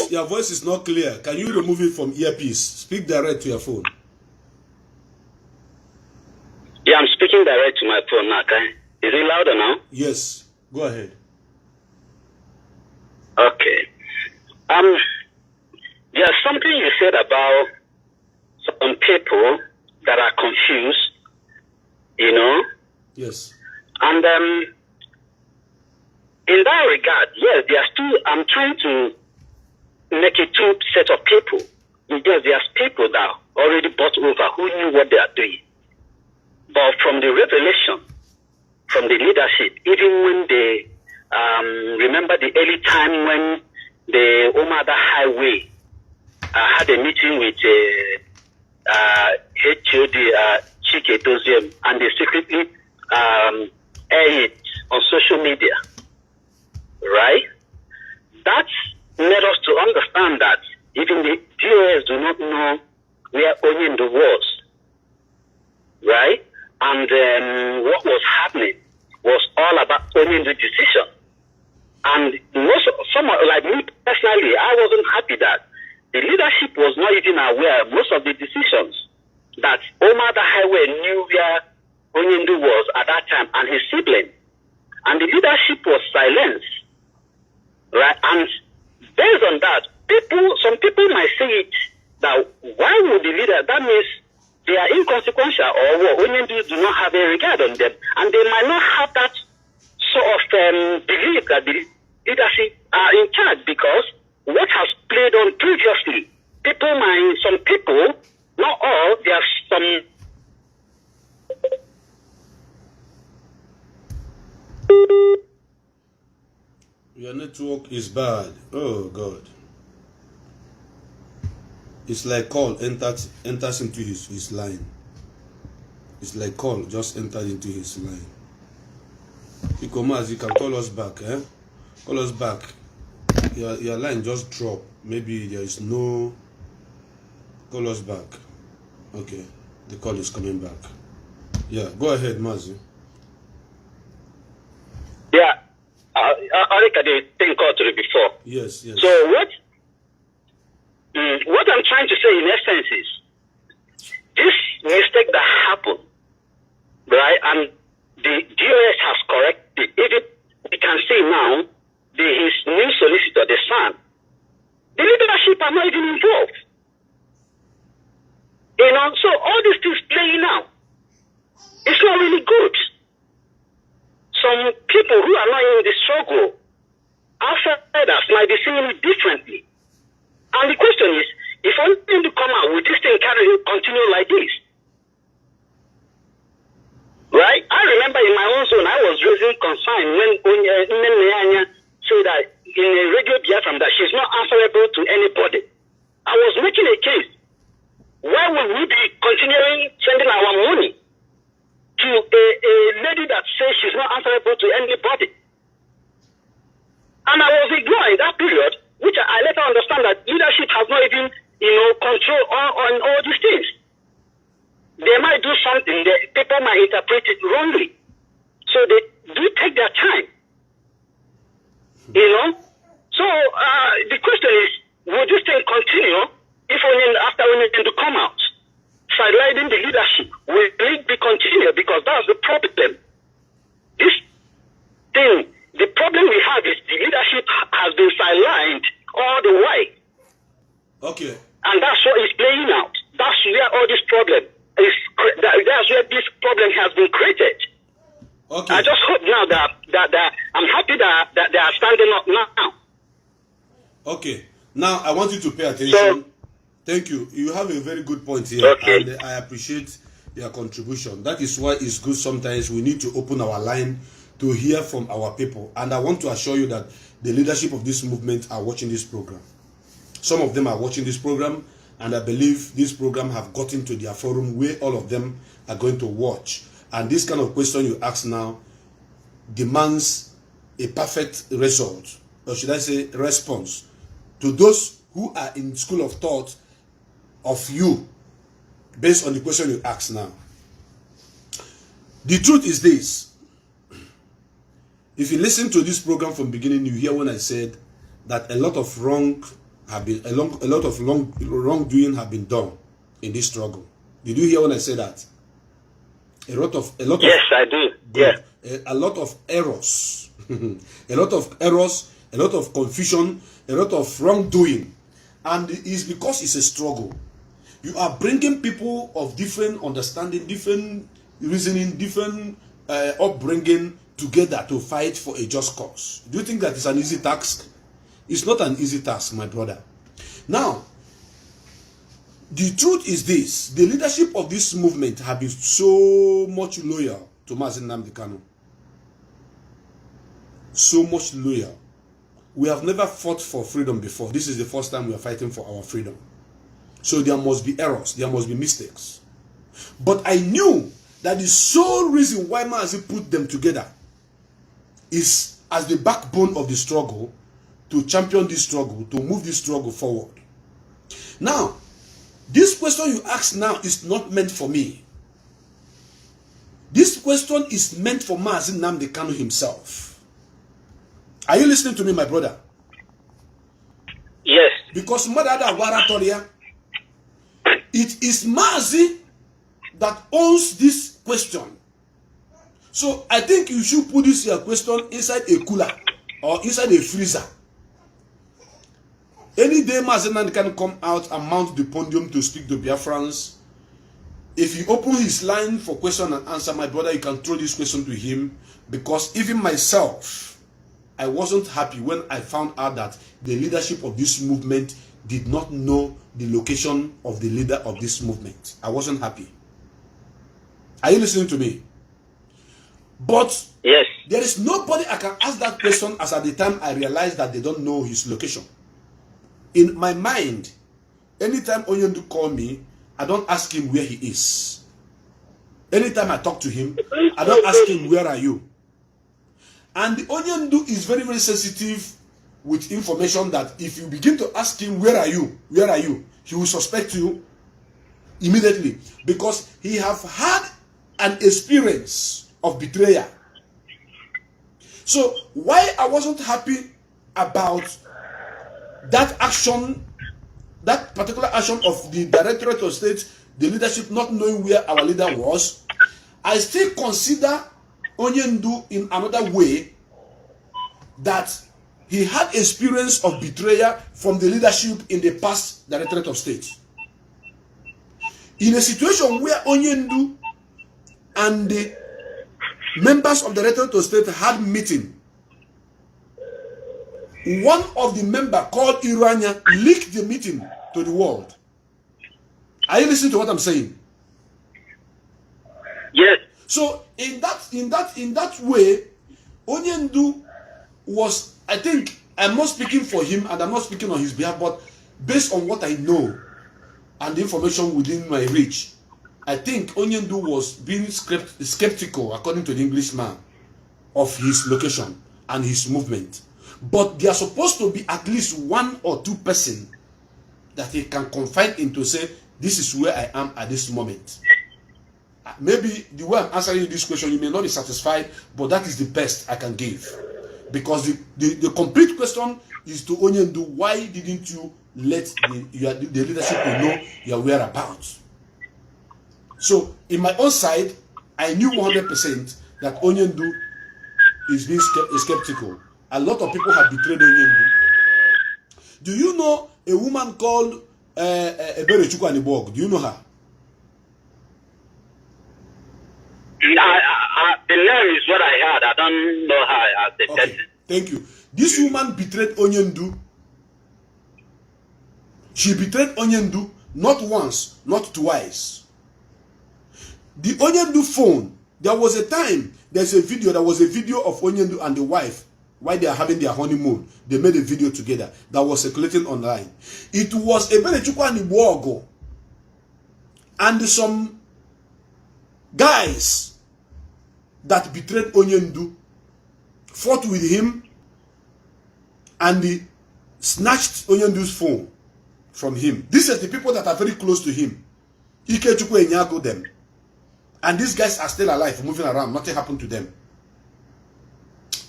your voice is not clear. Can you remove it from earpiece? Speak direct to your phone. Yeah, I'm speaking direct to my phone now. Is it louder now? Yes. Go ahead. Okay. There's something you said about some people that are confused, you know? Yes. And in that regard, yes, there are still, I'm trying to make it two set of people. Because there's people that already bought over who knew what they are doing. But from the revelation, from the leadership, even when they remember the early time when the Omada Highway had a meeting with HOD Chike Doziem, and they secretly aired it on social media, right? That made us to understand that even the DOS do not know where Onyen was, right? And what was happening was all about Onyen's decision. And like me personally, I wasn't happy that the leadership was not even aware of most of the decisions that Omar the Highway knew where Onyendu was at that time and his sibling. And the leadership was silenced, right? And based on that, some people might say it that why would the leader, that means they are inconsequential or what? Onyendu do not have a regard on them. And they might not have that sort of belief that the leadership are in charge, because what has played on previously, some people, not all, there are some. Your network is bad. Oh God. It's like call enters into his line. It's like call just entered into his line. Mazi, you can call us back, eh? Call us back. Your line just dropped. Maybe there is no. Call us back. Okay, the call is coming back. Yeah, go ahead, Mazi. Yeah, I think I did think call to it before. Yes, yes. So what I'm trying to say in essence is this mistake that happened, right? And the DOS has corrected. Even we can see now, his new solicitor, the son, the leadership are not even involved. You know, so all these things playing out, it's not really good. Some people who are not in the struggle, outsiders might be seeing it differently. And the question is, if I'm going to come out with this thing continue like this, right? I remember in my own zone, I was raising concern when Nnamdi said that in a radio Biafra that she's not answerable to anybody. I was making a case. Why would we be continuing sending our money to a lady that says she's not answerable to anybody? And I was ignoring that period, which I later understand that leadership has not even, control on all these things. They might do something that people might interpret it wrongly. So they do take their time. So the question is, will this thing continue if after Onyen to come out? Sidelining the leadership, will it be continued? Because that's the problem. This thing, the problem we have is the leadership has been sidelined all the way. Okay. And that's what is playing out. That's where all this problem is. That's where this problem has been created. Okay. I just hope now that I'm happy that they are standing up now. Okay. Now I want you to pay attention Thank you. You have a very good point here, Okay. and I appreciate your contribution. That is why it's good sometimes we need to open our line to hear from our people. And I want to assure you that the leadership of this movement are watching this program. Some of them are watching this program, and I believe this program have gotten to their forum where all of them are going to watch. And this kind of question you ask now demands a perfect result, or should I say response, to those who are in school of thought of you based on the question you ask now. The truth is this. If you listen to this program from beginning, you hear when I said that a lot of wrongdoing have been done in this struggle. Did you hear when I said that? Yes, I do. Yeah. A lot of errors. a lot of errors, a lot of confusion, a lot of wrongdoing. And it's because it's a struggle. You are bringing people of different understanding, different reasoning, different upbringing together to fight for a just cause. Do you think that is an easy task? It's not an easy task, my brother. Now, the truth is this. The leadership of this movement have been so much loyal to Mazi Nnamdi Kanu. So much loyal. We have never fought for freedom before. This is the first time we are fighting for our freedom. So there must be errors. There must be mistakes. But I knew that the sole reason why Mazi put them together is as the backbone of the struggle, to champion this struggle, to move this struggle forward. Now, this question you ask now is not meant for me. This question is meant for Mazi Nnamdi Kanu himself. Are you listening to me, my brother? Yes. Because Madada Waratoria, it is Mazi that owns this question. So I think you should put this your question inside a cooler or inside a freezer. Any day Mazi Nnamdi can come out and mount the podium to speak to Biafrans. If you open his line for question and answer, my brother, you can throw this question to him. Because even myself, I wasn't happy when I found out that the leadership of this movement did not know the location of the leader of this movement. I wasn't happy. Are you listening to me? But yes, there is nobody I can ask that question as at the time I realized that they don't know his location. In my mind, anytime Onyendu call me, I don't ask him where he is. Anytime I talk to him, I don't ask him, where are you? And the Onyendu is very, very sensitive with information that if you begin to ask him, where are you? Where are you? He will suspect you immediately, because he have had an experience of betrayal. So why I wasn't happy about that action, that particular action of the Directorate of State, the leadership not knowing where our leader was, I still consider Onyendu in another way, that he had experience of betrayal from the leadership in the past Directorate of State. In a situation where Onyendu and the members of the Directorate of State had meeting, one of the members called Irania leaked the meeting to the world. Are you listening to what I'm saying? yes. So in that way, Onyendu was, I think, I'm not speaking for him and I'm not speaking on his behalf, but based on what I know and the information within my reach, I think Onyendu was being skeptical, according to the Englishman, of his location and his movement. But there are supposed to be at least one or two persons that he can confide in to say, this is where I am at this moment. Maybe the way I'm answering this question, you may not be satisfied, but that is the best I can give. Because the complete question is to Onyendu, why didn't you let the leadership know your whereabouts? So, in my own side, I knew 100% that Onyendu is being skeptical. A lot of people have betrayed Onyendu. Do you know a woman called Ebere Chukwuanibog? Do you know her? The name is what I heard. I don't know her as a person. Thank you. This woman betrayed Onyendu. She betrayed Onyendu not once, not twice. The Onyendu phone, there was a time, there was a video of Onyendu and the wife, while they are having their honeymoon. They made a video together that was circulating online. It was a Benechukwu and Ibogo, and some guys that betrayed Onyendu fought with him, and they snatched Onyendu's phone from him. These are the people that are very close to him. Ikechukwu Enyago them. And these guys are still alive, moving around. Nothing happened to them.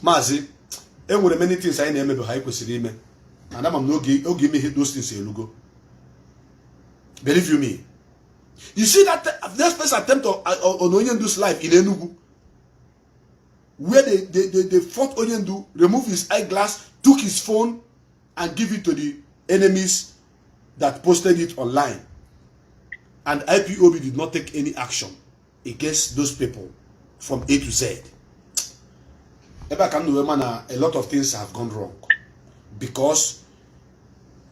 Mazi, there were many things I never do. And I'm not give me those things. Believe you me. You see that first attempt on Onyendu's life in Enugu, where they fought Onyendu, removed his eyeglass, took his phone, and give it to the enemies that posted it online. And IPOB did not take any action against those people from A to Z. A lot of things have gone wrong. Because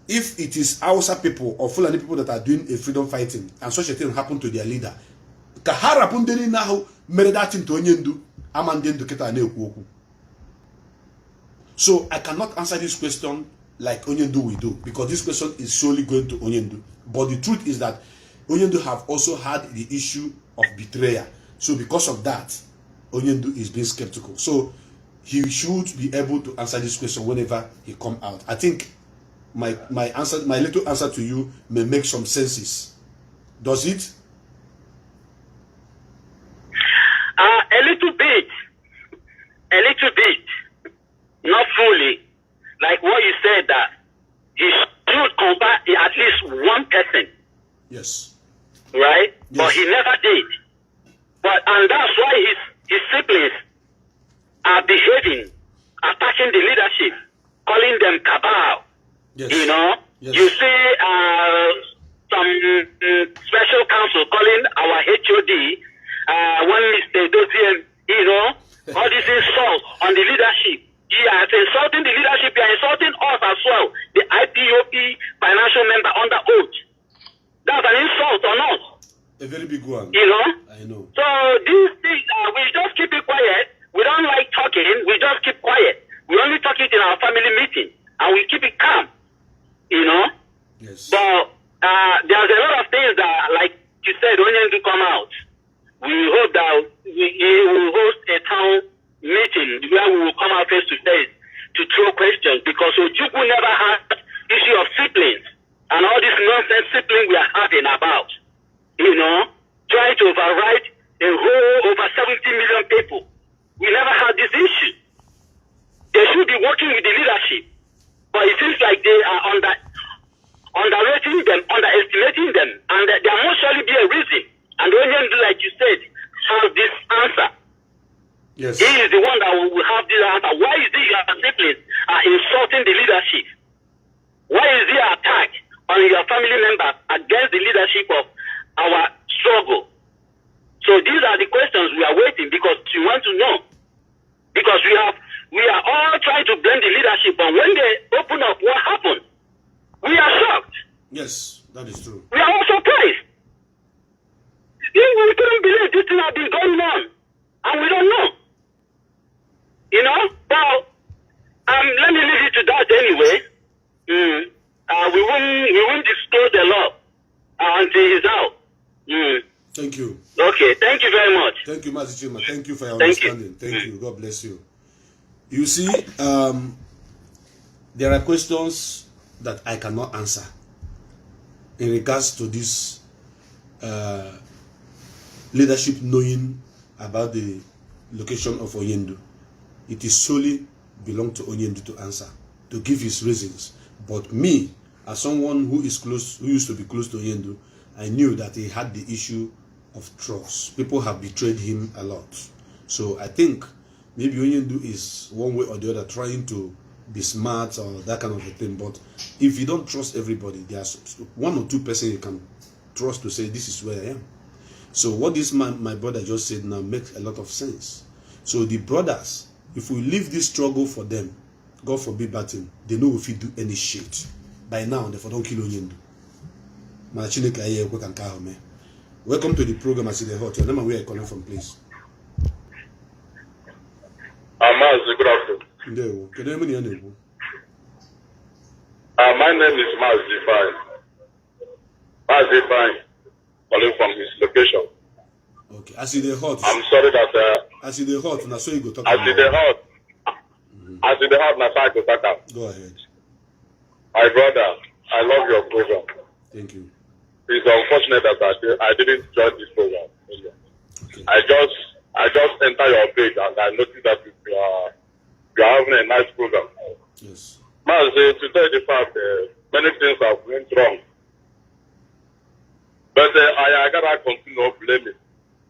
if it is Hausa people or Fulani people that are doing a freedom fighting and such a thing happened to their leader, Kahara Pundeni now made that into Onyendu, Amanden Duketa Neoku. So I cannot answer this question like Onyendu will do, because this question is solely going to Onyendu. But the truth is that Onyendu have also had the issue of betrayal. So because of that, Onyendu is being skeptical. So he should be able to answer this question whenever he come out. I think my little answer to you may make some senses. Does it? A little bit. Not fully. Like what you said, that he should combat at least one person. Yes. Right? Yes. But he never did. And that's why his siblings are behaving, attacking the leadership, calling them cabal. Yes. You know? Yes. You see some special counsel calling our HOD, one Mr. Dozien, you know, all these insults on the leadership. He is insulting the leadership, he is insulting us as well, the IPOP financial member under oath. That's an insult on us. A very big one. You know? I know. So these things, we just keep it quiet. We don't like talking. We just keep quiet. We only talk it in our family meeting. And we keep it calm. You know? Yes. But there's a lot of things that, like you said, Onyendu come out. We hope that we will host a town meeting where we will come out face to face to throw questions, because Ojukwu never had issue of siblings and all this nonsense sibling we are having about, you know, trying to override a whole over 70 million people. We never had this issue. They should be working with the leadership, but it seems like they are underrating them, underestimating them, and there must surely be a reason. And Onyendu, like you said, has this answer. Yes. He is the one that will have this answer. Why is it your siblings are insulting the leadership? Why is there attack on your family members against the leadership of our struggle? So these are the questions we are waiting, because we want to know. Because we are all trying to blame the leadership, but when they open up, what happened? We are shocked. Yes, that is true. We are all surprised. We couldn't believe this thing has been going on, and we don't know. You know? But let me leave it to that anyway. We won't disclose the law until it's out. Thank you. Okay, thank you very much. Thank you, Mazi Chima. Thank you for your understanding. Thank you. God bless you. You see, there are questions that I cannot answer in regards to this leadership knowing about the location of Onyendu. It is solely belong to Onyendu to answer, to give his reasons. But me, as someone who is close, who used to be close to Onyendu, I knew that he had the issue of trust. People have betrayed him a lot. So I think maybe Onyendu is one way or the other trying to be smart or that kind of a thing. But if you don't trust everybody, there's one or two persons you can trust to say, this is where I am. So what this man, my brother just said now makes a lot of sense. So the brothers, if we leave this struggle for them, God forbid bad thing, they know if you do any shit. By now, they don't kill Onyendu. Welcome to the program. I see the hot. Your name and where you calling from, please. Mazi, good afternoon. My name is Mazi Fine. Mazi Fine, calling from his location. Okay, I see the hot. I'm sorry that I see the hot. Now, so you go talk. I see the hot. I see the hot. Now, I go talk. Go ahead. My brother, I love your program. Thank you. It's unfortunate that I didn't join this program. Okay. I just enter your page and I noticed that you are having a nice program. Yes. Mazi, to tell you the fact, many things have went wrong. But I gotta continue blaming.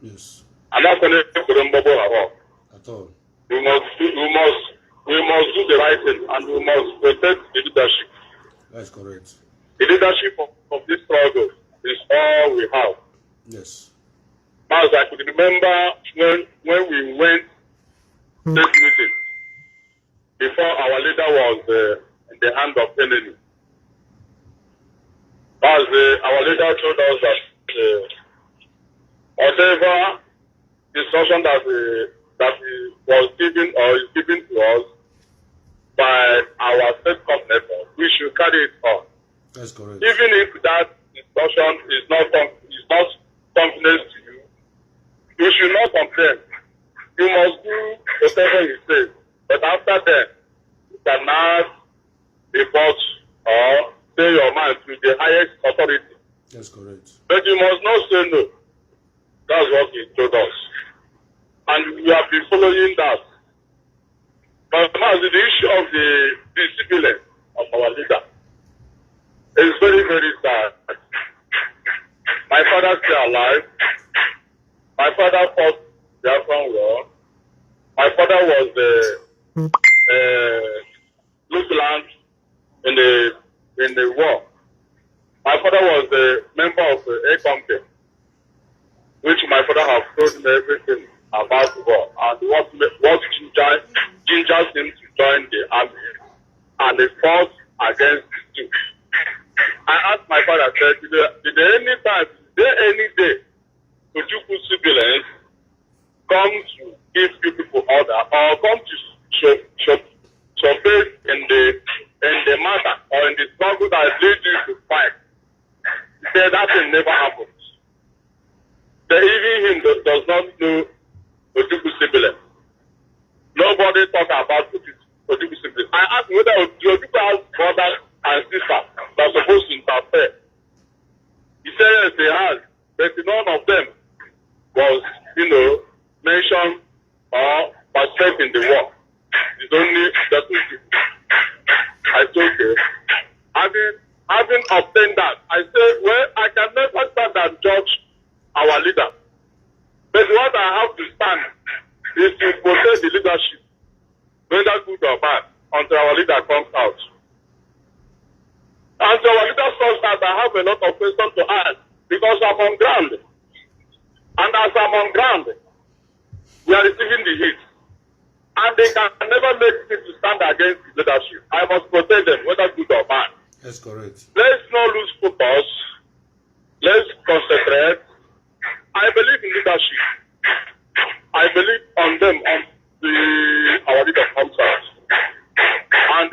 Yes. I'm not going to put them at all. At all. We must do the right thing and we must protect the leadership. That's correct. The leadership of this struggle is all we have. Yes. As I could remember when we went to this meeting, before our leader was in the hand of enemy. As our leader told us that whatever instruction that he was given or is given to us by our state government, we should carry it on. That's correct. Even if that instruction is not confidence to you, you should not complain. You must do whatever he says. But after that, you cannot report or say your mind to the highest authority. That's correct. But you must not say no. That's what he told us. And we have been following that. But now the issue of the discipline of our leader is very, very sad. My father is still alive. My father fought the Biafran war. My father was the lieutenant in the war. My father was a member of a company, which my father has told me everything about the war and what gingers him to join the army, and they fought against the two. I asked my father, I said, did any day Ojukwu civilians come to give you people order or come to show faith in the matter or in the struggle that leads you to fight? He said that thing never happens. That even him does not know Ojukwu civilians. Nobody talk about Ojukwu civilians. I asked whether Ojukwu has brothers and sisters that are supposed to interfere. He said yes, they has, but none of them was, mentioned or participated in the war. It's only the two people. I said, okay. Having obtained that, I said, well, I can never stand and judge our leader. But what I have to stand is to protect the leadership, whether good or bad, until our leader comes out. And so our leader says that I have a lot of questions to ask because I'm on ground. And as I'm on ground, we are receiving the heat. And they can never make me to stand against the leadership. I must protect them, whether good or bad. That's correct. Let's not lose focus. Let's concentrate. I believe in leadership. I believe on them, on our leader comes out. And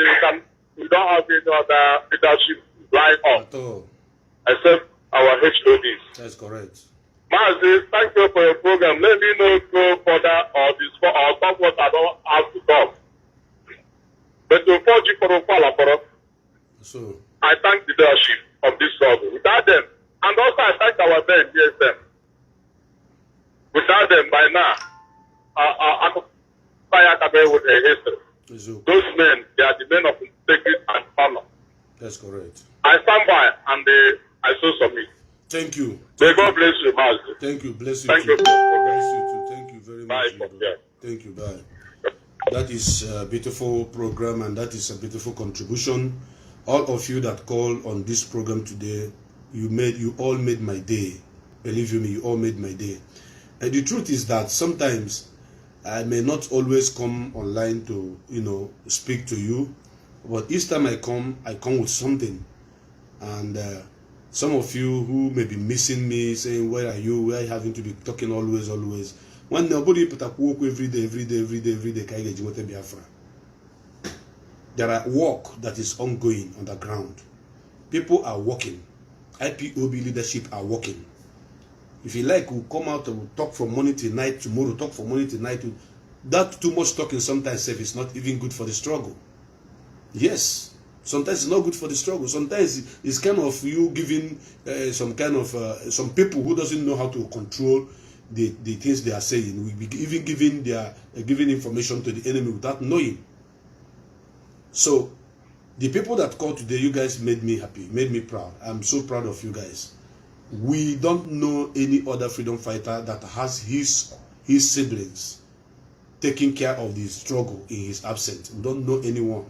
we don't have any other leadership line up except our HODs. That's correct. Mazi, thank you for your program. Let me know go further or talk what I don't have to talk. But to 4G for so I thank the leadership of this struggle. Without them, and also I thank our men, DSM. Without them, by now, I could with a history. Those men, they are the men of integrity and honor. That's correct. I stand by and I so submit. Thank you. May God bless you, Mazi. Thank you. Bless you. Thank too. you. Bless you too. Thank you very much. Bye. Thank you. Bye. That is a beautiful program and that is a beautiful contribution. All of you that called on this program today, you all made my day. Believe me, you all made my day. And the truth is that sometimes I may not always come online to, speak to you, but each time I come with something. And Some of you who may be missing me, saying, where are you? Where are you having to be talking always, always? When nobody put up work every day, Biafra. There are work that is ongoing on the ground. People are working. Ipob leadership are working. If you like, we'll come out and we'll talk from morning till night, tomorrow talk from morning till night. That too much talking sometimes is not even good for the struggle. Yes, sometimes it's not good for the struggle. Sometimes it's kind of you giving some people who doesn't know how to control the things they are saying. We be even giving information to the enemy without knowing. So the people that called today, you guys made me happy, made me proud. I'm so proud of you guys. We don't know any other freedom fighter that has his siblings taking care of the struggle in his absence. We don't know anyone.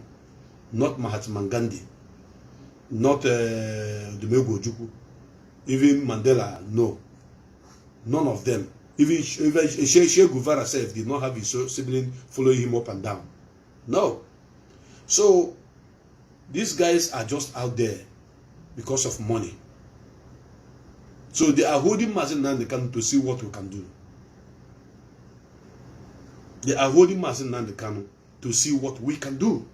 Not Mahatma Gandhi, not Dumego Ojukwu, even Mandela, no. None of them. Even Che Guevara self did not have his sibling following him up and down. No. So, these guys are just out there because of money. So they are holding Mazi Nnamdi Kanu to see what we can do. They are holding Mazi Nnamdi Kanu to see what we can do.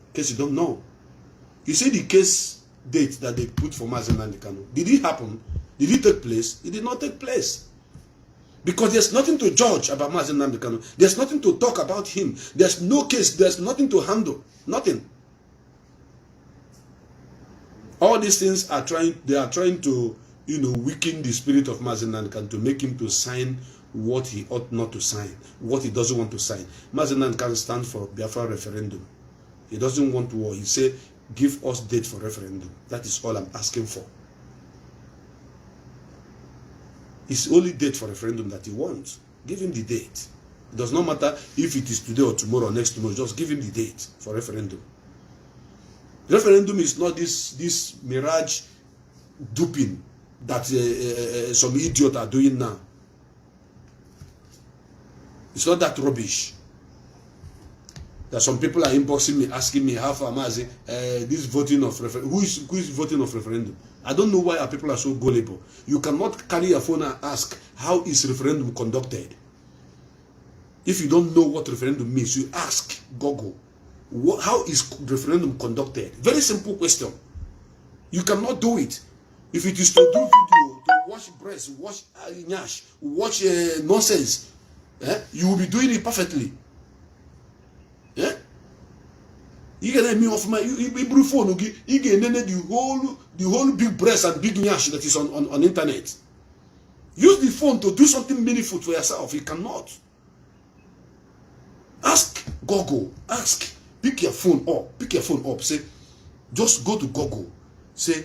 In case you don't know. You see the case date that they put for Mazi Nnamdi Kanu. Did it happen? Did it take place? It did not take place. Because there's nothing to judge about Mazi Nnamdi Kanu. There's nothing to talk about him. There's no case. There's nothing to handle. Nothing. All these things are trying to, weaken the spirit of Mazi Nnamdi Kanu, to make him to sign what he ought not to sign, what he doesn't want to sign. Mazi Nnamdi Kanu stands for Biafra referendum. He doesn't want war. He said, give us date for referendum. That is all I'm asking for. It's only date for referendum that he wants. Give him the date. It does not matter if it is today or tomorrow or next tomorrow. Just give him the date for referendum. Referendum is not this mirage duping that some idiot are doing now. It's not that rubbish. That some people are inboxing me, asking me how far Mazi, this voting of referendum. Who is voting of referendum? I don't know why our people are so gullible. You cannot carry a phone and ask, how is referendum conducted? If you don't know what referendum means, you ask Google, how is referendum conducted? Very simple question. You cannot do it. If it is to do video, to watch breast, watch nyash, watch nonsense, you will be doing it perfectly. Yeah? You can name me off my phone. You can name the whole big breast and big nyash that is on internet. Use the phone to do something meaningful for yourself. You cannot. Ask Google. Ask. Pick your phone up. Pick your phone up. Say, just go to Google. Say,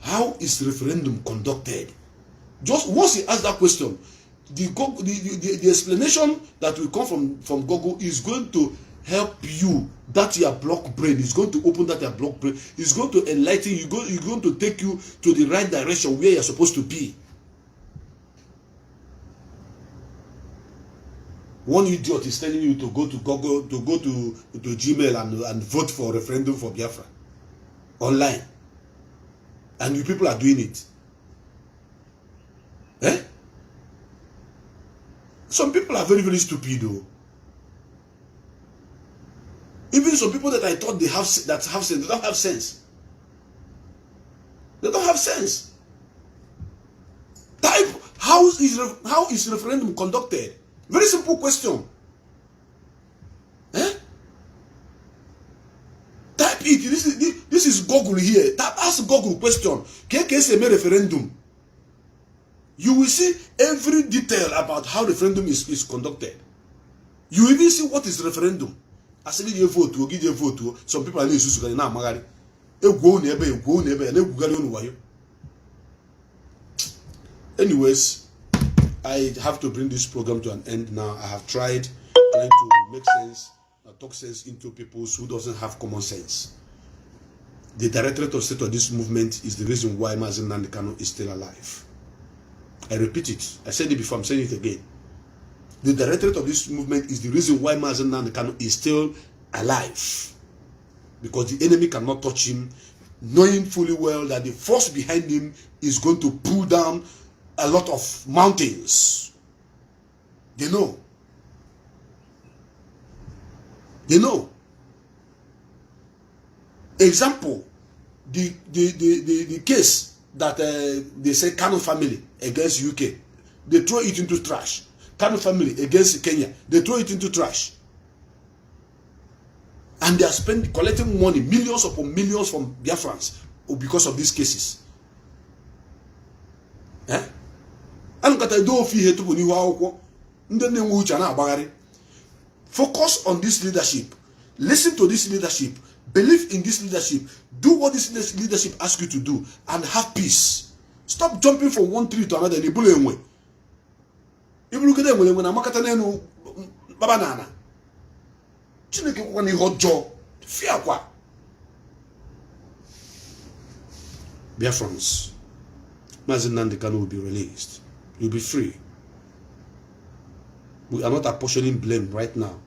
how is referendum conducted? Just once you ask that question, the explanation that will come from Google is going to help you. That your block brain is going to open that your block brain. It's going to enlighten you. It's going to take you to the right direction where you're supposed to be. One idiot is telling you to go to Google, to go to Gmail and vote for a referendum for Biafra online. And you people are doing it. Eh? Some people are very, very stupid though. Even some people that I thought they have sense, they don't have sense. They don't have sense. Type, how is referendum conducted? Very simple question. Eh? Type it. This is Google here. Ask Google question. KKSM referendum. You will see every detail about how referendum is conducted. You even see what is referendum. As you vote, you give a vote. Some people are used now. Magari. Anyways, I have to bring this program to an end now. I have trying to make sense, talk sense into people who doesn't have common sense. The directorate of state of this movement is the reason why Mazi Nnamdi Kanu is still alive. I repeat it. I said it before, I'm saying it again. The directorate of this movement is the reason why Mazi Nnamdi Kanu is still alive. Because the enemy cannot touch him knowing fully well that the force behind him is going to pull down a lot of mountains. They know. They know. Example, the case that they say Kanu family against UK, they throw it into trash. Kanu family against Kenya, they throw it into trash. And they are collecting money, millions upon millions from Biafrans because of these cases. Eh? Focus on this leadership. Listen to this leadership. Believe in this leadership. Do what this leadership asks you to do and have peace. Stop jumping from one tree to another. If you look at them when I'm banana. Biafrans, Mazi Nnamdi Kanu will be released. You'll be free. We are not apportioning blame right now,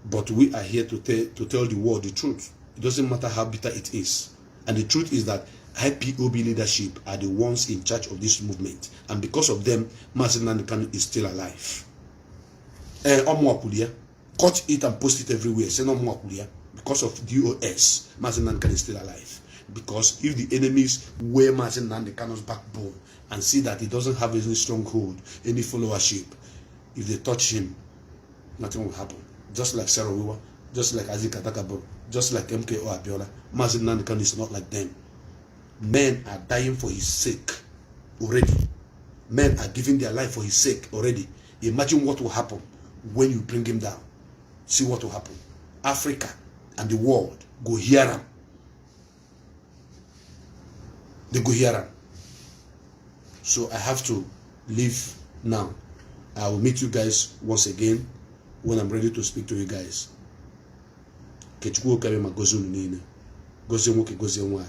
but we are here to tell the world the truth. It doesn't matter how bitter it is. And the truth is that IPOB leadership are the ones in charge of this movement. And because of them, Mazi Nnamdi Kanu is still alive. Cut it and post it everywhere. Say no more. Because of DOS, Mazi Nnamdi Kanu is still alive. Because if the enemies wear Mazi Nnamdi Kanu's backbone and see that he doesn't have any stronghold, any followership, if they touch him, nothing will happen. Just like Sarah Wiwa, just like Azik Atakabo, just like MKO Abiola, Mazi Nnamdi Kanu is not like them. Men are dying for his sake already. Men are giving their life for his sake already. Imagine what will happen when you bring him down. See what will happen. Africa and the world go hear him. They go hear him. So I have to leave now. I will meet you guys once again when I'm ready to speak to you guys. Kechukwu kame magozi unine. Gozi mwoke gozi mwai.